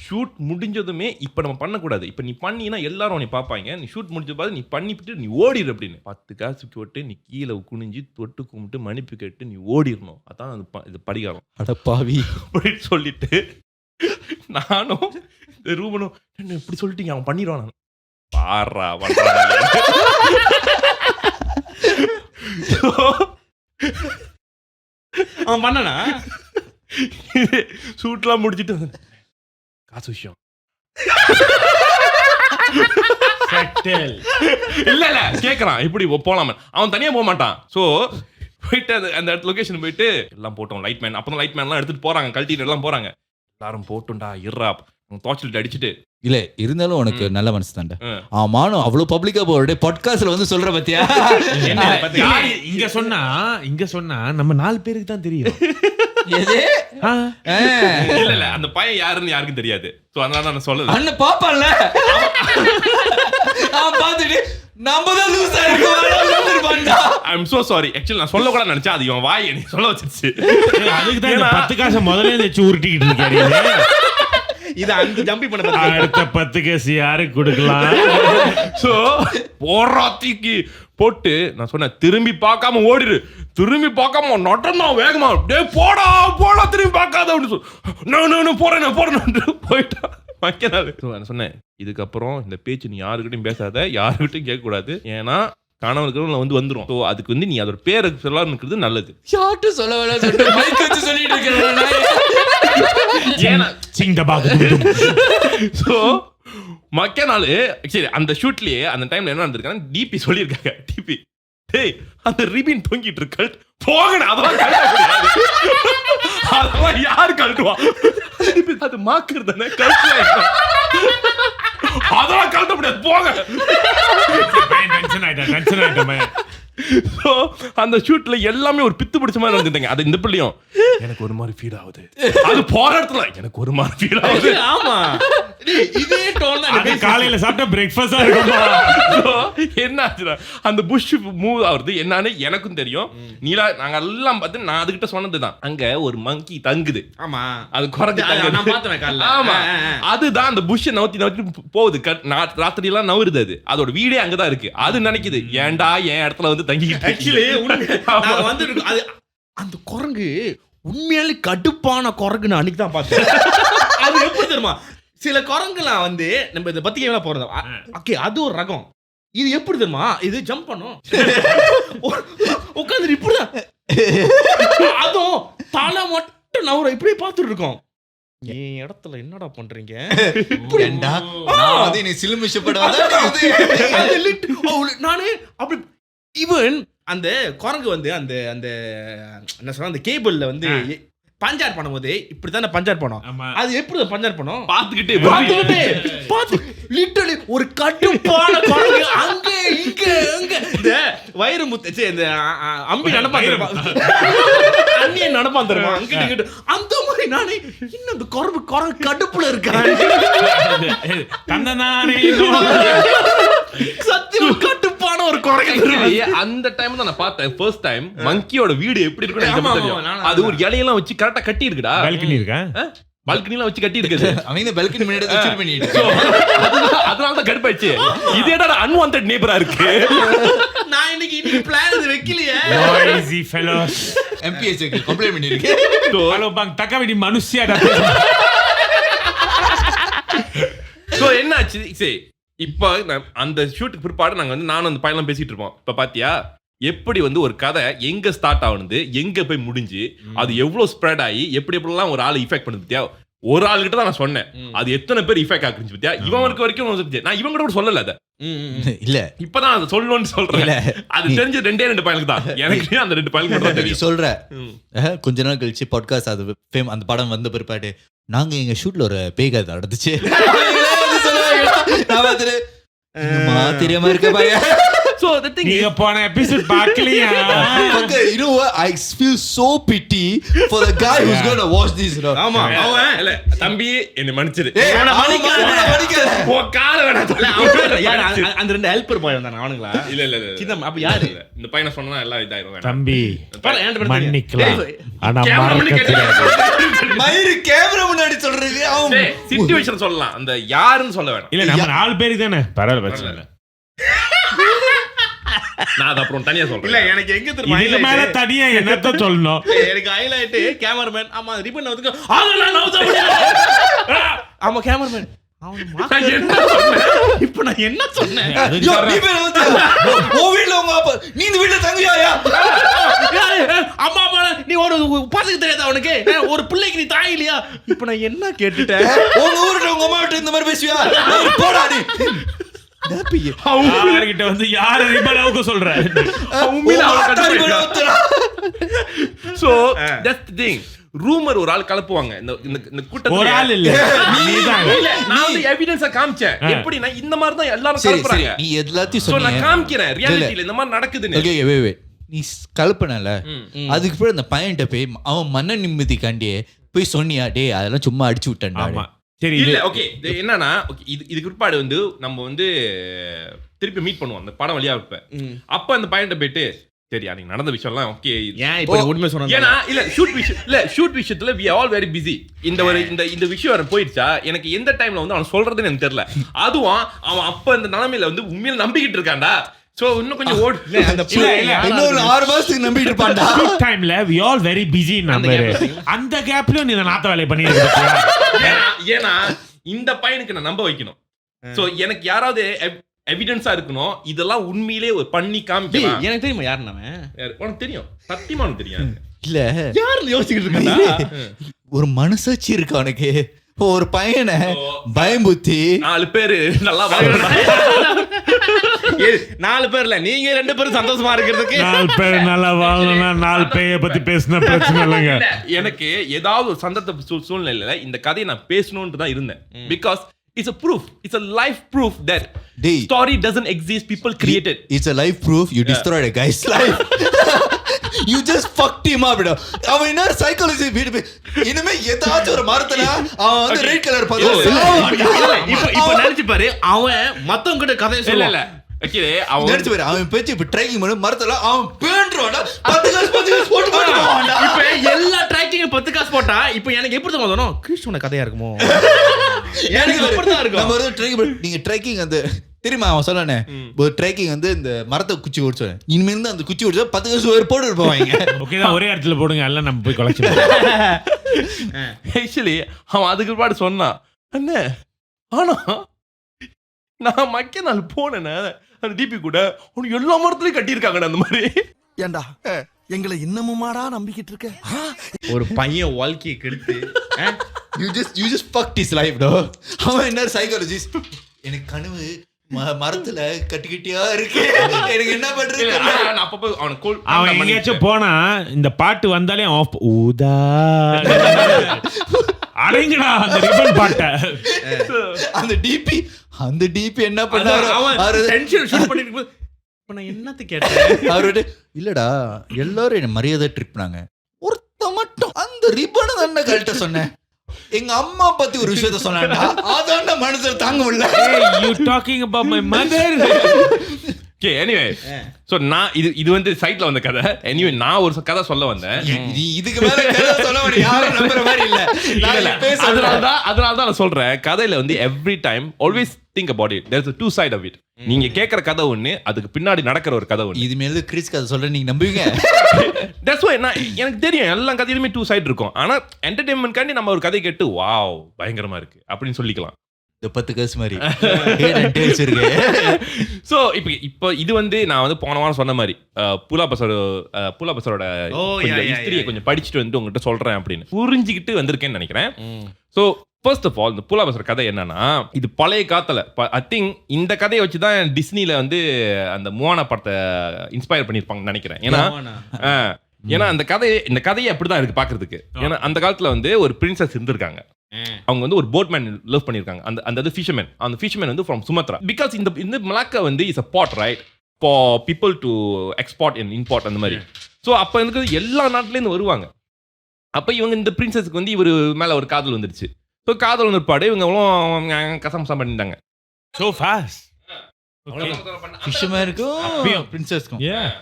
ஷூட் முடிஞ்சதுமே இப்ப நம்ம பண்ணக்கூடாது. இப்ப நீ பண்ணினா எல்லாரும் உன்னை பார்ப்பாங்க. நீ ஷூட் முடிஞ்ச பாது நீ பண்ணிவிட்டு நீ ஓடிடு அப்படின்னு 10 காசு போட்டு நீ கீழே குனிஞ்சு தொட்டு கும்பிட்டு மன்னிப்பு கேட்டு நீ ஓடிடணும். அதான் இது பரிகாரம். அடப்பாவி அப்படின்னு சொல்லிட்டு நானும் இந்த ரூபனும் இப்படி சொல்லிட்டீங்க அவன் பண்ணிடுவான். பாரா அவன் பண்ணனா ஷூட்லாம் முடிச்சிட்டு காசு விஷயம் இல்ல கேக்குறான் இப்படி போலாம. அவன் தனியா போக மாட்டான். சோ போயிட்டு அந்த லொகேஷன் போயிட்டு எல்லாம் போட்டோம். லைட் மேன் அப்பதான் லைட் மேன்லாம் எடுத்துட்டு போறாங்க, கழட்டிட்டு எல்லாம் போறாங்க. எல்லாரும் போட்டோம்டா இருறா தோச்சல் அடிச்சுட்டு இல்ல இருந்தாலும் உனக்கு நல்ல மனசு தான்டா. ஆ. ஆமானும் அவ்வளவு பப்ளிக்கா போறே பாட்காஸ்ட்ல வந்து சொல்ற பத்தியா? இங்க சொன்னா நம்ம 4 பேருக்கு தான் தெரியும். எது? இல்ல அந்த பையன் யாருன்னு யாருக்கும் தெரியாது. சோ அதனால நான் சொல்லல. அண்ணன் பாப்பான்ல அவன் பாத்துட்டு நம்ம தான் லூசா இருக்கோம்டா. ஐ அம் சோ சாரி. ஆக்சுவலி நான் சொல்ல கூட நினைச்சேன், அது இவன் வாய் நீ சொல்ல வச்சிருச்சு. அதுக்கு தான் 10 காசை முதல்ல வச்சு உருட்டிக்கிட்டு இருக்காரு. இது அந்த ஜம்பி பண்ண அடுத்த 10 காசு யாருக்கு கொடுக்கலாம்? சோ போராத்திக்கு போட்டு நான் சொன்னேன், திரும்பி பார்க்காம ஓடிரு, திரும்பி பார்க்காம நடனா வேகமா, டேய் போடா போடா திரும்பி பார்க்காத அப்படின்னு சொல்லு. நான் போறேன் போயிட்டா மக்கனால. நான் சொன்னேன், இதுக்கப்புறம் இந்த பேச்சு நீ யாருக்கிட்டையும் பேசாத, யாருக்கிட்டையும் கேட்கக்கூடாது, ஏன்னா கணவனுக்கு வந்துரும். ஸோ அதுக்கு நீ அதோட பேரை சொல்லாம இருக்கிறது நல்லது. யார்ட்டு சொல்ல வேணாம் சொல்லிட்டு மைக் வச்சு சொல்லிட்டு இருக்கேன். ஏன்னா சிங்கபாகு. ஸோ மக்கனாலு சரி அந்த ஷூட்லயே அந்த டைம்ல என்ன நடந்திருக்காங்க, டிபி சொல்லியிருக்காங்க. டிபி டேய் அந்த ரிபின் தொங்கிட்டு இருக்கு, போகணும், அதெல்லாம் கழட்ட முடியாது, அதெல்லாம் யாரு கழட்டுவா? அது மாக்குறது தானே, அதெல்லாம் கழட்ட முடியாது, போக. டென்ஷன் ஆயிட்டேன். So, அந்த ஷூட்ல எல்லாமே ஒரு பித்து பிடிச்ச மாதிரி நடந்துட்டாங்க. அது இந்த பிள்ளையும் எனக்கு ஒரு மாதிரி ஃபீல் ஆகுது, அது போற இடத்துல எனக்கு ஒரு மாதிரி ஃபீல் ஆகுது. ஆமா இதே டோன் தான். அது காலையில சாப்பிட்ட பிரேக்ஃபாஸ்டா இருக்குமா? என்ன ஆச்சுன்னா அந்த புஷ் மூவ் ஆகுறது என்னன்னு எனக்கும் தெரியும். நீலா நாங்க எல்லாம் பார்த்து நான் அதுகிட்ட சொன்னதுதான், அங்க ஒரு மங்கி தங்குது. ஆமா அது குறைஞ்சு நான் பார்த்தேன் காலைல. ஆமா அதுதான் அந்த புஷ் நவுத்தி போகுது, ராத்திரி எல்லாம் நவுறுது. அது அதோட வீடே அங்கதான் இருக்கு. அது நினைக்குது, ஏன்டா என் இடத்துல வந்து தங்கிக்கிட்டு. ஆக்சுவலி நான் வந்து அது அந்த குரங்கு உண்மையாலே கடுப்பான குரங்குன்னு அன்னைக்கு தான் பார்த்தேன். அது எப்படி தெரியுமா, சில குரங்குலாம் வந்து நம்ம இதை பத்தி கேவலா போறது, ஓகே அது ஒரு ரகம். இது எப்படி தெரியுமா, இது ஜம்ப் பண்ணும், உட்காந்து இப்படிதான், அதுவும் தலை மட்டும் நவுற இப்படியே பார்த்துட்டு இருக்கோம். என் இடத்துல என்னடா பண்றீங்க? ஏண்டா நான் வந்து நீ சிலுமிஷப்படாத நானு அப்படி ஈவன் அந்த குரங்கு வந்து அந்த அந்த என்ன சொல்ற அந்த கேபிள்ல வந்து பஞ்சார் பண்ணும்போது இப்படித்தானே பஞ்சார் பண்ணோம். அது எப்படி பஞ்சார் பண்ணோம்? பார்த்து லிட்டரலி ஒரு கட்டுப்பான குரங்கு அங்க இங்க அங்க இந்த வயிறு முத்தச்சு இந்த அம்பி நடப்பான் அண்ணிய நடப்பான் தருமா அங்கிட்டு அந்த மாதிரி நானே இன்னும் இந்த குரங்கு கடுப்புல இருக்கேன். சத்தியம் கட்டுப்பான ஒரு குரங்கு. அந்த டைம் தான் நான் பார்த்தேன் ஃபர்ஸ்ட் டைம் மங்கியோட வீடு எப்படி இருக்குன்னு தெரியும். அது ஒரு இலையெல்லாம் வச்சு கரெக்டா கட்டி இருக்குடா, பால்கனி இருக்கா, பால்கனிலாம் வச்சு கட்டி இருக்குது. அவங்க பால்கனி முன்னாடி வச்சு பண்ணிட்டு அதனால தான் கடுப்பாயிடுச்சு. இதேடா அன்வான்டட் நேபரா இருக்கு. நான் இன்னைக்கு பிளான் இது வைக்கலையே. noisy fellows. MPH க்கு கம்ப்ளைன்ட் பண்ணிருக்கேன். ஹலோ பang தக்கவிடி மனுஷியாடா. சோ என்னாச்சு, சரி இப்போ அந்த ஷூட்டுக்கு பிற்பாடு நாங்க வந்து நானும் அந்த பையன்லாம் பேசிட்டு இருப்போம். இப்ப பாத்தியா எப்படி வந்து ஒரு கதை எங்க ஸ்டார்ட் ஆகுது, எங்க போய் முடிஞ்சு அது எவ்வளவு ஸ்ப்ரெட் ஆகி எப்படி எப்படிலாம் ஒரு ஆள் இஃபெக்ட் பண்ணுது பத்தியா. ஒரு ஆள் கிட்ட தான் நான் சொன்னேன், அது எத்தனை பேர் இஃபெக்ட் ஆகுச்சு பத்தியா. இவனுக்கு வரைக்கும் நான் இவங்க கூட சொல்லல, அத இல்ல இப்பதான் அதை சொல்லணும்னு சொல்றேன். அது தெரிஞ்சு 2 பையனுக்கு தான், எனக்கு அந்த 2 பையனுக்கு தான் தெரியும். சொல்ற கொஞ்ச நாள் கழிச்சு பாட்காஸ்ட் அது அந்த படம் வந்த பிற்பாடு நாங்க எங்க ஷூட்ல ஒரு பேய் கதை நடந்துச்சு நான் பார்த்துட்டு தெரியாம இருக்க பாருங்க. So the thing நீங்க போன எபிசோட் பார்க்கலையா? You know what, I feel so pity for the guy who's going to watch this. ஆமா அவன் இல்ல தம்பி என்ன மன்னிச்சிரு, அவனை மன்னிக்காத. போ கால வேணா. அந்த 2 ஹெல்ப்பர் பாய் வந்தாங்க அவனுங்களா? இல்ல சின்ன அப்ப யாரு இந்த பையனை சொன்னா எல்லாம் இதாயிரும். வேணாம் தம்பி மன்னிக்கலாம், ஆனா கேமரா முன்னாடி மறக்க தெரியாது. மயிறு கேமரா முன்னாடி சொல்றது அவன் சிச்சுவேஷன் சொல்லலாம், அந்த யாருன்னு சொல்ல வேணாம். இல்ல நம்ம 4 பேருக்கு தானே, பரவாயில்ல பிரச்சனை இல்ல. நான் அது அப்புறம் தனியா சொல்றேன். இல்ல எனக்கு எங்க இதுக்கு மேல தெரியுமா தனியா என்னத்த சொல்லணும்? எனக்கு ஹைலைட் கேமராமேன். ஆமா ரிப்பன் வந்து அதெல்லாம் நவுத்த முடியாது. ஆமா கேமராமேன் இப்ப நான் என்ன சொன்னேன்? நீ இந்த வீட்டுல தங்குறியா? அம்மா அப்பா நீ ஒரு பாத்துக்க தெரியாதா அவனுக்கு? ஒரு பிள்ளைக்கு நீ தாய் இல்லையா? இப்ப நான் என்ன கேட்டுட்டேன்? உங்க ஊர்ல உங்க அம்மா கிட்ட இந்த மாதிரி பேசுவியா? போடா நீ. அவர்கிட்ட வந்து யாரு ரிபலாவுக்கு சொல்ற? So that's the thing. Rumour ஒரு ஆள் கலப்புவாங்க இந்த இந்த கூட்டத்துல. ஒரு ஆள் இல்ல, நீதான். இல்ல, நான் வந்து எவிடன்ஸ காமிச்சேன். எப்படின்னா இந்த மாதிரி தான் எல்லாரும் சரி சரி கலப்புறாங்க. நீ எல்லாத்தையும் சோ நான் சொன்னீங்க. காமிக்கிறேன் ரியாலிட்டில இந்த மாதிரி நடக்குதுன்னு. ஓகே வே நீ கல்பனல அதுக்கு பிறகு அந்த பையன்கிட்ட போய் அவன் மன நிம்மதிக்காண்டியே போய் சொன்னியா டேய் அதெல்லாம் சும்மா அடிச்சு விட்டேன்டா. ஆமா சரி இல்ல இது ஓகே என்னன்னா இதுக்கு பிற்பாடு வந்து நம்ம வந்து திருப்பி மீட் பண்ணுவோம் அந்த படம் வழியா இருப்ப. அப்ப அந்த பையன்கிட்ட போயிட்டு சரி அன்னைக்கு நடந்த விஷயம்லாம் ஓகே. ஏன் இப்போ நீ உண்மை சொன்னா ஏன்னா இல்ல ஷூட் விஷயத்துல we are all very busy. இந்த ஒரு இந்த விஷயம் வர போயிடுச்சா எனக்கு எந்த டைம்ல வந்து அவன் சொல்றதுன்னு எனக்கு தெரியல. அதுவும் அவன் அப்ப இந்த நிலைமையில வந்து உண்மையில நம்பிக்கிட்டு இருக்கான்டா. சோ இன்னும் கொஞ்சம் ஓடு அந்த இன்னொரு 6 மாசத்துக்கு நம்பிட்டு இருப்பான்டா. டைம்ல we all very busy number. அந்த கேப்லயும் நீ நாத்த வேலைய பண்ணிட்டு இருக்க. ஏன்னா இந்த பையனுக்கு நான் நம்ப வைக்கணும். சோ எனக்கு யாராவது எவிடன்ஸா இருக்கணும். இதெல்லாம் உண்மையிலே பண்ணி காமிக்கலாம். எனக்கு தெரியுமா யாரு நாம? உனக்கு தெரியும், சத்தியமா உனக்கு தெரியும். இல்ல யாரு யோசிச்சுட்டு இருக்கா? ஒரு மனசாட்சி இருக்கு அவனுக்கு. ஒரு பையனை பயம்புத்தி 4 பேரு நல்லா 4 பேர்ல நீங்க 2 பேரும் சந்தோஷமா இருக்கிறதுக்கு 4 பேர் நல்லா வாழணும்னா 4 பேய பத்தி பேசின பிரச்சனை இல்லைங்க. எனக்கு ஏதாவது ஒரு சந்தர்ப்ப சூழ்நிலையில இந்த கதையை நான் பேசணும்னு தான் இருந்தேன். Because it's a proof, it's a life proof that story doesn't exist, people create it. It's a life proof you destroyed a guy's life. You just fucked him up. அவன் என்ன சைக்காலஜி இனிமே ஏதாச்சும் ஒரு மரத்துல அவன் வந்து ரெட் கலர் இப்ப நினைச்சு பாரு அவன் மத்தவங்க கிட்ட கதையை இல்ல சொல்லல. இல்ல ஓகே அவன் நினைச்சு பாரு அவன் பேச்சு இப்ப ட்ரைக்கிங் பண்ண மரத்துல அவன் பேண்ட்ரோட 10 காசு போட்டு போவான்டா. இப்ப எல்லா ட்ராக்கிங் 10 காசு போட்டா இப்ப எனக்கு எப்படி தெரியுமா தோணும்? கிறிஸ்துவ கதையா இருக்குமோ? எனக்கு அப்படிதான் இருக்கும். நம்ம ஒரு ட்ரைக்கிங் நீங்க ட்ரைக்கிங் அந்த தெரியுமா அவன் சொன்னானே ஒரு ட்ரைக்கிங் வந்து இந்த மரத்தை குச்சி ஓடிச்சோம். இனிமே இருந்து அந்த குச்சி ஓடிச்சா 10 காசு வேறு போட்டு போவாங்க. ஓகே தான் ஒரே இடத்துல போடுங்க எல்லாம் நம்ம போய் கலெக்ஷன். ஆக்சுவலி அவன் அதுக்கு பாடு சொன்னான் அண்ணே ஆனா நான் மக்க நாள் போனேன்னு அந்த டிபி கூட உனக்கு எல்லா மரத்துலயும் கட்டியிருக்காங்கடா அந்த மாதிரி. ஏண்டா எங்களை இன்னமுமாடா நம்பிக்கிட்டு இருக்க? ஒரு பையன் வாழ்க்கையை கெடுத்து You just fucked his life bro. அவன் என்ன சைக்காலஜிஸ்ட் எனக்கு கனவு மரத்துல கட்டிக்கிட்டியா இருக்கு எனக்கு என்ன பண்றது நான் அப்பப்போ அவன் எங்கேயாச்சும் போனா இந்த பாட்டு வந்தாலே ஆஃப் ஊதா அடங்கடா அந்த ரிப்பன் பாட்ட அந்த டிபி என்ன பண்ணாரு அவன் டென்ஷன் ஷூட் பண்ணிட்டு இருக்கும்போது இப்ப நான் என்னத்த கேட்டேன் அவர்கிட்ட இல்லடா எல்லாரும் என்ன மரியாதை ட்ரிப் பண்ணாங்க ஒருத்த மட்டும் அந்த ரிப்பனை தானே கழட்ட சொன்னேன் எங்க அம்மா பத்தி ஒரு விஷயத்த சொன்னாடா அதான மனசுல தாங்க முடியல. you talking about my mother. Okay anyway so நான் இது வந்து சைட்ல வந்த கதை. எனிவே நான் ஒரு கதை சொல்ல வந்தேன். நீ இதுக்கு மேல கதை சொல்ல வேண்டிய யாரும் நம்புற மாதிரி இல்ல. அதனால தான் நான் சொல்றேன் கதையில வந்து every time always think about it. There's a two side of it. நீங்க கேக்குற கதை ஒண்ணு அதுக்கு பின்னாடி நடக்கிற ஒரு கதை ஒண்ணு. இது மேல கிறிஸ் கதை சொல்ற நீங்க நம்புவீங்க? That's why எனக்கு தெரியும் எல்லா கதையிலுமே டூ சைடு இருக்கும். ஆனா என்டர்டெயின்மெண்ட் காண்டி நம்ம ஒரு கதை கேட்டு வாவ் பயங்கரமா இருக்கு அப்படின்னு சொல்லிக்கலாம். இந்த 10 காசு மாதிரி இருக்கு. சோ இப்போ இது வந்து நான் வந்து போன வாரம் சொன்ன மாதிரி புலா பசரோட ஹிஸ்டரியை கொஞ்சம் படிச்சுட்டு வந்து உங்ககிட்ட சொல்றேன் அப்படின்னு புரிஞ்சுக்கிட்டு வந்திருக்கேன்னு நினைக்கிறேன். சோ ஃபர்ஸ்ட் ஆஃப் ஆல் இந்த புலா பசர் கதை என்னன்னா இது பழைய காலத்துல ஐ திங்க் இந்த கதையை வச்சுதான் டிஸ்னில வந்து அந்த மோனா படத்தை இன்ஸ்பயர் பண்ணிருப்பாங்கன்னு நினைக்கிறேன். ஏன்னா இந்த கதையை அப்படிதான் இருக்கு பாக்குறதுக்கு. ஏன்னா அந்த காலத்துல வந்து ஒரு பிரின்சஸ் இருந்திருக்காங்க. அவங்க வந்து ஒரு போட்மேன் லவ் பண்ணிருக்காங்க. அந்த ஃபிஷர்மேன் அந்த ஃபிஷர்மேன் வந்து ஃப்ரம் சுமத்ரா. பிகாஸ் இந்த மலாக்கா வந்து is a port right for people to export and import அந்த மாதிரி. ஸோ அப்போ எனக்கு எல்லா நாட்டிலேருந்து வருவாங்க. அப்போ இவங்க இந்த பிரின்சஸ்க்கு வந்து இவர் மேலே ஒரு காதல் வந்துருச்சு. ஸோ காதல் வந்திருப்பாடு இவங்க கசம் பண்ணிட்டாங்க. So fast. ஃபிஷர்மேனுக்கும் பிரின்சஸ்க்கும்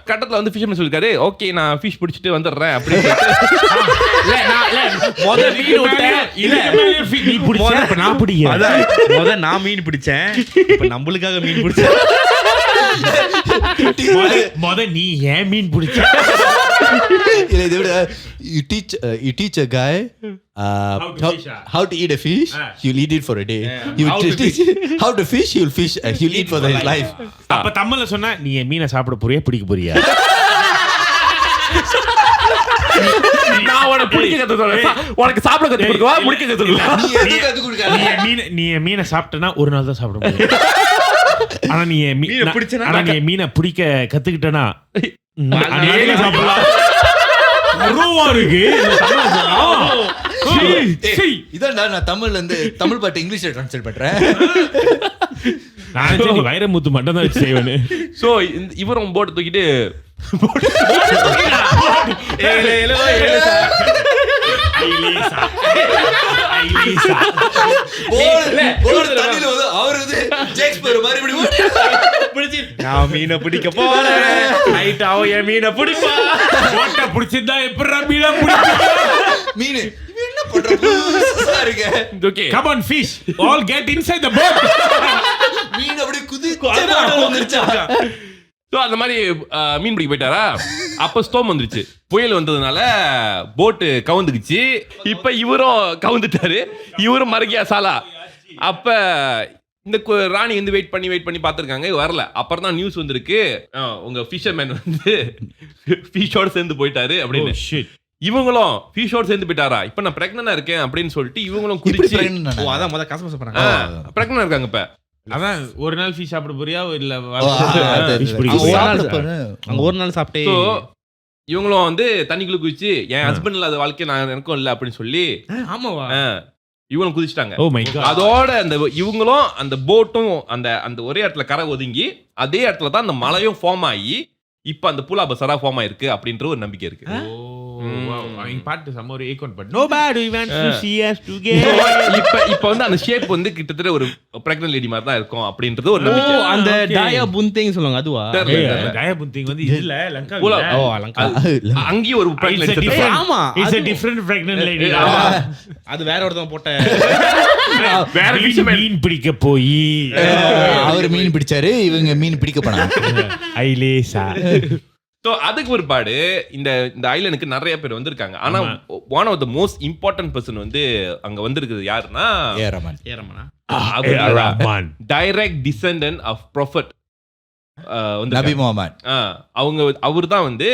கட்டத்தில் வந்து ஃபிஷர்மேன் சொல்லிருக்காரு ஓகே நான் ஃபிஷ் பிடிச்சிட்டு வந்துடுறேன் அப்படின்னு நான் மீன் பிடிச்சேன் நம்மளுக்காக மீன் பிடிச்சேன் நீ ஏன் மீன் பிடிச்ச இல்ல இதை விட you teach a guy how to eat a fish. You'll eat it for a day. You teach how to fish. He'll eat for his life. அப்ப தமிழ்ல சொன்னா நீ மீனை சாப்பிட போறியா பிடிக்க போறியா? நான் உனக்கு பிடிக்க கத்து சொல்றேன் உனக்கு சாப்பிட கத்து கொடுக்கவா முடிக்க கத்து கொடுக்கவா? நீ எது கத்து கொடுக்க நீ மீனை சாப்பிட்டனா ஒரு நாள் தான் சாப்பிட முடியும். ஆனா நீ மீனை பிடிக்க கத்துக்கிட்டனா சாப்பிடலாம். ரூவா இருக்கு இதான்டா நான் தமிழ்ல இருந்து தமிழ் பாட்டு இங்கிலீஷ்ல ட்ரான்ஸ்லேட் பண்றேன். நான் சரி வைரமுத்து மட்டும் தான் வச்சு செய்வேன். சோ இவரும் போட்டு தூக்கிட்டு தண்ணியில வந்து அவரு வந்து ஜேக்ஸ்பியர் மாதிரி இப்படி நான் மீனை பிடிக்க போறேன், நைட் அவன் என் மீனை பிடிப்பா. போட்டா பிடிச்சிருந்தா எப்படிடா மீனா பிடிக்கும்? மீன் என்ன பண்றது இருக்கு. Okay Come on fish, all get inside the boat. மீன் அப்படியே குதிச்சு வந்துருச்சா. ஸோ அந்த மாதிரி மீன் பிடிக்க போயிட்டாரா. அப்போ ஸ்டோம் வந்துருச்சு, புயல் வந்ததுனால போட்டு கவுந்துக்குச்சு. இப்போ இவரும் கவுந்துட்டாரு, இவரும் மறுகியா சாலா. அப்போ இந்த ராணி வந்து வெயிட் பண்ணி பார்த்துருக்காங்க, வரல. அப்புறம் தான் நியூஸ் வந்திருக்கு, உங்க ஃபிஷர்மேன் வந்து ஃபிஷோட சேர்ந்து போயிட்டாரு அப்படின்னு. இவங்களும் ஃபிஷோட சேர்ந்து போயிட்டாரா, இப்போ நான் பிரெக்னண்டா இருக்கேன் அப்படின்னு சொல்லிட்டு இவங்களும் குதிச்சு அதான் முதல்ல கசமச பண்ணாங்க. பிரெக்னண்டா இருக்காங்க. இப்போ அதான் ஒரு நாள் ஃபிஷ் சாப்பிட போறியா இல்ல அங்க ஒரு நாள் சாப்பிட்டே. ஸோ இவங்களும் வந்து தண்ணிக்குள்ள குதிச்சு, என் ஹஸ்பண்ட் இல்லாத வாழ்க்கை நான் எனக்கும் இல்லை அப்படின்னு சொல்லி ஆமாவா இவங்களும் குதிச்சிட்டாங்க. Oh my God. அதோட அந்த இவங்களும் அந்த போட்டும் அந்த ஒரே இடத்துல கரை ஒதுங்கி அதே இடத்துல தான் அந்த மலையும் ஃபார்ம் ஆகி இப்ப அந்த புலா பசரா ஃபார்ம் ஆயிருக்கு அப்படின்ற ஒரு நம்பிக்கை இருக்கு. பாட்டு summer Akon but no bad we want to see us இப்ப இப்ப வந்து அந்த ஷேப் வந்து கிட்டத்தட்ட ஒரு பிரெக்னன்ட் லேடி மாதிரி தான் இருக்கும் அப்படின்றது ஒரு நம்பிக்கை. அந்த டாயா புந்திங் சொல்லுவாங்க அதுவா? டாயா புந்திங் வந்து இல்ல லங்கா. ஓ லங்கா அங்கேயும் ஒரு பிரெக்னன்ட் லேடி. ஆமா, it's a different pregnant lady. அது வேற ஒருத்தன் போட்ட வேற மீன் பிடிக்க போய் அவர் மீன் பிடிச்சாரு, இவங்க மீன் பிடிக்க போனாங்க. ஐலேசா. ஸோ அதுக்கு ஒரு பாடு இந்த ஐலனுக்கு நிறைய பேர் வந்திருக்காங்க. ஆனா one of the most important person வந்து அங்க வந்திருக்குது யாருன்னா ஏரமனா, direct descendant of prophet Nabi Muhammad. அவர் தான் வந்து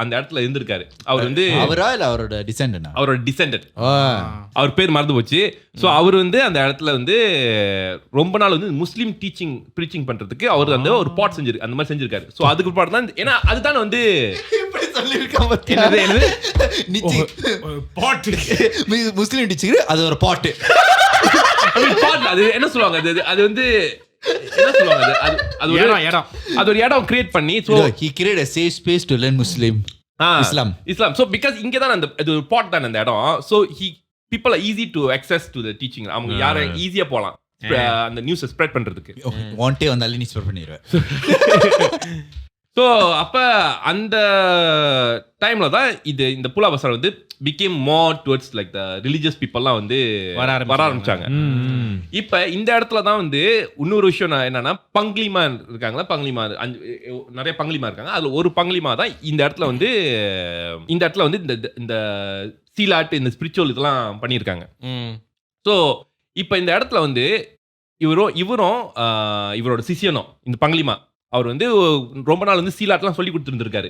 அந்த இடத்துல இருந்திருக்காரு. அவர் வந்து அவரா இல்ல அவரோட டிசெண்டன்ட்? அவரோட டிசெண்டன்ட். அவர் பேர் மறந்து போச்சு. ஸோ அவர் வந்து அந்த இடத்துல வந்து ரொம்ப நாள் வந்து முஸ்லீம் ப்ரீச்சிங் பண்றதுக்கு அவர் வந்து ஒரு பாட் அந்த மாதிரி செஞ்சிருக்காரு. ஸோ அதுக்கு பாட் தான் ஏன்னா அதுதான் வந்து முஸ்லீம் டீச்சர் அது ஒரு பாட்டு. அது என்ன சொல்லுவாங்க, அது வந்து என்ன சொல்லுவாங்க, அது ஒரு இடம் கிரியேட் பண்ணி so he created a safe space to learn Islam. So because இங்க தான் அந்த இது ஒரு பாட் தான் அந்த இடம். So people are easy to access to the teaching. அவங்க யார ஈஸியா போலாம் அந்த நியூஸ் ஸ்ப்ரெட் பண்றதுக்கு. ஒன் டே வந்தாலே நீ ஸ்ப்ரெட் பண்ணிடுவேன். ஸோ அப்போ அந்த டைமில் தான் இந்த புலா பசார் வந்து became more towards like the religious பீப்புளெலாம் வந்து வர ஆரம்பிச்சாங்க. இப்போ இந்த இடத்துல தான் வந்து இன்னொரு விஷயம் என்னன்னா, பங்க்லிமா இருக்காங்களா, பங்க்லிமா நிறைய பங்க்லிமா இருக்காங்க. அதில் ஒரு பங்க்லிமா தான் இந்த இடத்துல வந்து இந்த சீலாட்டு இந்த ஸ்பிரிச்சுவல் இதெல்லாம் பண்ணியிருக்காங்க. ஸோ இப்போ இந்த இடத்துல வந்து இவரும் இவரோட சிஷியனும் இந்த பங்க்லிமா அவர் வந்து ரொம்ப நாள் வந்து சீலாட்லாம் சொல்லி கொடுத்துருந்துருக்காரு.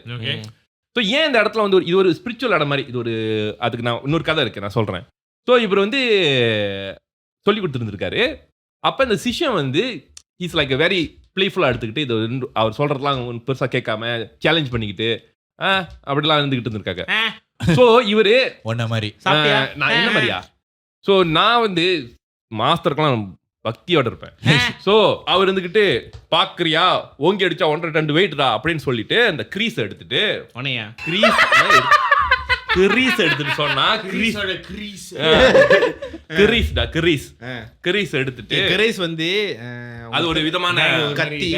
ஸோ ஏன் இந்த இடத்துல வந்து இது ஒரு ஸ்பிரிச்சுவல் இடம் மாதிரி, இது ஒரு அதுக்கு நான் இன்னொரு கதை இருக்கு, நான் சொல்றேன். ஸோ இவர் வந்து சொல்லி கொடுத்துருந்துருக்காரு. அப்போ இந்த சிஷ்யம் வந்து இஸ் லைக் வெரி பிளேஃபுல்லாக எடுத்துக்கிட்டு இது அவர் சொல்றதுலாம் பெருசாக கேட்காம சேலஞ்ச் பண்ணிக்கிட்டு அப்படிலாம் இருந்துகிட்டு இருந்திருக்காங்க. ஸோ இவரு ஒன்ன மாதிரி நான் என்ன மாதிரியா, ஸோ நான் வந்து மாஸ்டருக்கெல்லாம் பக்தியோட இருப்பேன். சோ அவர் இருந்துகிட்டு பாக்குறியா ஓங்கி அடிச்சா 1.5 டன் வெயிட்டா அப்படின்னு சொல்லிட்டு அந்த கிரீஸ் எடுத்துட்டு கிரீஸ் எடுத்துட்டு சொன்னா கிரீஸ் எடுத்துட்டு கிரீஸ் வந்து அது ஒரு விதமான கத்தி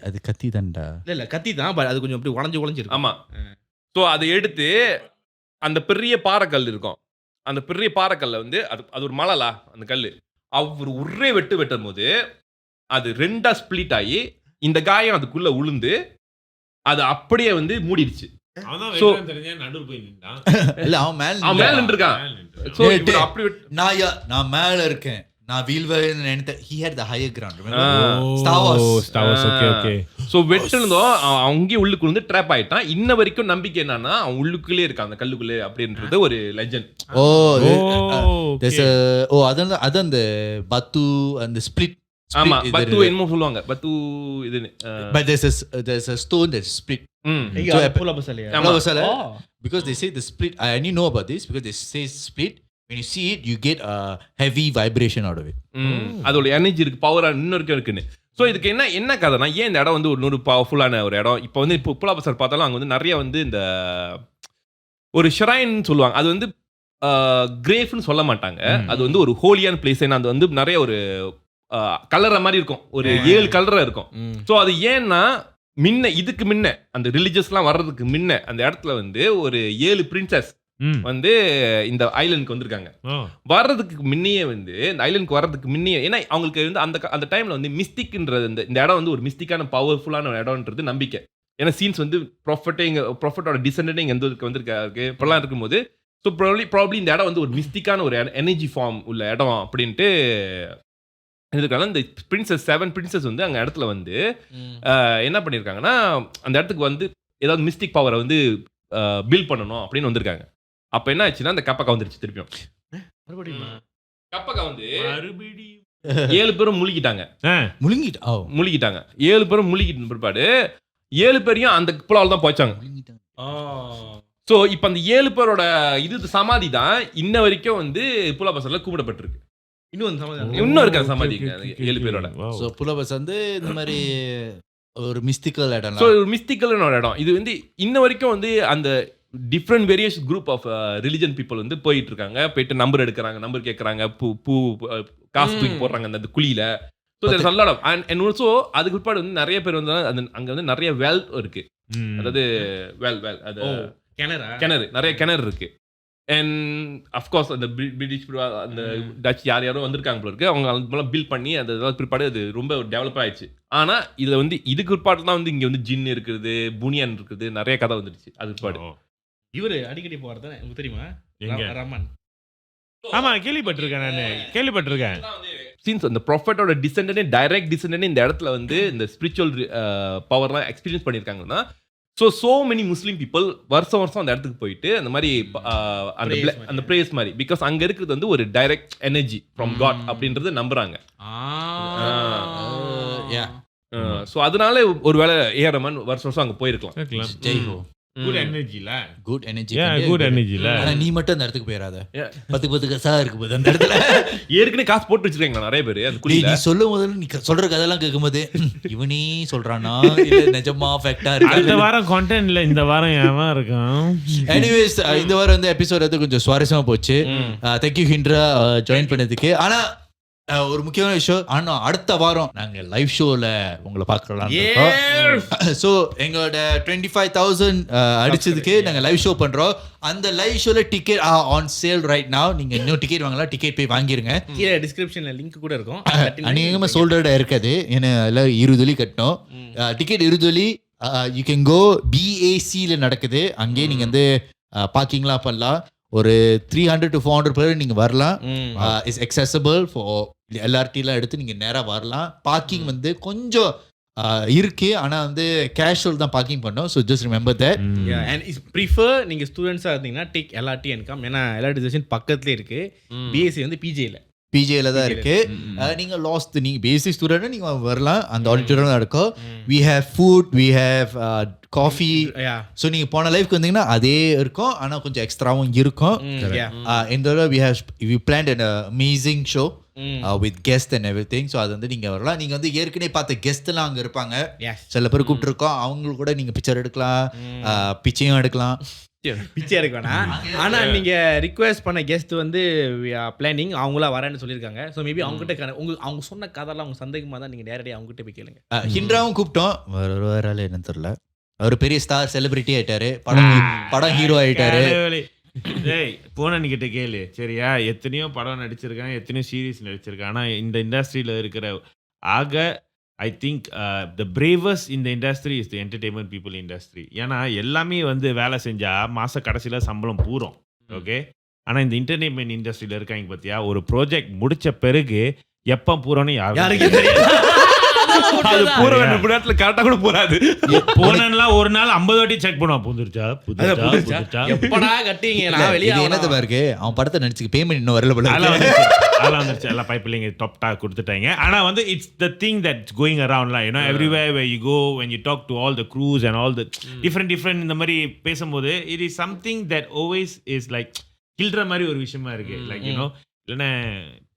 அது கத்தி தான்டா. இல்ல கத்தி தான், அது கொஞ்சம் அப்படி உடைஞ்சிருக்கு. ஆமா. சோ அதை எடுத்து அந்த பெரிய பாறைக்கல் இருக்கும், அந்த பெரிய பாறைக்கல்ல வந்து அது ஒரு மலலா அந்த கல் அவர் ஒரே வெட்டும் போது அது 2 ஸ்பிளிட் ஆகி இந்த காயம் அதுக்குள்ள உளுந்து அது அப்படியே வந்து மூடிடுச்சு. அவன் மேல நின்றுருக்கான். நான் மேல இருக்கேன், நான் வீழ்வேன்னு he had the higher ground. Star Wars. Okay. So வெட்டுனதும் அங்கேயே உள்ளுக்குள்ள வந்து ட்ராப் ஆயிட்டான். இன்ன வரைக்கும் நம்பிக்கை என்னன்னா அவன் உள்ளுக்குள்ளே இருக்கான் அந்த கல்லுக்குள்ளே அப்படின்றது ஒரு லெஜண்ட். அதான் அந்த பத்து அந்த ஸ்பிளிட் ஆமா Split பத்து இது- என்னமோ சொல்லுவாங்க பத்து இதுன்னு But there's a stone that's split. ம். இங்க புல பஸ் இல்லையா ஆமா. Pulau because they say the split. I only know about this because they say split. When you see it, you get a heavy vibration out of it. அதோட energy இருக்கு power இன்னும் வரைக்கும் இருக்குன்னு. ஸோ இதுக்கு என்ன கதைனா ஏன் இந்த இடம் வந்து ஒரு பவர்ஃபுல்லான ஒரு இடம். இப்போ வந்து இப்போ புலா பசார் பார்த்தாலும் அங்கே வந்து நிறைய வந்து இந்த ஒரு ஷ்ரைன் சொல்லுவாங்க. அது வந்து கிரேஃப்னு சொல்ல மாட்டாங்க. அது வந்து ஒரு ஹோலியான பிளேஸ். ஏன்னா அது வந்து நிறைய ஒரு கலர மாதிரி இருக்கும். ஒரு 7 கலரா இருக்கும். ஸோ அது ஏன்னா இதுக்கு முன்ன அந்த ரிலிஜியஸ்லாம் வர்றதுக்கு முன்ன அந்த இடத்துல வந்து ஒரு 7 பிரின்சஸ் வந்து இந்த ஐலண்டுக்கு வந்திருக்காங்க. வர்றதுக்கு முன்னையே வந்து இந்த ஐலண்டுக்கு வர்றதுக்கு முன்னையே ஏன்னா அவங்களுக்கு வந்து அந்த டைம்ல வந்து மிஸ்டிக்ன்றது இந்த இடம் வந்து ஒரு மிஸ்டிக்கான பவர்ஃபுல்லான ஒரு இடம்ன்றது நம்பிக்கை. ஏன்னா சீன்ஸ் வந்து ப்ராஃபட்டோட டிசெண்டன்ட் எந்த வந்திருக்காரு இப்பெல்லாம் இருக்கும்போது ஸோ ப்ராப்ளி இந்த இடம் வந்து ஒரு மிஸ்டிக்கான ஒரு எனர்ஜி ஃபார்ம் உள்ள இடம் அப்படின்ட்டு இருக்காங்க. இந்த பிரின்சஸ் 7 பிரின்சஸ் வந்து அங்கே இடத்துல வந்து என்ன பண்ணியிருக்காங்கன்னா அந்த இடத்துக்கு வந்து ஏதாவது மிஸ்டிக் பவரை வந்து பில்ட் பண்ணணும் அப்படின்னு வந்திருக்காங்க. அப்ப என்ன ஆச்சுன்னா அந்த கப்பக்கா வந்துருச்சு திருப்பியும். கப்பக்கா வந்து 7 பேரும் முழுகிட்டாங்க. முழுகிட்டாங்க 7 பேரும் முழுகிட்டு பிற்பாடு 7 பேரையும் அந்த புலாவில் தான் போச்சாங்க. ஸோ இப்போ அந்த 7 பேரோட இது சமாதி தான் இன்ன வரைக்கும் வந்து புலா பசர்ல கூப்பிடப்பட்டிருக்கு. இன்னும் இருக்க சமாதி 7 பேரோட. So Pulau Basar வந்து இந்த மாதிரி ஒரு மிஸ்டிக்கல் இடம். ஸோ ஒரு மிஸ்டிக்கலான ஒரு இடம். இது வந்து இன்ன வரைக்கும் வந்து அந்த different various group of religion people வந்து போயிட்டு இருக்காங்க. போயிட்டு நம்பர் எடுக்கிறாங்க, நம்பர் கேட்கறாங்க, பூ காசு தூக்கி போடுறாங்க அந்த குழியில. So there a lot of and also அதுக்கு பிற்பாடு வந்து நிறைய பேர் வந்து அங்க வந்து நிறைய வெல் இருக்கு. அதாவது வெல் அது கிணறு நிறைய கிணறு இருக்கு. அண்ட் அஃப்கோர்ஸ் அந்த பிரிட்டிஷ் அந்த டச் யாரும் வந்திருக்காங்க போல இருக்கு. அவங்க அது பில்ட் பண்ணி அது பிற்பாடு அது ரொம்ப டெவலப் ஆயிடுச்சு. ஆனா இதுல வந்து இதுக்கு பிற்பாடு தான் வந்து இங்க வந்து ஜின் இருக்குது, புனியன் இருக்குது, நிறைய கதை வந்துடுச்சு அது பிற்பாடு. இவரு அடிக்கடி போறது உங்களுக்கு தெரியுமா? எங்க? ரமன். ஆமா கேள்விப்பட்டிருக்கேன். சீன்ஸ் அந்த ப்ராஃபட்டோட டிசெண்டன்ட் டைரக்ட் டிசெண்டன்ட் இந்த இடத்துல வந்து இந்த ஸ்பிரிச்சுவல் பவர்லாம் எக்ஸ்பீரியன்ஸ் பண்ணியிருக்காங்கன்னா சோ மெனி முஸ்லீம் பீப்புள் வருஷம் அந்த இடத்துக்கு போயிட்டு அந்த மாதிரி அந்த பிரேயர்ஸ் மாதிரி பிகாஸ் அங்க இருக்கிறது வந்து ஒரு டைரக்ட் எனர்ஜி ஃப்ரம் காட் அப்படின்றது நம்புறாங்க. ஸோ அதனால ஒருவேளை ஏஆர் ரஹ்மான் வருஷம் அங்க போயிருக்கலாம். குட் எனர்ஜில குட் எனர்ஜி. குட் எனர்ஜில ஆனா நீ மட்டும் அந்த இடத்துக்கு போயிடாத. 10 கசா இருக்கு போது அந்த இடத்துல ஏற்கனவே காசு போட்டு வச்சிருக்காங்களா நிறைய பேர் அந்த குழியில. நீ சொல்லும் போது நீ சொல்ற கதையெல்லாம் கேட்கும்போது இவனே சொல்றானா இல்ல நிஜமா ஃபேக்டா இருக்கு. இந்த வாரம் கண்டென்ட்ல இந்த வாரம் ஏமா இருக்கும். எனிவேஸ் இந்த வாரம் வந்து எபிசோட் வந்து கொஞ்சம் சுவாரஸ்யமா போச்சு. தேங்க்யூ ஹிண்ட்ரா ஜாயின் பண்ணதுக்கு. ஆனா ஒரு முக்கியமான விஷயம், ஆனா அடுத்த வாரம் நாங்க லைவ் ஷோல உங்களை பார்க்கலாம். ஸோ எங்களோட 25,000 அடிச்சதுக்கு நாங்க லைவ் ஷோ பண்றோம். அந்த லைவ் ஷோல ticket on sale right now. நீங்க இன்னும் டிக்கெட் வாங்கலாம், டிக்கெட் போய் வாங்கிருங்க. கீழே டிஸ்கிரிப்ஷன்ல லிங்க் கூட இருக்கும். அநேகமா சோல்டர்டா இருக்காது, ஏன்னா எல்லாரும் 20 வெள்ளி கட்டணும். டிக்கெட் 20 வெள்ளி. யூ கேன் கோ BACல நடக்குது. அங்கேயே நீங்க வந்து பார்க்கிங்லாம் பண்ணலாம். ஒரு 300 to 400 பேர் நீங்க வரலாம். இஸ் accessible for LRTலாம் எடுத்து நீங்க நேரா வரலாம். பார்க்கிங் வந்து கொஞ்சம் இருக்கு, ஆனா வந்து கேஷுவல் தான் பார்க்கிங் பண்ணோம். So just remember that. And is prefer நீங்க ஸ்டூடெண்ட்ஸா இருந்தீங்கன்னா டேக் LRT and come. ஏன்னா LRT ஸ்டேஷன் பக்கத்துலேயே இருக்கு. BSc வந்து PJல தான் இருக்கு. நீங்க லாஸ்ட் நீங்க பேசிக் ஸ்டூடெண்ட் நீங்க வரலாம். அந்த ஆடிட்டோரியம் நடக்கும். we have food, we have coffee. So நீங்க போன லைஃப்க்கு வந்தீங்கன்னா அதே இருக்கும், ஆனா கொஞ்சம் எக்ஸ்ட்ராவும் இருக்கும். இந்த we planned an amazing show with guest and everything. So அது வந்து நீங்க வரலாம். நீங்க வந்து ஏற்கனவே பார்த்த கெஸ்ட் எல்லாம் அங்க இருப்பாங்க. சில பேர் கூப்பிட்டு இருக்கோம், அவங்களுக்கு கூட நீங்க பிக்சர் எடுக்கலாம், பிச்சையும் எடுக்கலாம். பிச்சை எடுக்க வேணாம். ஆனா நீங்க ரிக்வெஸ்ட் பண்ண கெஸ்ட் வந்து பிளானிங் அவங்களா வரேன்னு சொல்லியிருக்காங்க. ஸோ மேபி அவங்ககிட்ட அவங்க சொன்ன கதைலாம் அவங்க சந்தேகமா தான் நீங்க நேரடியாக அவங்ககிட்ட போய் கேளுங்க. ஹிண்ட்ராவும் கூப்பிட்டோம், வரால என்னன்னு தெரியல. அவர் பெரிய ஸ்டார் செலிபிரிட்டி ஆயிட்டாரு, படம் ஹீரோ ஆயிட்டாரு. போனன்கிட்ட கேளு சரியா. எத்தனையோ படம் நடிச்சிருக்காங்க, எத்தனையோ சீரீஸ் நடிச்சிருக்காங்க. ஆனா இந்த இண்டஸ்ட்ரியில இருக்கிற ஐ திங்க் த பிரேவஸ்ட் இந்த industry is the entertainment people industry. ஏன்னா எல்லாமே வந்து வேலை செஞ்சா மாச கடைசியில சம்பளம் பூரும். ஓகே, ஆனா இந்த என்டர்டெயின்மெண்ட் இண்டஸ்ட்ரியில இருக்காங்க பார்த்தியா, ஒரு ப்ராஜெக்ட் முடிச்ச பிறகு எப்ப பூரோன்னு யாருக்கு தெரியாது. அது போற வேண்டிய இடத்துல கரெக்டா கூட போறாது. போனேன்லாம் ஒரு நாள் 50 வாட்டி செக் பண்ணுவான். புதுச்சா எப்படா கட்டிங்க நான் வெளியே இது என்னது பாருக்கு, அவன் படத்தை நடிச்சுக்கு பேமெண்ட் இன்னும் வரல போல அதெல்லாம் இருக்கு. வந்துருச்சு எல்லாம் பைப்லைங்க டாப் டாக் கொடுத்துட்டாங்க. ஆனா வந்து it's the thing that's going around you know everywhere where you go when you talk to all the crews and all the different இந்த மாதிரி பேசும்போது it is something that always is like கில்ற மாதிரி ஒரு விஷயமா இருக்கு. லைக் யூ நோ இல்லைன்னா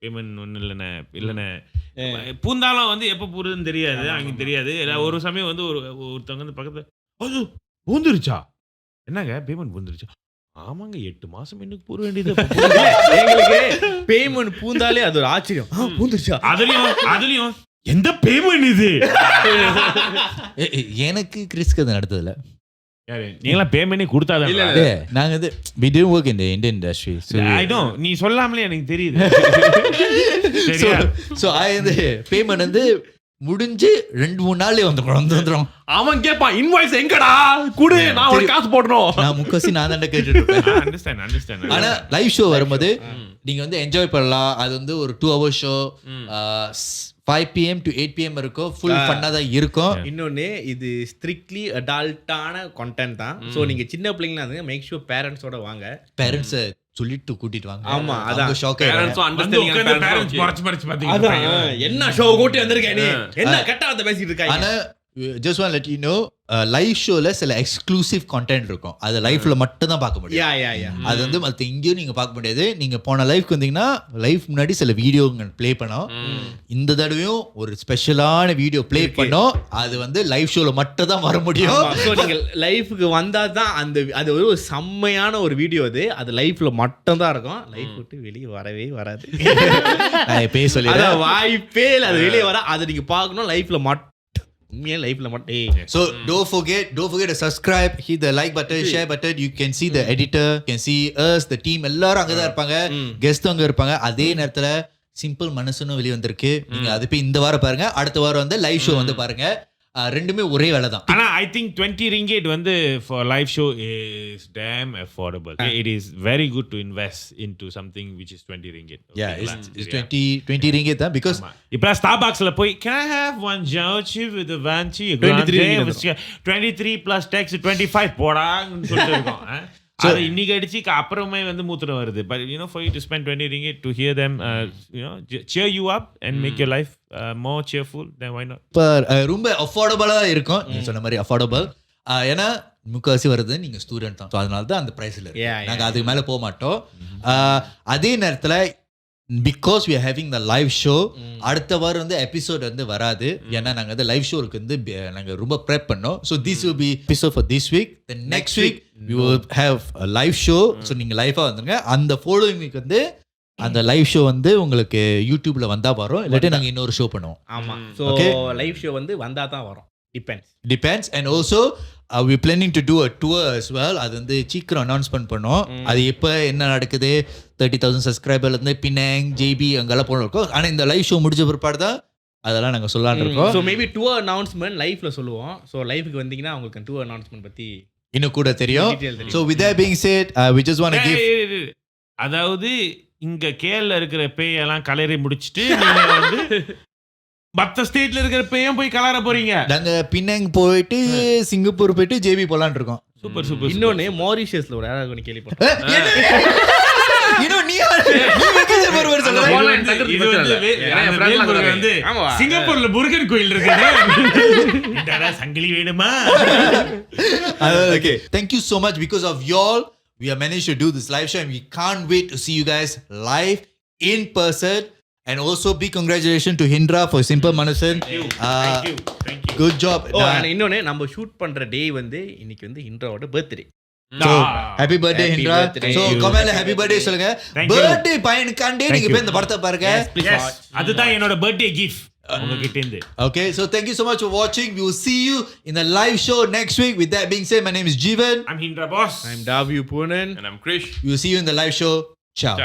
payment ஒன்றும் இல்லைண்ணே பூந்தாலும் வந்து எப்போ பூருதுன்னு தெரியாது, அங்கே தெரியாது. ஒரு சமயம் வந்து ஒருத்தவங்க வந்து பக்கத்தில் அது பூந்துருச்சா, என்னங்க பேமெண்ட் பூந்துருச்சா, ஆமாங்க 8 மாசம் எனக்கு பூர வேண்டியது. எங்களுக்கு பேமெண்ட் பூந்தாலே அது ஒரு ஆச்சரியம். பூந்துருச்சா, அதுலயும் எந்த பேமெண்ட் இது? எனக்கு கிறிஸ்க்கு அது நடத்ததில்ல. நீங்களாம் பேமெண்டே கொடுத்தாதான். நாங்க வந்து we didn't work in the Indian industry. So I know நீ சொல்லாமலே எனக்கு தெரியுது. so I வந்து பேமெண்ட் வந்து முடிஞ்சு 2-3 நாள்லயே வந்துடும். அவன் கேட்பான் இன்வாய்ஸ் எங்கடா குடு, நான் ஒரு காசு போடணும். நான் முக்கசி நான் தான் கேட்டுட்டு இருப்பேன். அண்டர்ஸ்டாண்ட். ஆனா லைவ் ஷோ வரும்போது நீங்க வந்து என்ஜாய் பண்ணலாம். அது வந்து ஒரு 2 hour show 5 PM to 8 PM இருக்கும். ஃபுல் ஃபன்னா தான் இருக்கும். இன்னொன்னு இது ஸ்ட்ரிக்ட்லி அடல்ட்டான கண்டென்ட் தான். சோ நீங்க சின்ன பிள்ளைங்களா இருந்தீங்க, மேக் ஷூர் பேரண்ட்ஸோட வாங்க. பேரண்ட்ஸ் சொல்லிட்டு கூட்டிட்டு வாங்க. ஆமா, அதான் ஷாக் பேரண்ட்ஸும் அண்டர்ஸ்டாண்டிங் பேரண்ட்ஸ் மறைச்சு பாத்தீங்க. அதான் என்ன ஷோ கூட்டி வந்திருக்க நீ, என்ன கெட்டவத பேசிட்டு இருக்காய். ஆனா just want to let you know live ஷோல சில எக்ஸ்க்ளூசிவ் கண்டென்ட் இருக்கும். அது லைஃப்ல மட்டும் தான் பார்க்க முடியும். யா அது வந்து மத்த எங்கேயும் நீங்க பார்க்க முடியாது. நீங்க போன லைஃப்க்கு வந்தீங்கன்னா லைஃப் முன்னாடி சில வீடியோ ப்ளே பண்ணோம். இந்த தடவையும் ஒரு ஸ்பெஷலான வீடியோ ப்ளே பண்ணோம். அது வந்து லைவ் ஷோல மட்டும் தான் வர முடியும். சோ நீங்க லைஃப்க்கு வந்தா தான் அது ஒரு செம்மையான ஒரு வீடியோ. அது லைஃப்ல மட்டும் தான் இருக்கும். லைஃப் விட்டு வெளியே வரவே வராது. நான் இப்பயே சொல்லிடுறேன், வாய்ப்பே இல்லை அது வெளியே வர. அதை நீங்க பார்க்கணும் லைஃப்ல மட்டும். லைஃப்ல மட்டும். So don't forget to subscribe, hit the like button, share button. You can see the editor, you can see us, the team எல்லாரும் அங்க தான் இருப்பாங்க, கெஸ்ட் அங்க இருப்பாங்க. அதே நேரத்துல சிம்பிள் மனசுன்னு வெளிய வந்திருக்கு. நீங்க அது போய் இந்த வாரம் பாருங்க, அடுத்த வாரம் வந்து லைவ் ஷோ வந்து பாருங்க. ரெண்டுமே ஒரே வேலை தான். ஆனா I think 20 ringgit வந்து for live show is damn affordable. It is very good to invest into something which is 20 ringgit. Yeah, it's 20 ringgit தான், because இப்ப Starbucksல போய் can I have one jauchi with a vanchi 23 plus tax 25 போடான்னு சொல்லிட்டு இருக்கோம். அது இன்னைக்கு அடிச்சு அப்புறமே வந்து மூத்திரம் வருது. But you know, for you to spend 20 ringgit to hear them you know cheer you up and make your life more cheerful, then why not? ரொம்ப அஃபோர்டபுளா இருக்கும். நீங்க சொன்ன மாதிரி அஃபோர்டபுள். ஏன்னா முக்காசி வருது நீங்க ஸ்டூடெண்ட் தான், அதனால தான் அந்த பிரைஸ்ல இருக்கு. நாங்க அதுக்கு மேல போக மாட்டோம். அதே நேரத்துல because we are having the live show, அடுத்த வாரம் வந்து எபிசோட் வந்து வராது. ஏன்னா நாங்க வந்து லைவ் ஷோக்கு வந்து நாங்க ரொம்ப ப்ரெப் பண்ணோம். So this will be episode for this week. The next week we will have a live show. So நீங்க லைவா வந்துருங்க. அந்த following week வந்து அந்த லைவ் ஷோ வந்து உங்களுக்கு யூடியூப்ல வந்தா வரும், இல்லாட்டி நாங்க இன்னொரு ஷோ பண்ணுவோம். ஆமா. சோ லைவ் ஷோ வந்து வந்தா தான் வரும். Depends. And also we're planning to do a tour as well. அது வந்து சீக்கிரம் அனௌன்ஸ்மென்ட் பண்ணோம். அது எப்ப என்ன நடக்குது, 30,000 சப்ஸ்கிரைபர்ல இருந்து பினாங் ஜேபி அங்கெல்லாம் போறோம். ஆனா இந்த லைவ் ஷோ முடிஞ்ச பிற்பாடு தான் அதெல்லாம் நாங்க சொல்லலாம்னு இருக்கோம். சோ மேபி டூர் அனௌன்ஸ்மென்ட் லைவ்ல சொல்லுவோம். சோ லைவுக்கு வந்தீங்கன்னா உங்களுக்கு டூர் அனௌன்ஸ்மென்ட் பத்தி இன்னும் கூட தெரியும். So with that being said, we just want to give அதாவது இங்க கேரள இருக்கிற பேயெல்லாம் கலரி முடிச்சிட்டு நீங்க வந்து மத்த ஸ்டேட்ல இருக்கிற பேயும் போய் கலர போறீங்க. நாங்க பினாங் போயிட்டு சிங்கப்பூர் போயிட்டு ஜேபி போலாம்னு இருக்கோம். சூப்பர். இன்னொன்னு மொரிஷியஸ்ல ஒரு அழகான கேள்விப்பட்டேன். சிங்கப்பூர்ல முருகன் கோயில் இருக்கு. சங்கிலி வேணுமா? Okay, thank you so much. Because of y'all we have managed to do this live show and we can't wait to see you guys live in person. And also big congratulations to Hindra for Simple Manasan. Thank you. Good job. இன்னொன்னு நம்ம shoot பண்ற டே வந்து இன்னைக்கு வந்து ஹிண்ட்ராவோட birthday. So happy birthday Hindra. So கமெண்ட்ல happy birthday சொல்லுங்க. Birthday பையனுக்காண்டே நீங்க போய் இந்த படத்தை பாருங்க. அதுதான் என்னோட birthday gift உங்ககிட்ட இருந்து. Okay, so thank you so much for watching. We will see you in the live show next week. With that being said, my name is Jeevan. I'm Hindra boss. I'm Davi Punan. And I'm Krish. We will see you in the live show. Ciao.